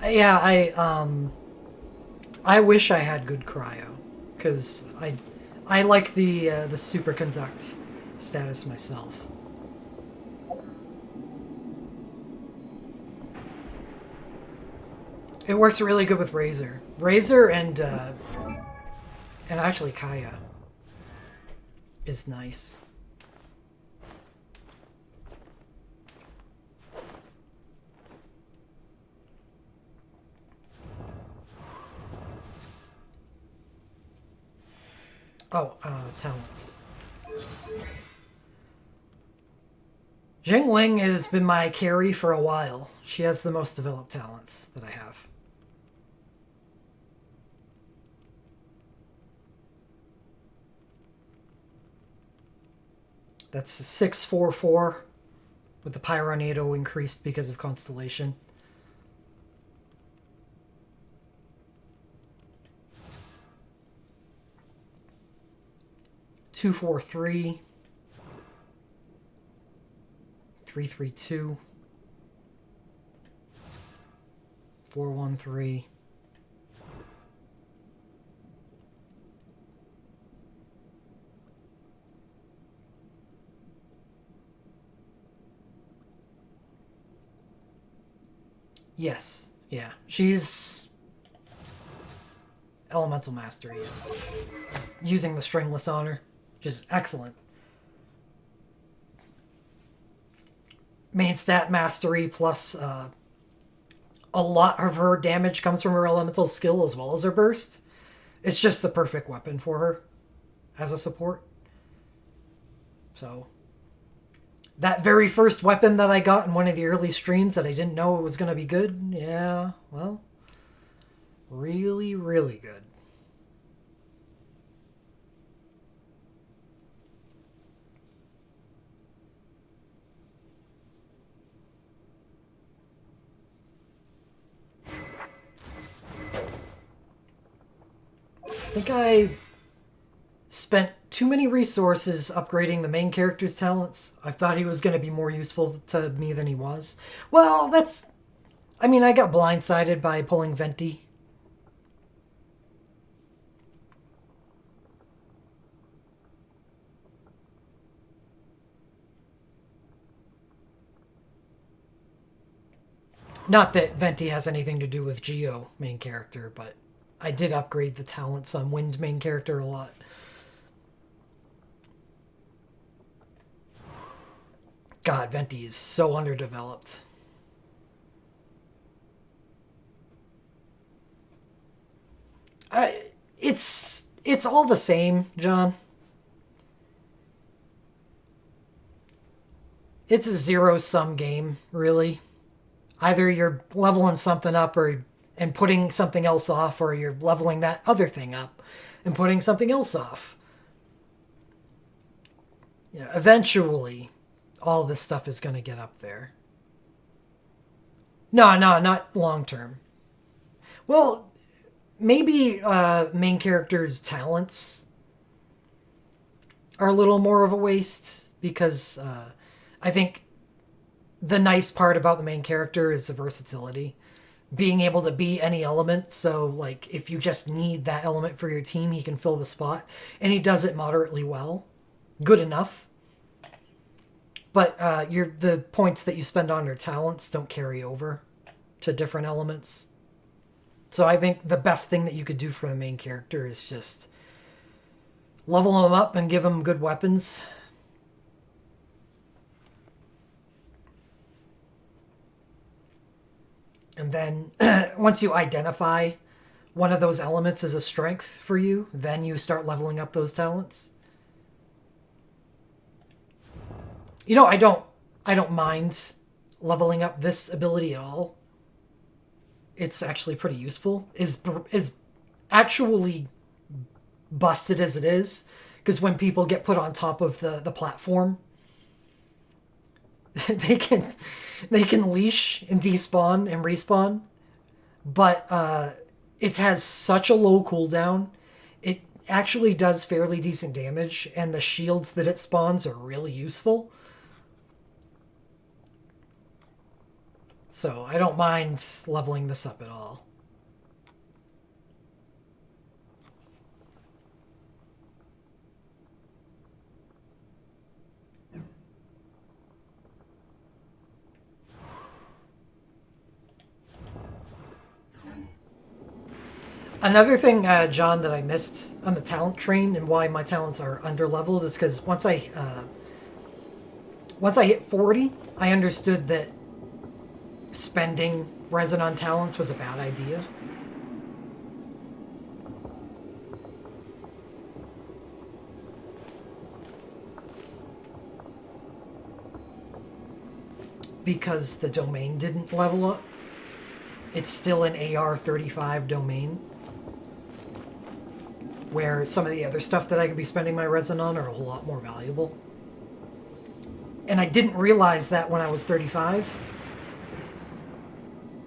Yeah, I wish I had good cryo, because I like the superconduct status myself. It works really good with Razor. Razor and actually Kaya is nice. Oh, talents. Jingling has been my carry for a while. She has the most developed talents that I have. That's a 644 with the Pyronado increased because of Constellation. Two, 4, 3. 3, 3, 2. 4, 1, 3. Yes, yeah. She's Elemental Mastery. Using the Stringless on her, which is excellent. Main stat Mastery plus a lot of her damage comes from her Elemental skill as well as her burst. It's just the perfect weapon for her as a support. So that very first weapon that I got in one of the early streams that I didn't know it was going to be good, yeah, well, really, really good. I think I spent too many resources upgrading the main character's talents. I thought he was going to be more useful to me than he was. Well, that's... I mean, I got blindsided by pulling Venti. Not that Venti has anything to do with Geo main character, but I did upgrade the talents on Wind main character a lot. God, Venti is so underdeveloped. It's all the same, John. It's a zero-sum game, really. Either you're leveling something up and putting something else off, or you're leveling that other thing up and putting something else off. Yeah, eventually, all this stuff is going to get up there. No, not long term. Well, maybe main character's talents are a little more of a waste, because I think the nice part about the main character is the versatility. Being able to be any element, so like if you just need that element for your team, he can fill the spot, and he does it moderately well. Good enough. But the points that you spend on your talents don't carry over to different elements. So I think the best thing that you could do for the main character is just level him up and give him good weapons. And then once you identify one of those elements as a strength for you, then you start leveling up those talents. You know, I don't mind leveling up this ability at all. It's actually pretty useful. Is actually busted as it is, because when people get put on top of the platform, they can leash and despawn and respawn, but it has such a low cooldown. It actually does fairly decent damage, and the shields that it spawns are really useful. So I don't mind leveling this up at all. Another thing, John, that I missed on the talent train and why my talents are underleveled is because once I hit 40, I understood that spending resin on talents was a bad idea. Because the domain didn't level up. It's still an AR35 domain, where some of the other stuff that I could be spending my resin on are a whole lot more valuable. And I didn't realize that when I was 35,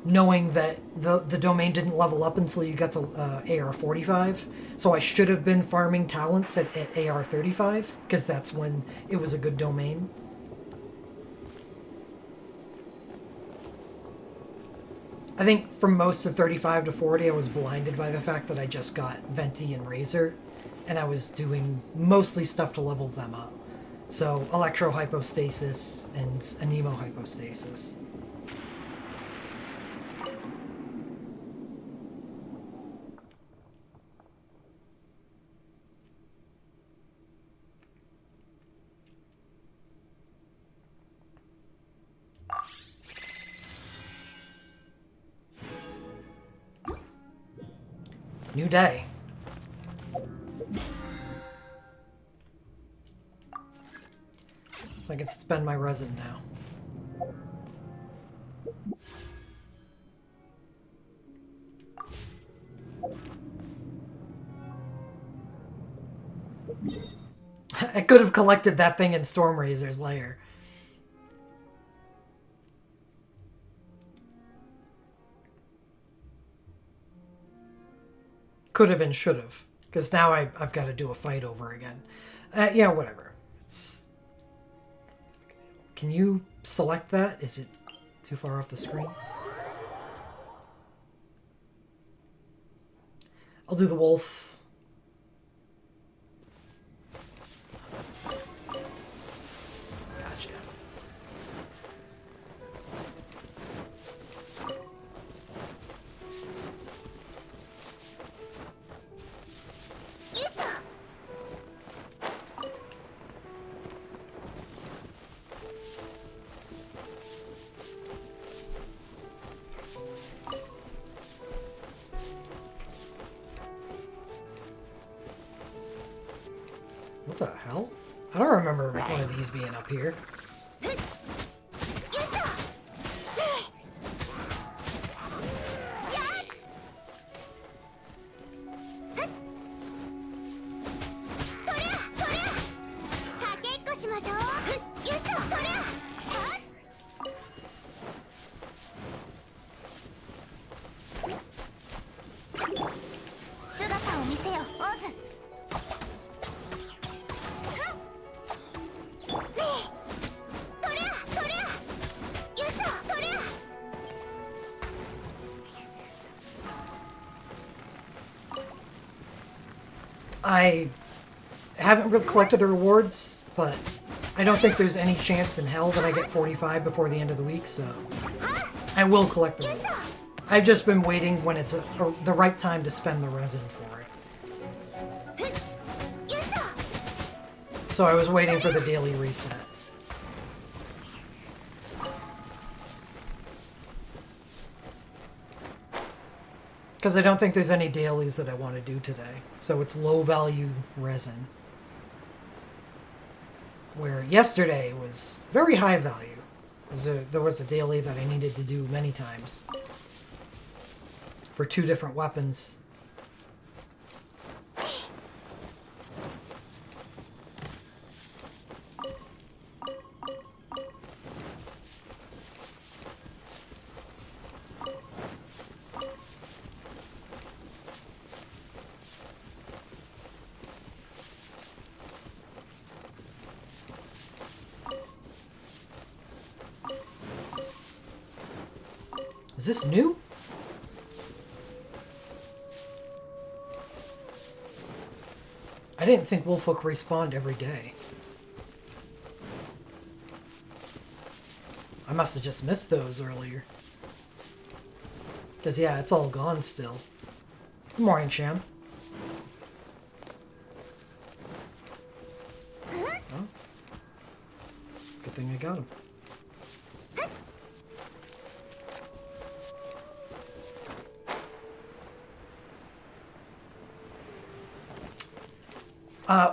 knowing that the domain didn't level up until you got to AR45. So I should have been farming talents at AR35, because that's when it was a good domain. I think from most of 35 to 40, I was blinded by the fact that I just got Venti and Razor, and I was doing mostly stuff to level them up. So Electro-Hypostasis and Anemo-Hypostasis. New day. So I can spend my resin now. I could have collected that thing in Stormrazor's lair. Could have and should have. Because now I've got to do a fight over again. Yeah, whatever. Can you select that? Is it too far off the screen? I'll do the wolf. Gotcha. What the hell? I don't remember one of these being up here. I haven't really collected the rewards, but I don't think there's any chance in hell that I get 45 before the end of the week, so I will collect the rewards. I've just been waiting when it's the right time to spend the resin for it. So I was waiting for the daily reset. Because I don't think there's any dailies that I want to do today. So it's low value resin. Where yesterday was very high value. There was a daily that I needed to do many times. For 2 different weapons. Is this new? I didn't think Wolfhook respawned every day. I must have just missed those earlier. Because, yeah, it's all gone still. Good morning, Sham. Oh. Good thing I got him.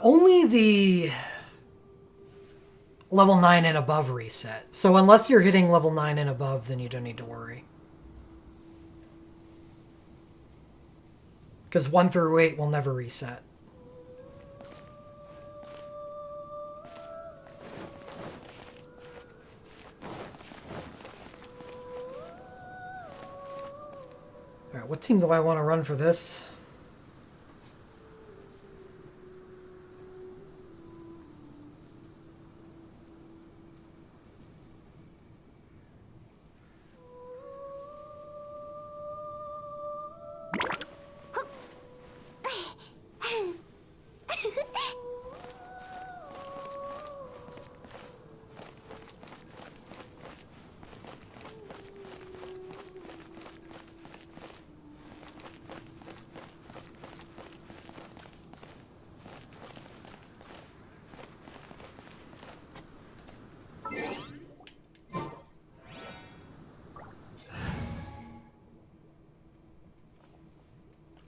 Only the level 9 and above reset. So unless you're hitting level 9 and above, then you don't need to worry. Because 1 through 8 will never reset. Alright, what team do I want to run for this?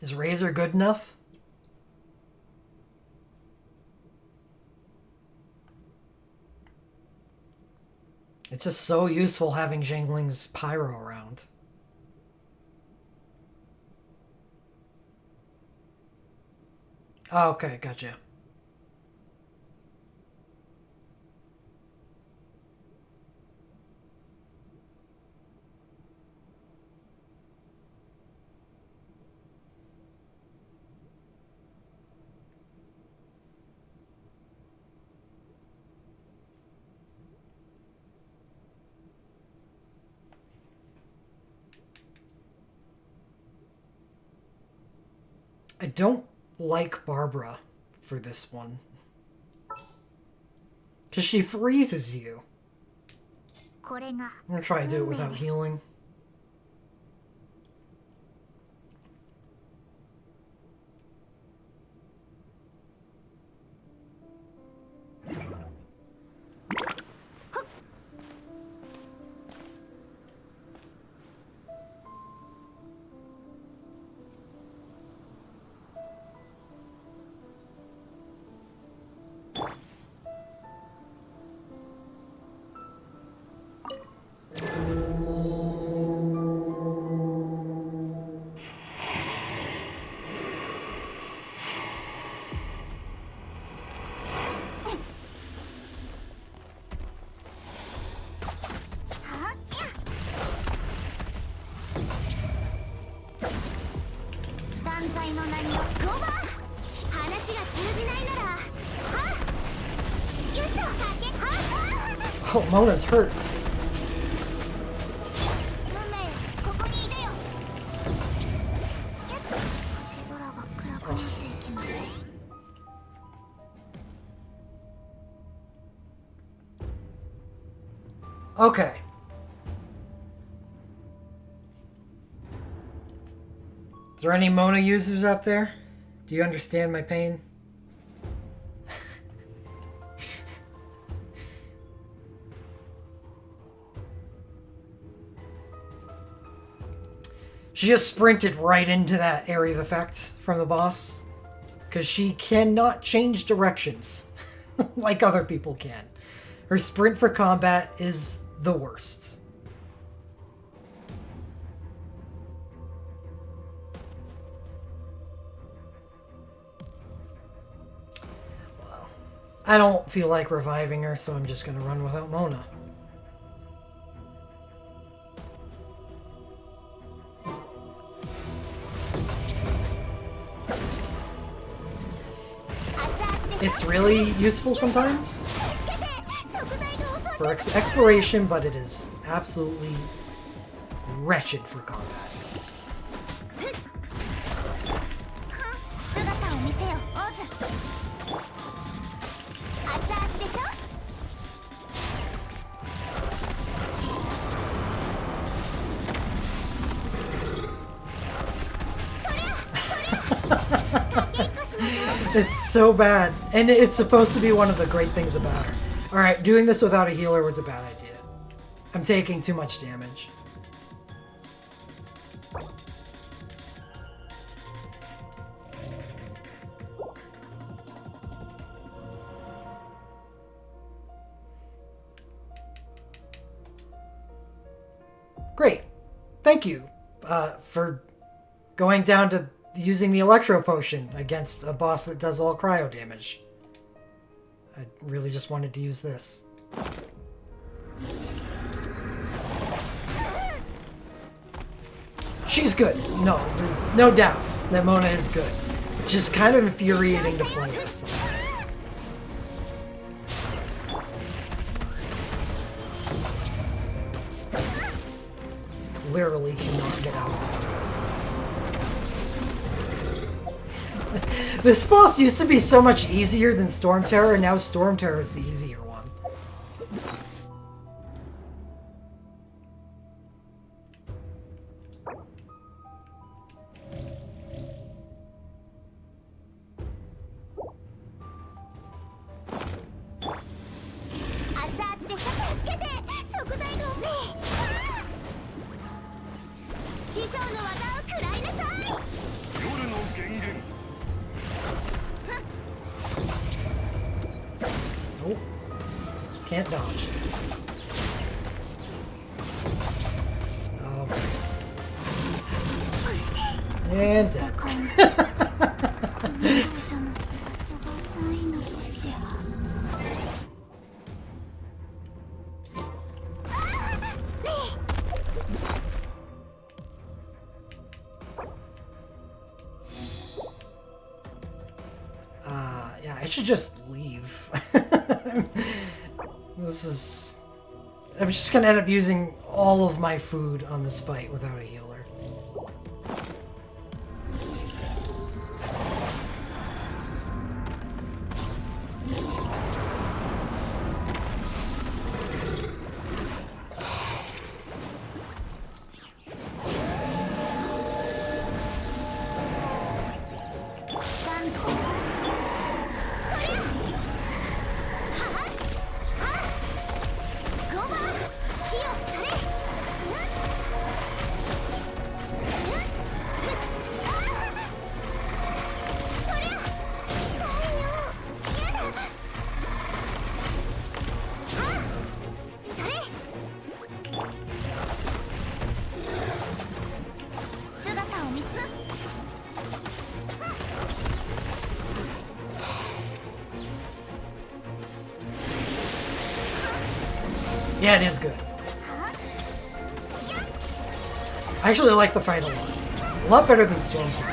Is Razor good enough? It's just so useful having Jingling's Pyro around. Oh, okay, gotcha. I don't like Barbara for this one. Because she freezes you. I'm going to try to do it without healing. Oh, Mona's hurt. Okay. Is there any Mona users up there? Do you understand my pain? She just sprinted right into that area of effect from the boss. Because she cannot change directions like other people can. Her sprint for combat is the worst. Well, I don't feel like reviving her, so I'm just going to run without Mona. It's really useful sometimes for exploration, but it is absolutely wretched for combat. 姿を見せよオズ熱々でしょ It's so bad. And it's supposed to be one of the great things about her. Alright, doing this without a healer was a bad idea. I'm taking too much damage. Great. Thank you for going down to using the electro potion against a boss that does all cryo damage. I really just wanted to use this. She's good. No, there's no doubt that Mona is good. Just kind of infuriating to play with sometimes. Literally cannot get out of this. This boss used to be so much easier than Storm Terror, and now Storm Terror is the easier one. Nope. Can't dodge. Okay. And dead. Yeah, I should just leave. I'm just gonna end up using all of my food on this fight without a healer. Yeah, it is good. I actually like the fight a lot. A lot better than Storm Terror.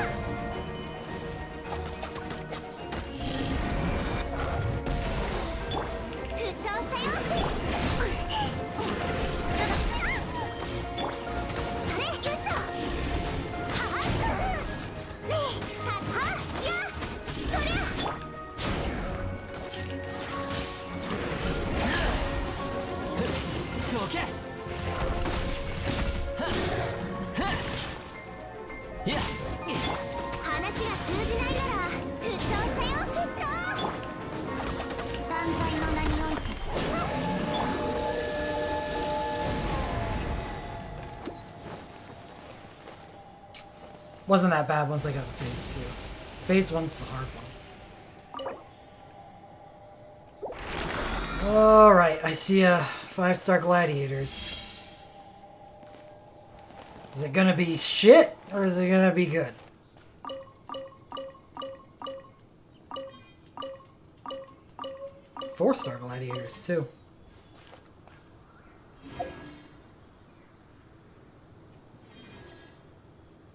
Wasn't that bad once I got to phase 2. Phase 1's the hard one. Alright, I see a 5-star gladiators. Is it gonna be shit, or is it gonna be good? Four-star gladiators, too.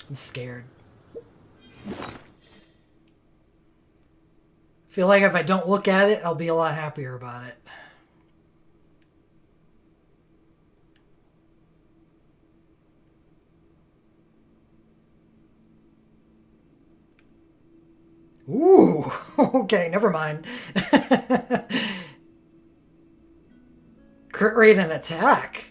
I'm scared. Feel like if I don't look at it, I'll be a lot happier about it. Ooh, okay, never mind. Crit rate and attack.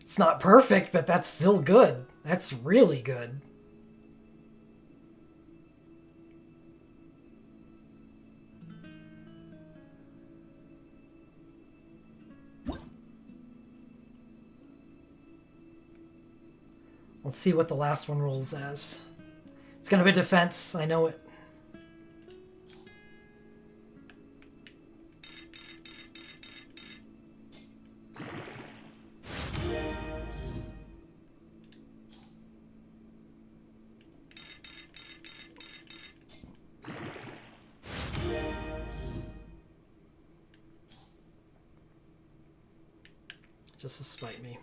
It's not perfect, but that's still good. That's really good. Let's see what the last one rolls as. It's gonna be defense, I know it. Just to spite me.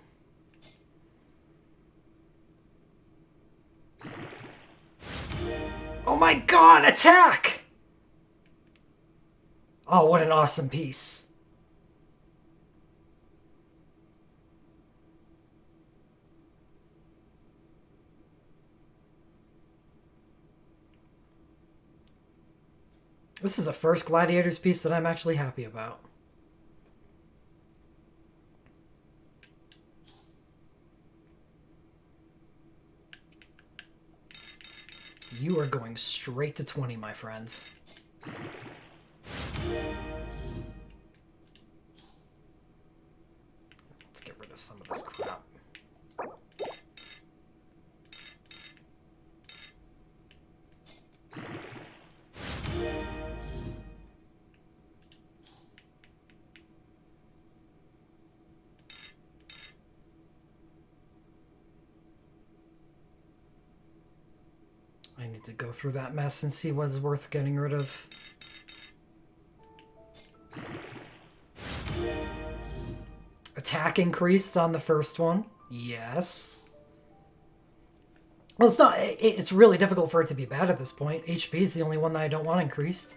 Oh my god, attack! Oh, what an awesome piece. This is the first Gladiators piece that I'm actually happy about. You are going straight to 20, my friends. Let's get rid of some of this crap. I need to go through that mess and see what is worth getting rid of. Attack increased on the first one. Yes. Well, it's not. It's really difficult for it to be bad at this point. HP is the only one that I don't want increased.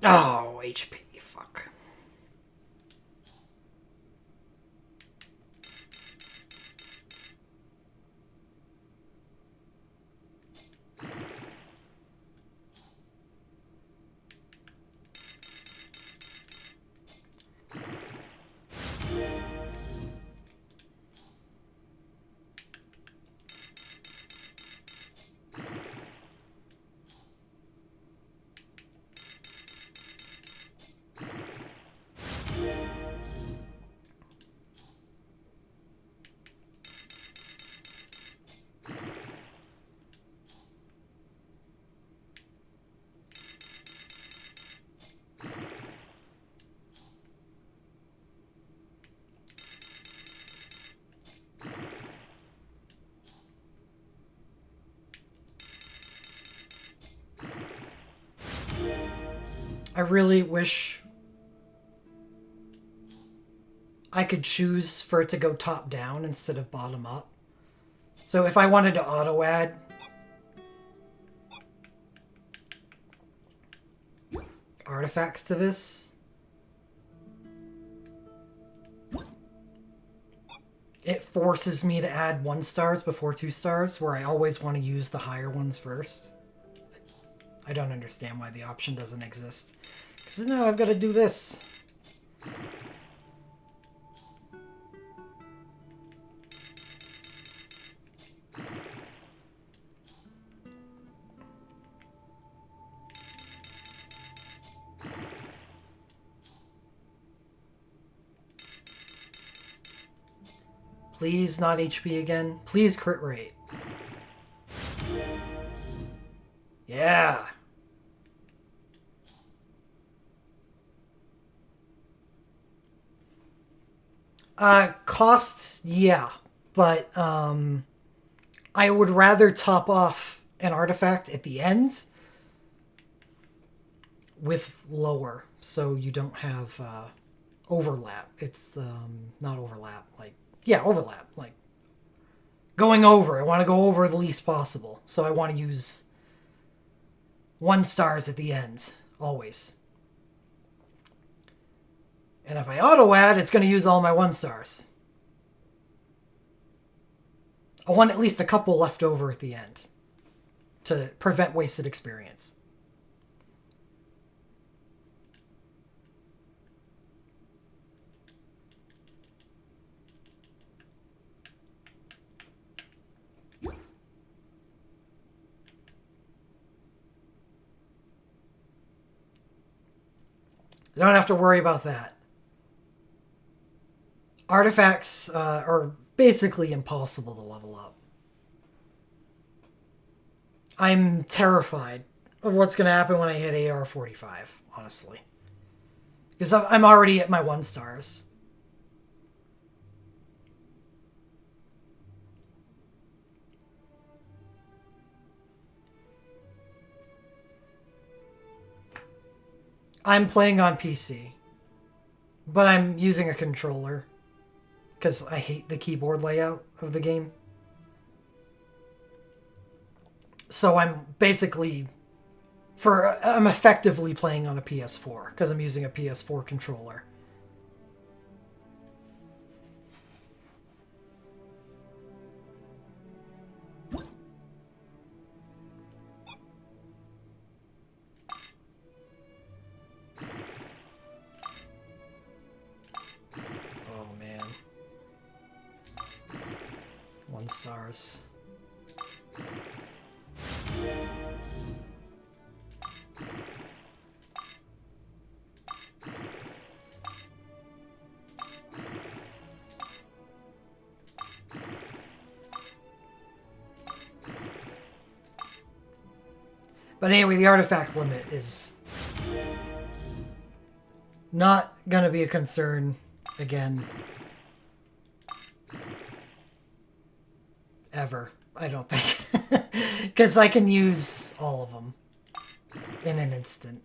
Oh, HP, fuck. I really wish I could choose for it to go top down instead of bottom up. So if I wanted to auto add artifacts to this, it forces me to add 1 stars before 2 stars, where I always want to use the higher ones first. I don't understand why the option doesn't exist. Because now I've got to do this. Please not HP again. Please crit rate. Yeah. Cost, yeah. But, I would rather top off an artifact at the end with lower, so you don't have, overlap. It's, not overlap, like, yeah, overlap. Like, going over. I want to go over the least possible. So I want to use 1 stars at the end. Always. And if I auto-add, it's going to use all my 1 stars. I want at least a couple left over at the end to prevent wasted experience. I don't have to worry about that. Artifacts are basically impossible to level up. I'm terrified of what's going to happen when I hit AR45, honestly. Because I'm already at my 1 stars. I'm playing on PC, but I'm using a controller because I hate the keyboard layout of the game. So I'm effectively playing on a PS4 because I'm using a PS4 controller. Oh man. 1 stars. But anyway, the artifact limit is not going to be a concern again. Ever. I don't think. Because I can use all of them in an instant.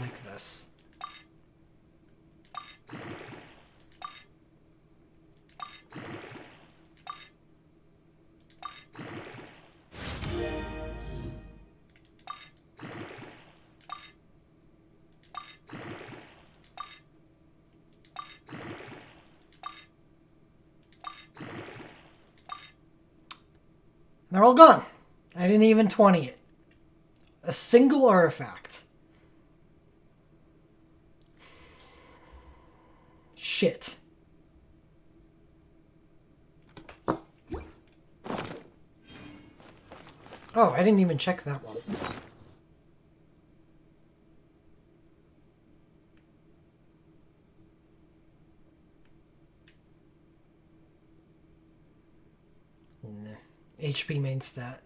Like this. They're all gone. I didn't even 20 it. A single artifact. Shit. Oh, I didn't even check that one. Nah. HP main stat.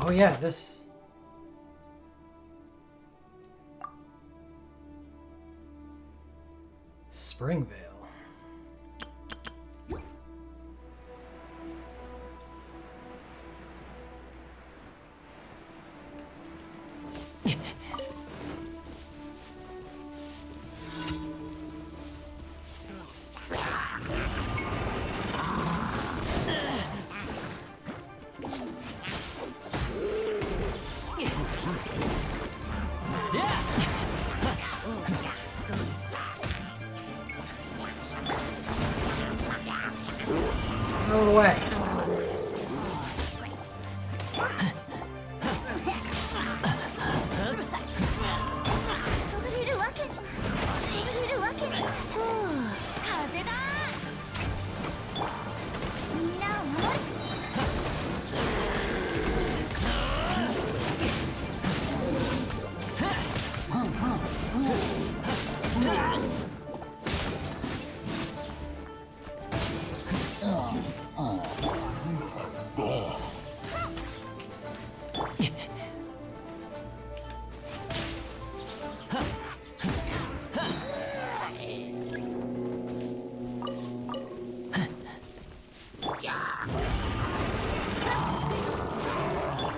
Oh yeah, this. Springvale. Out of the way. 飛べるわけ飛べるわけふう風だみんなを守る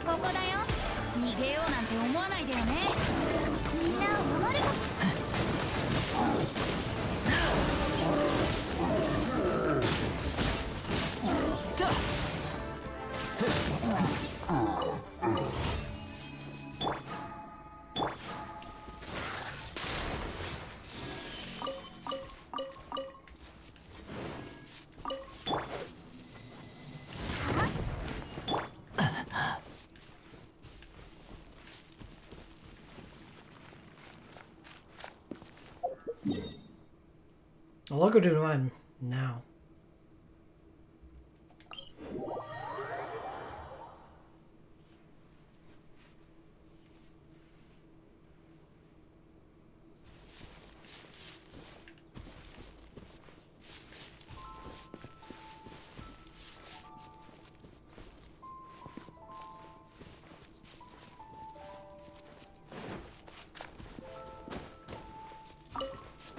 ここだよ。逃げようなんて思わないでよね。みんなを守る I'll go to mine now.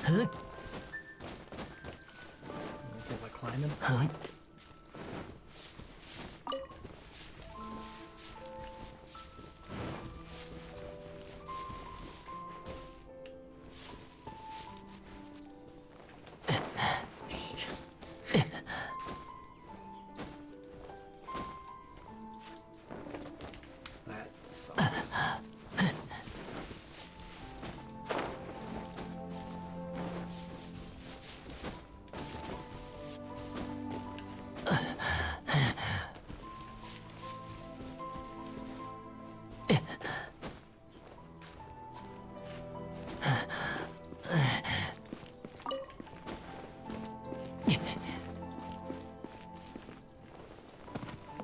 Huh? Feel like climbing? Huh? That sucks.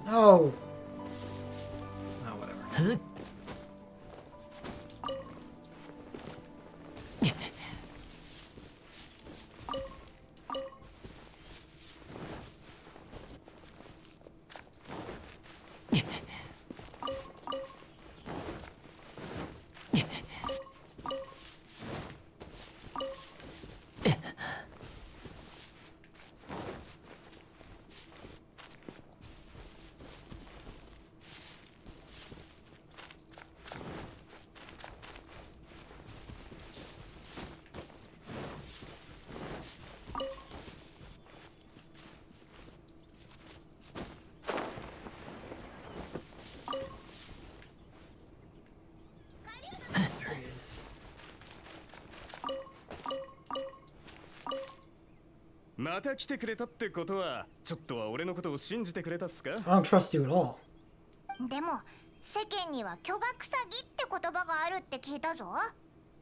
No. Oh, whatever. Huh? There he is. また来てくれたってことは、ちょっとは俺のことを信じてくれたっすか？ I don't trust you at all. でも世間には巨額詐欺って言葉があるって聞いたぞ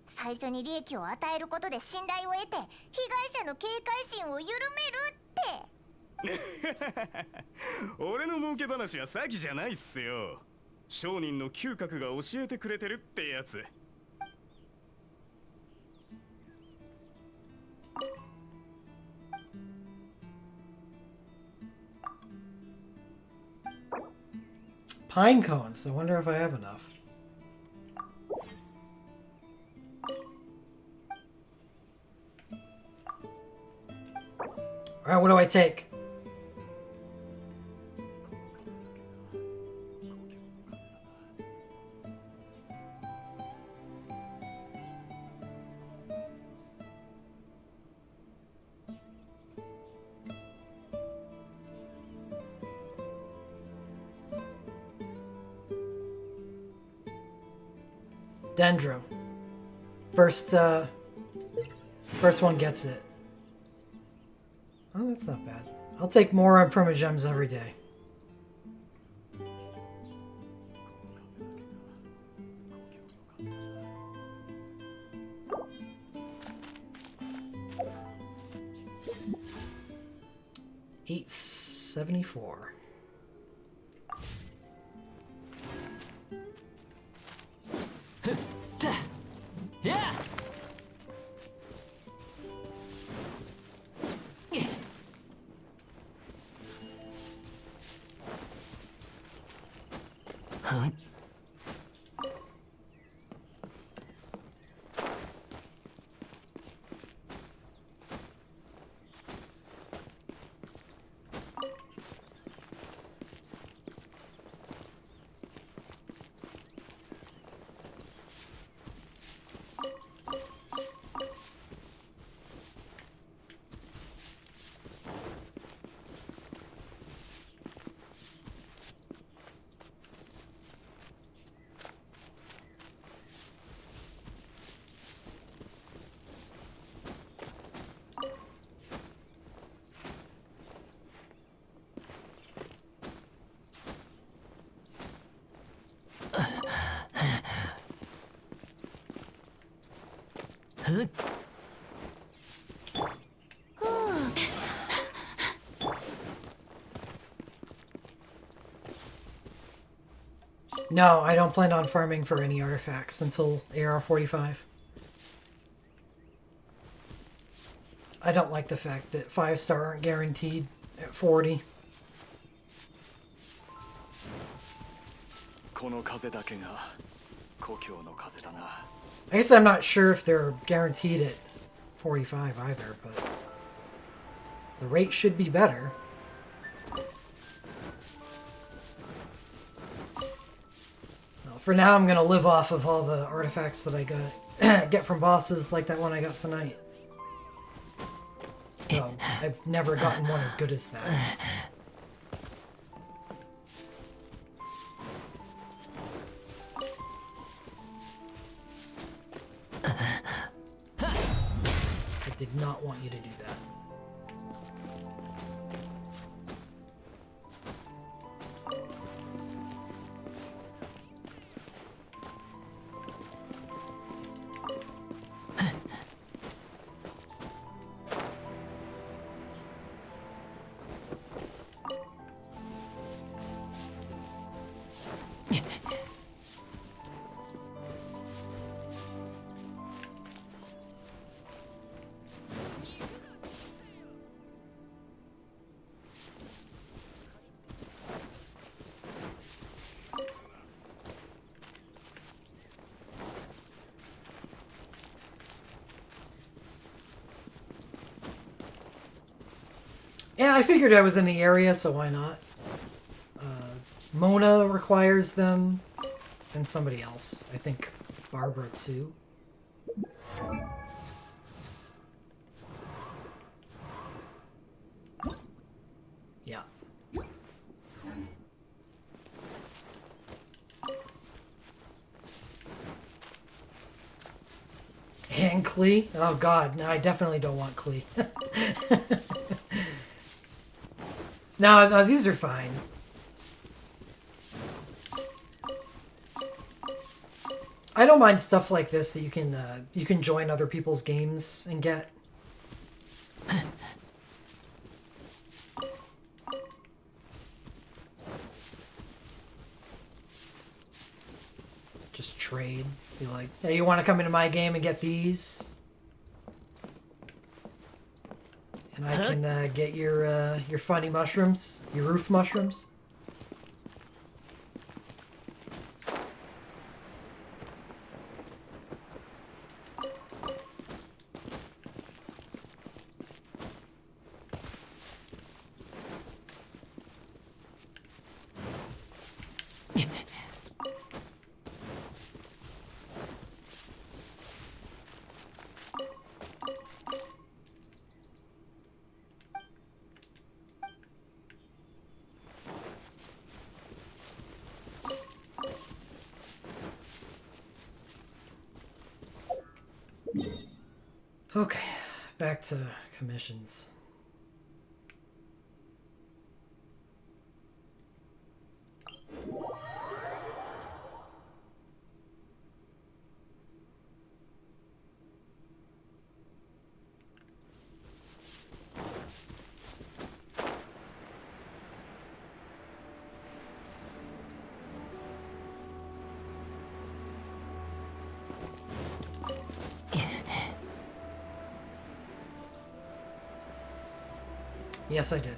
最初に利益を与えることで信頼を得て被害者の警戒心を緩めるって俺の儲け話は詐欺じゃないっすよ。商人の嗅覚が教えてくれてるってやつ。Pine cones. I wonder if I have enough. Alright, what do I take? Dendro. First one gets it. Oh, that's not bad. I'll take more on Primogems every day. $8.74. Yeah. Huh? Huh? No, I don't plan on farming for any artifacts until AR45. I don't like the fact that 5-star aren't guaranteed at 40. I guess I'm not sure if they're guaranteed at 45 either, but the rate should be better. Well, for now, I'm going to live off of all the artifacts that I get from bosses like that one I got tonight. Though, I've never gotten one as good as that. I did not want you to do that. Yeah, I figured I was in the area, so why not? Mona requires them, and somebody else. I think Barbara, too. Yeah. And Klee? Oh god, no, I definitely don't want Klee. No, these are fine. I don't mind stuff like this that you can join other people's games and get. Just trade. Be like, hey, you want to come into my game and get these? And I can get your funny mushrooms, your roof mushrooms. Okay, back to commissions. Yes, I did.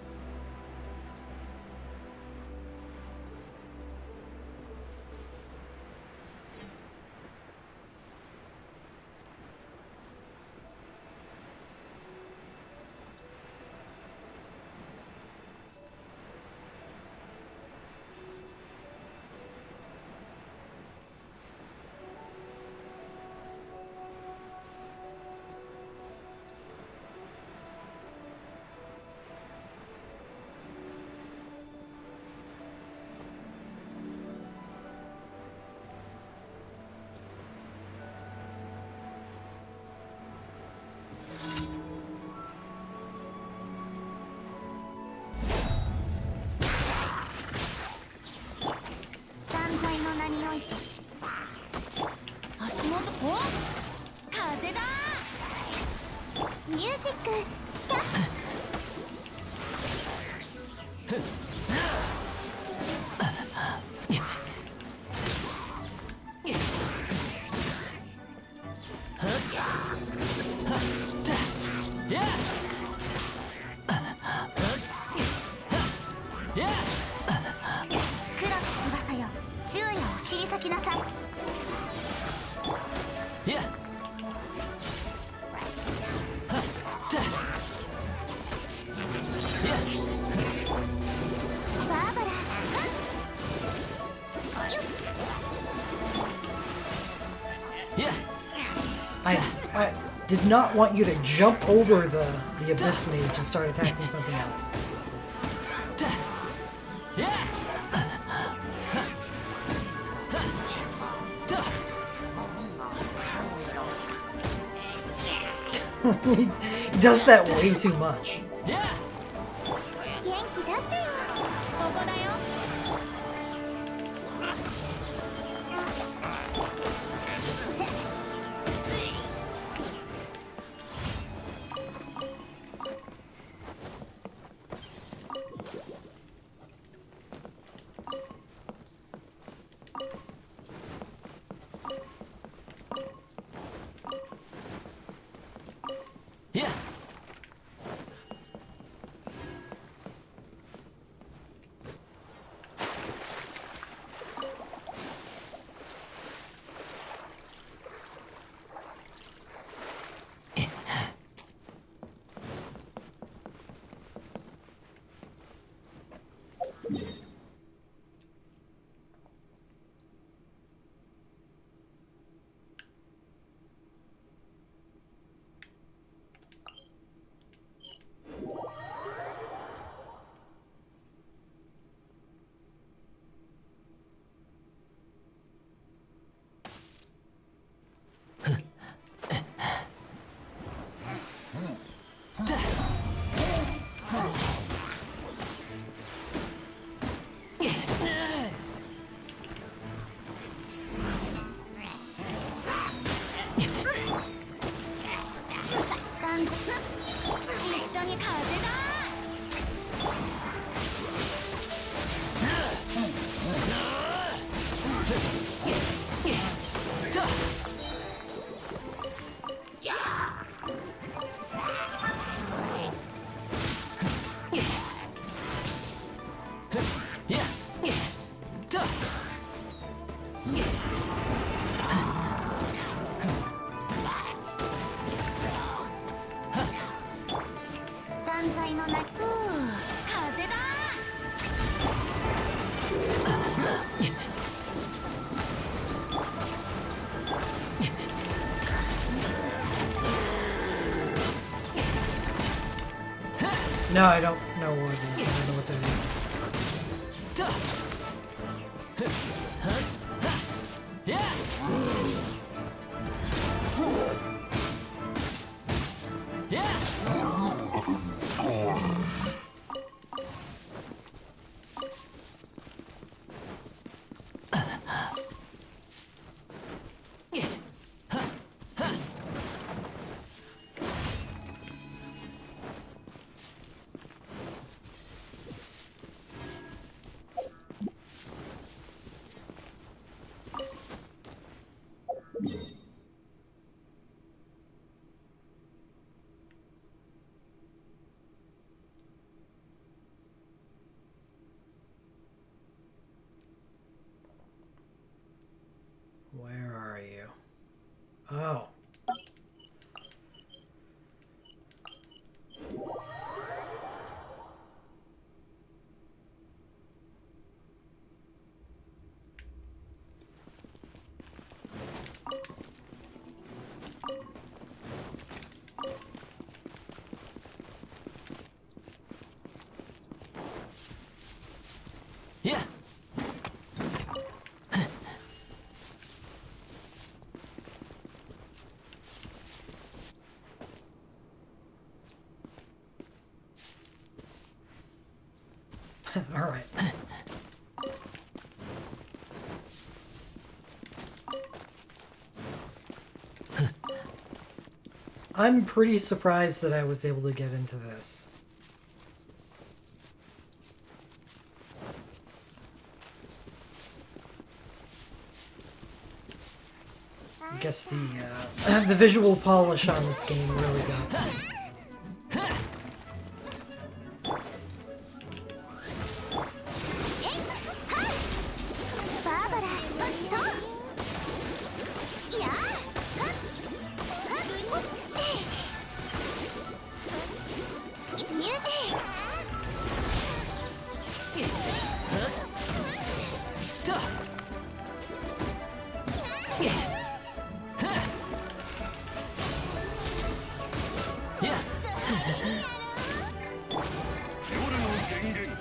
I did not want you to jump over the Abyss Mage and start attacking something else. He does that way too much. No, I don't know what it is. I don't know what that is. Oh. Yeah. All right. I'm pretty surprised that I was able to get into this. I guess the visual polish on this game really got to me. バーバラうっといやニュー夜の源源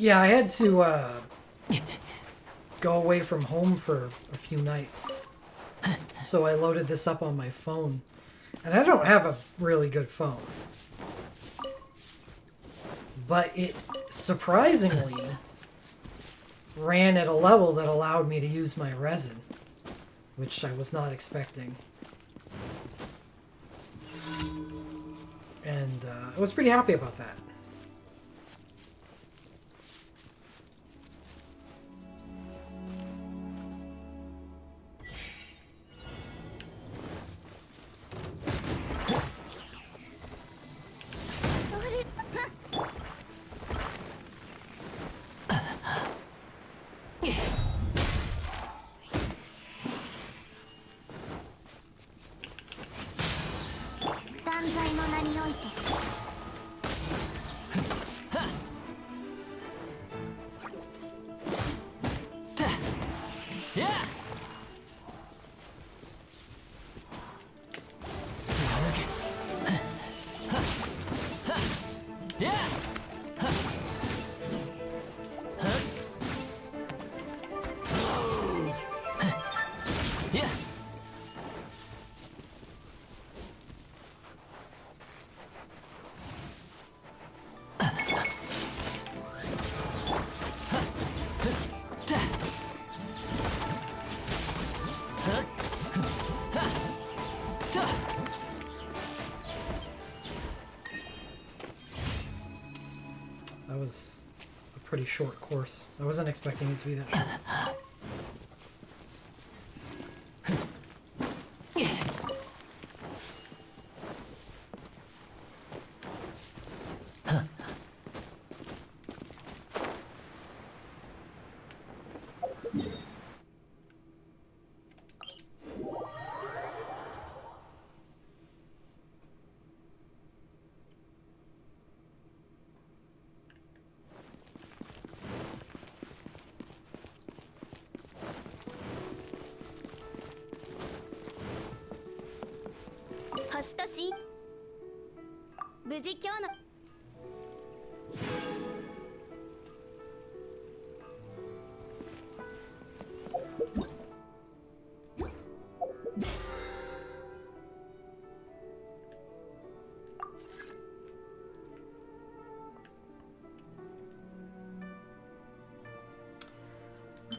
Yeah, I had to go away from home for a few nights. So I loaded this up on my phone. And I don't have a really good phone. But it surprisingly ran at a level that allowed me to use my resin, which I was not expecting. And I was pretty happy about that. That was a pretty short course. I wasn't expecting it to be that short.星とし無事今日の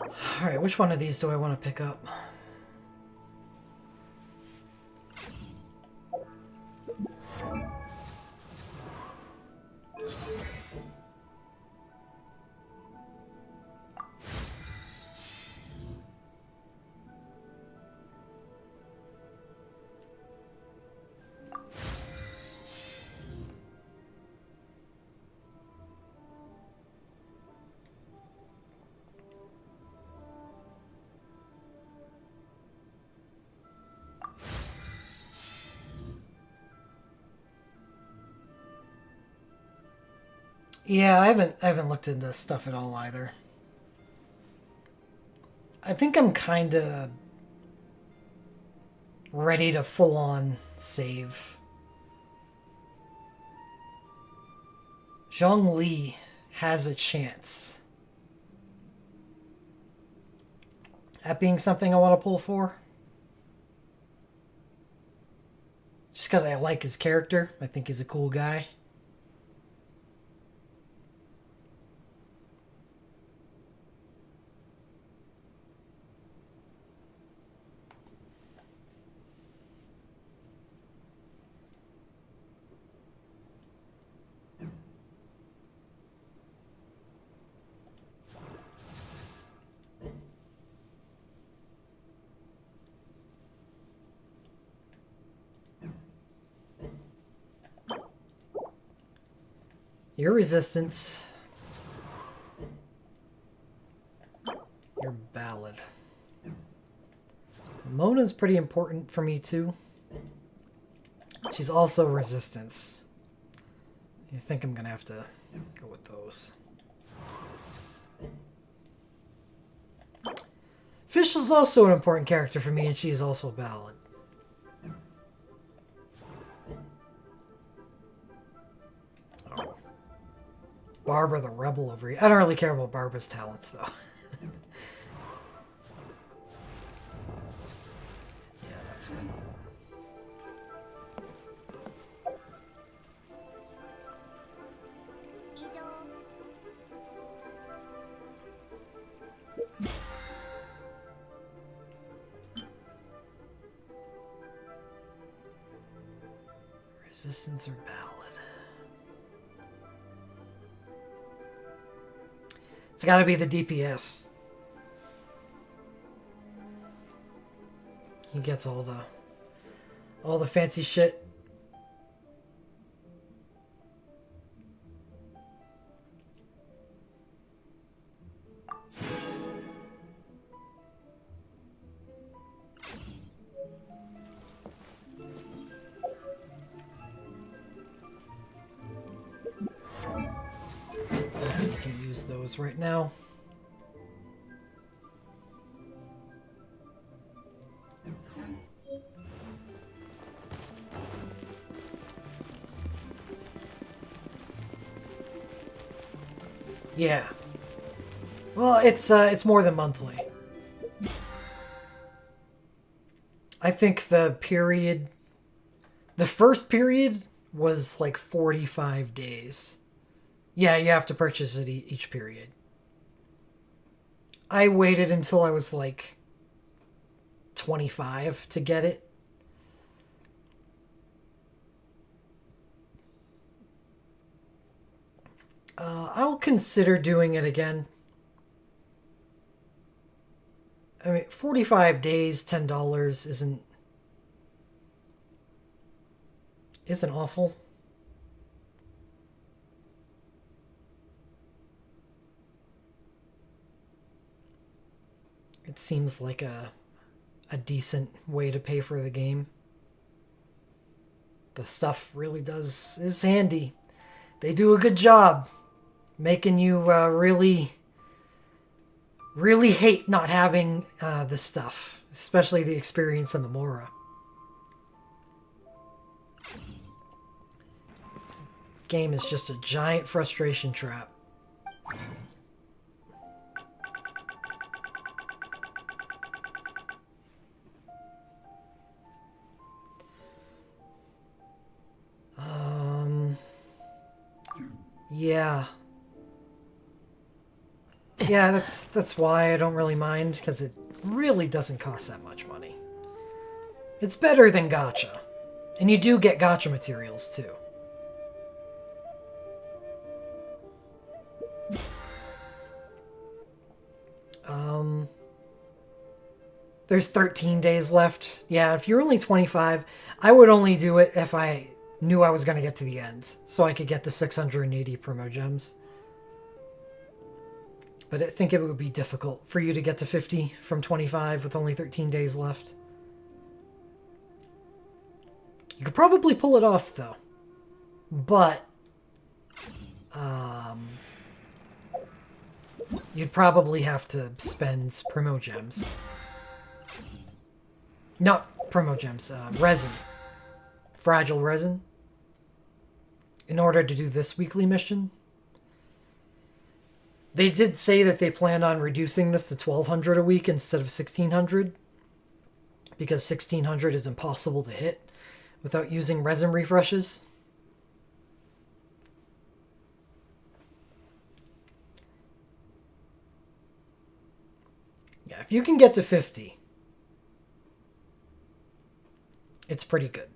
Alright, which one of these do I want to pick up? Yeah, I haven't looked into stuff at all either. I think I'm kind of ready to full on save. Zhongli has a chance. That being something I want to pull for. Just because I like his character. I think he's a cool guy. Your resistance. Your ballad. Mona's pretty important for me too. She's also resistance. I think I'm gonna have to go with those. Fish is also an important character for me, and she's also ballad. Oh. Barbara the Rebel over here. I don't really care about Barbara's talents, though. Yeah, that's it. Resistance or ballad? It's got to be the DPS. He gets all the fancy shit. You can use those right now. Yeah. Well, it's more than monthly. I think the first period was like 45 days. Yeah, you have to purchase it each period. I waited until I was like 25 to get it. I'll consider doing it again. I mean, 45 days, $10 isn't awful. It seems like a decent way to pay for the game. The stuff really is handy. They do a good job making you really hate not having this stuff, especially the experience in the Mora. Game is just a giant frustration trap. Yeah. Yeah, that's why I don't really mind, because it really doesn't cost that much money. It's better than gacha. And you do get gacha materials, too. There's 13 days left. Yeah, if you're only 25, I would only do it if I knew I was going to get to the end, so I could get the 680 promo gems. But I think it would be difficult for you to get to 50 from 25 with only 13 days left. You could probably pull it off, though. But you'd probably have to spend promo gems. Not promo gems, resin. Fragile resin. In order to do this weekly mission. They did say that they plan on reducing this to 1,200 a week instead of 1,600. Because 1,600 is impossible to hit without using resin refreshes. Yeah, if you can get to 50, it's pretty good.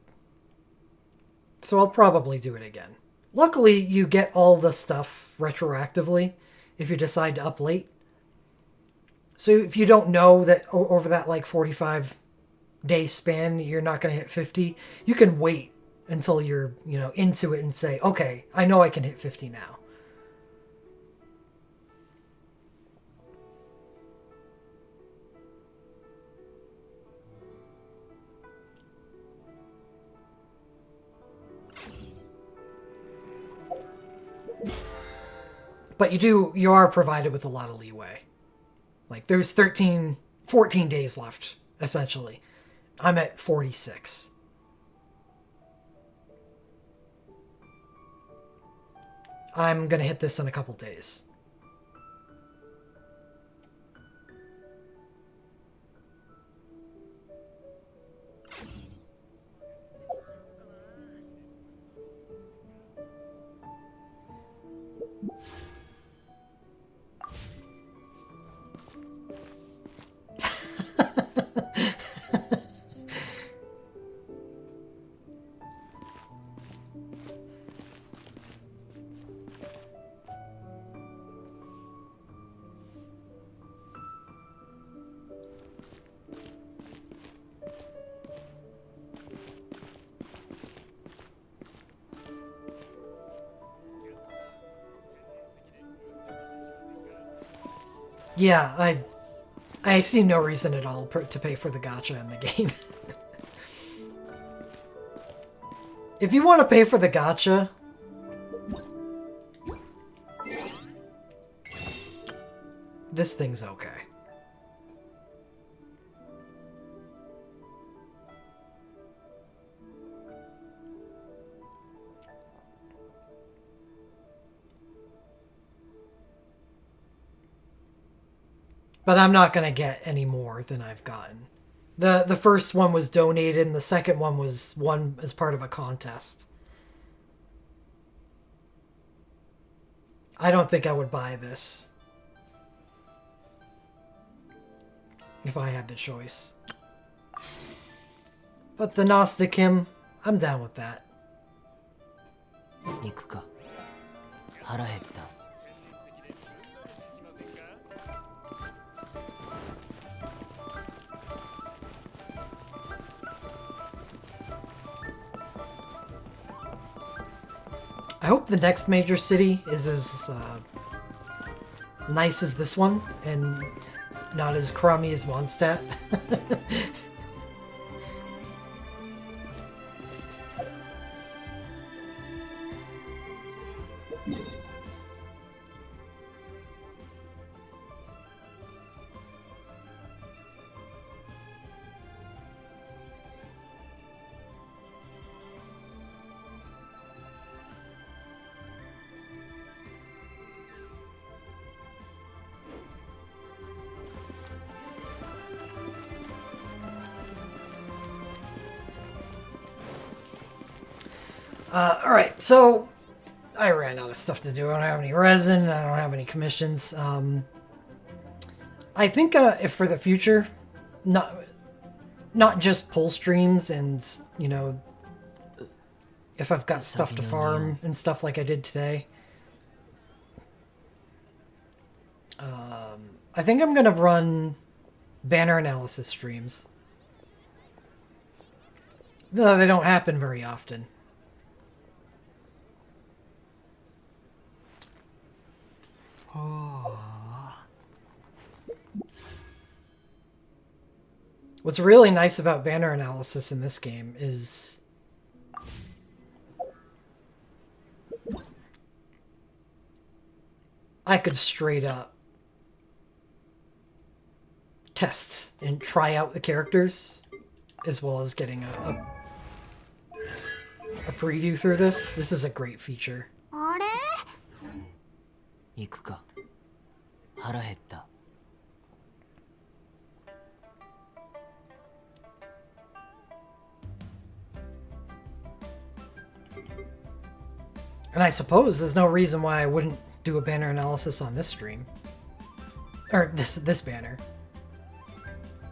So I'll probably do it again. Luckily, you get all the stuff retroactively if you decide to up late. So if you don't know that over that like 45-day span you're not going to hit 50, you can wait until you're, into it and say, okay, I know I can hit 50 now. But you are provided with a lot of leeway. Like, there's 14 days left, essentially. I'm at 46. I'm going to hit this in a couple days. Yeah, I see no reason at all to pay for the gacha in the game. If you want to pay for the gacha, this thing's okay. But I'm not going to get any more than I've gotten. The first one was donated, and the second one was won as part of a contest. I don't think I would buy this if I had the choice. But the Gnostic hymn, I'm down with that. 行くか。腹減った。I hope the next major city is as nice as this one, and not as crummy as Mondstadt. Alright, so I ran out of stuff to do. I don't have any resin, I don't have any commissions. I think if for the future, not just pull streams and, you know, if I've got stuff to farm and stuff like I did today. I think I'm going to run banner analysis streams. No, they don't happen very often. What's really nice about banner analysis in this game is I could straight up test and try out the characters as well as getting a preview through this. This is a great feature. あれ行くか。腹減った。And I suppose there's no reason why I wouldn't do a banner analysis on this stream. Or this banner.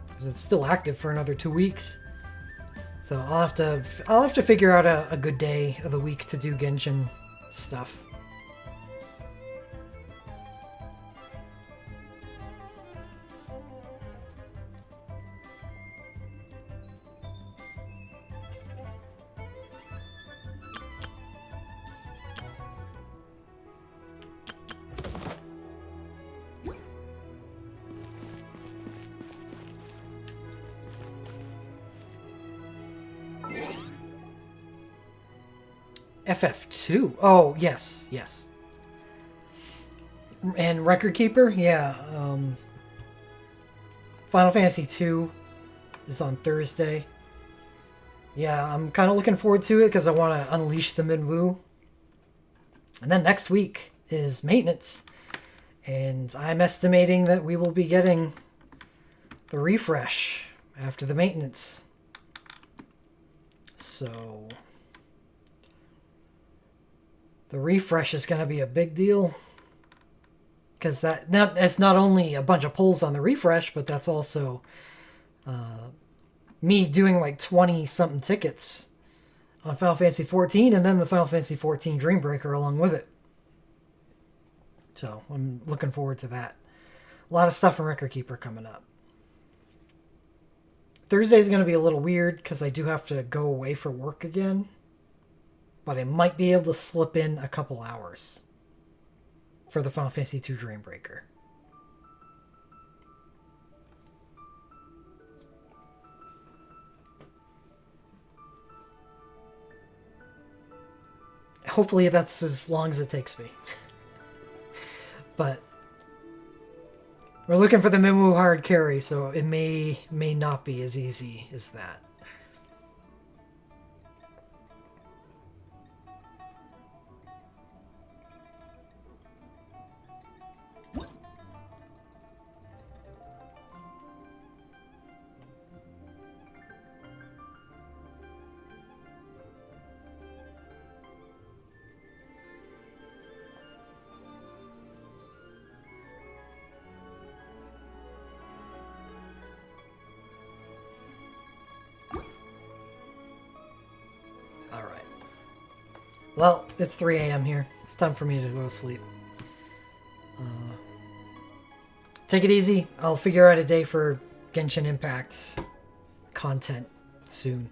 Because it's still active for another 2 weeks. So I'll have to figure out a good day of the week to do Genshin stuff. FF2? Oh, yes, yes. And Record Keeper? Yeah. Final Fantasy 2 is on Thursday. Yeah, I'm kind of looking forward to it because I want to unleash the Minwu. And then next week is maintenance. And I'm estimating that we will be getting the refresh after the maintenance. So the refresh is going to be a big deal. Because that's not only a bunch of pulls on the refresh, but that's also me doing like 20-something tickets on Final Fantasy 14 and then the Final Fantasy 14 Dreambreaker along with it. So I'm looking forward to that. A lot of stuff from Record Keeper coming up. Thursday is going to be a little weird because I do have to go away for work again. But I might be able to slip in a couple hours for the Final Fantasy 2 Dreambreaker. Hopefully that's as long as it takes me. But we're looking for the Minwu hard carry, so it may not be as easy as that. Well, it's 3 a.m. here. It's time for me to go to sleep. Take it easy. I'll figure out a day for Genshin Impact content soon.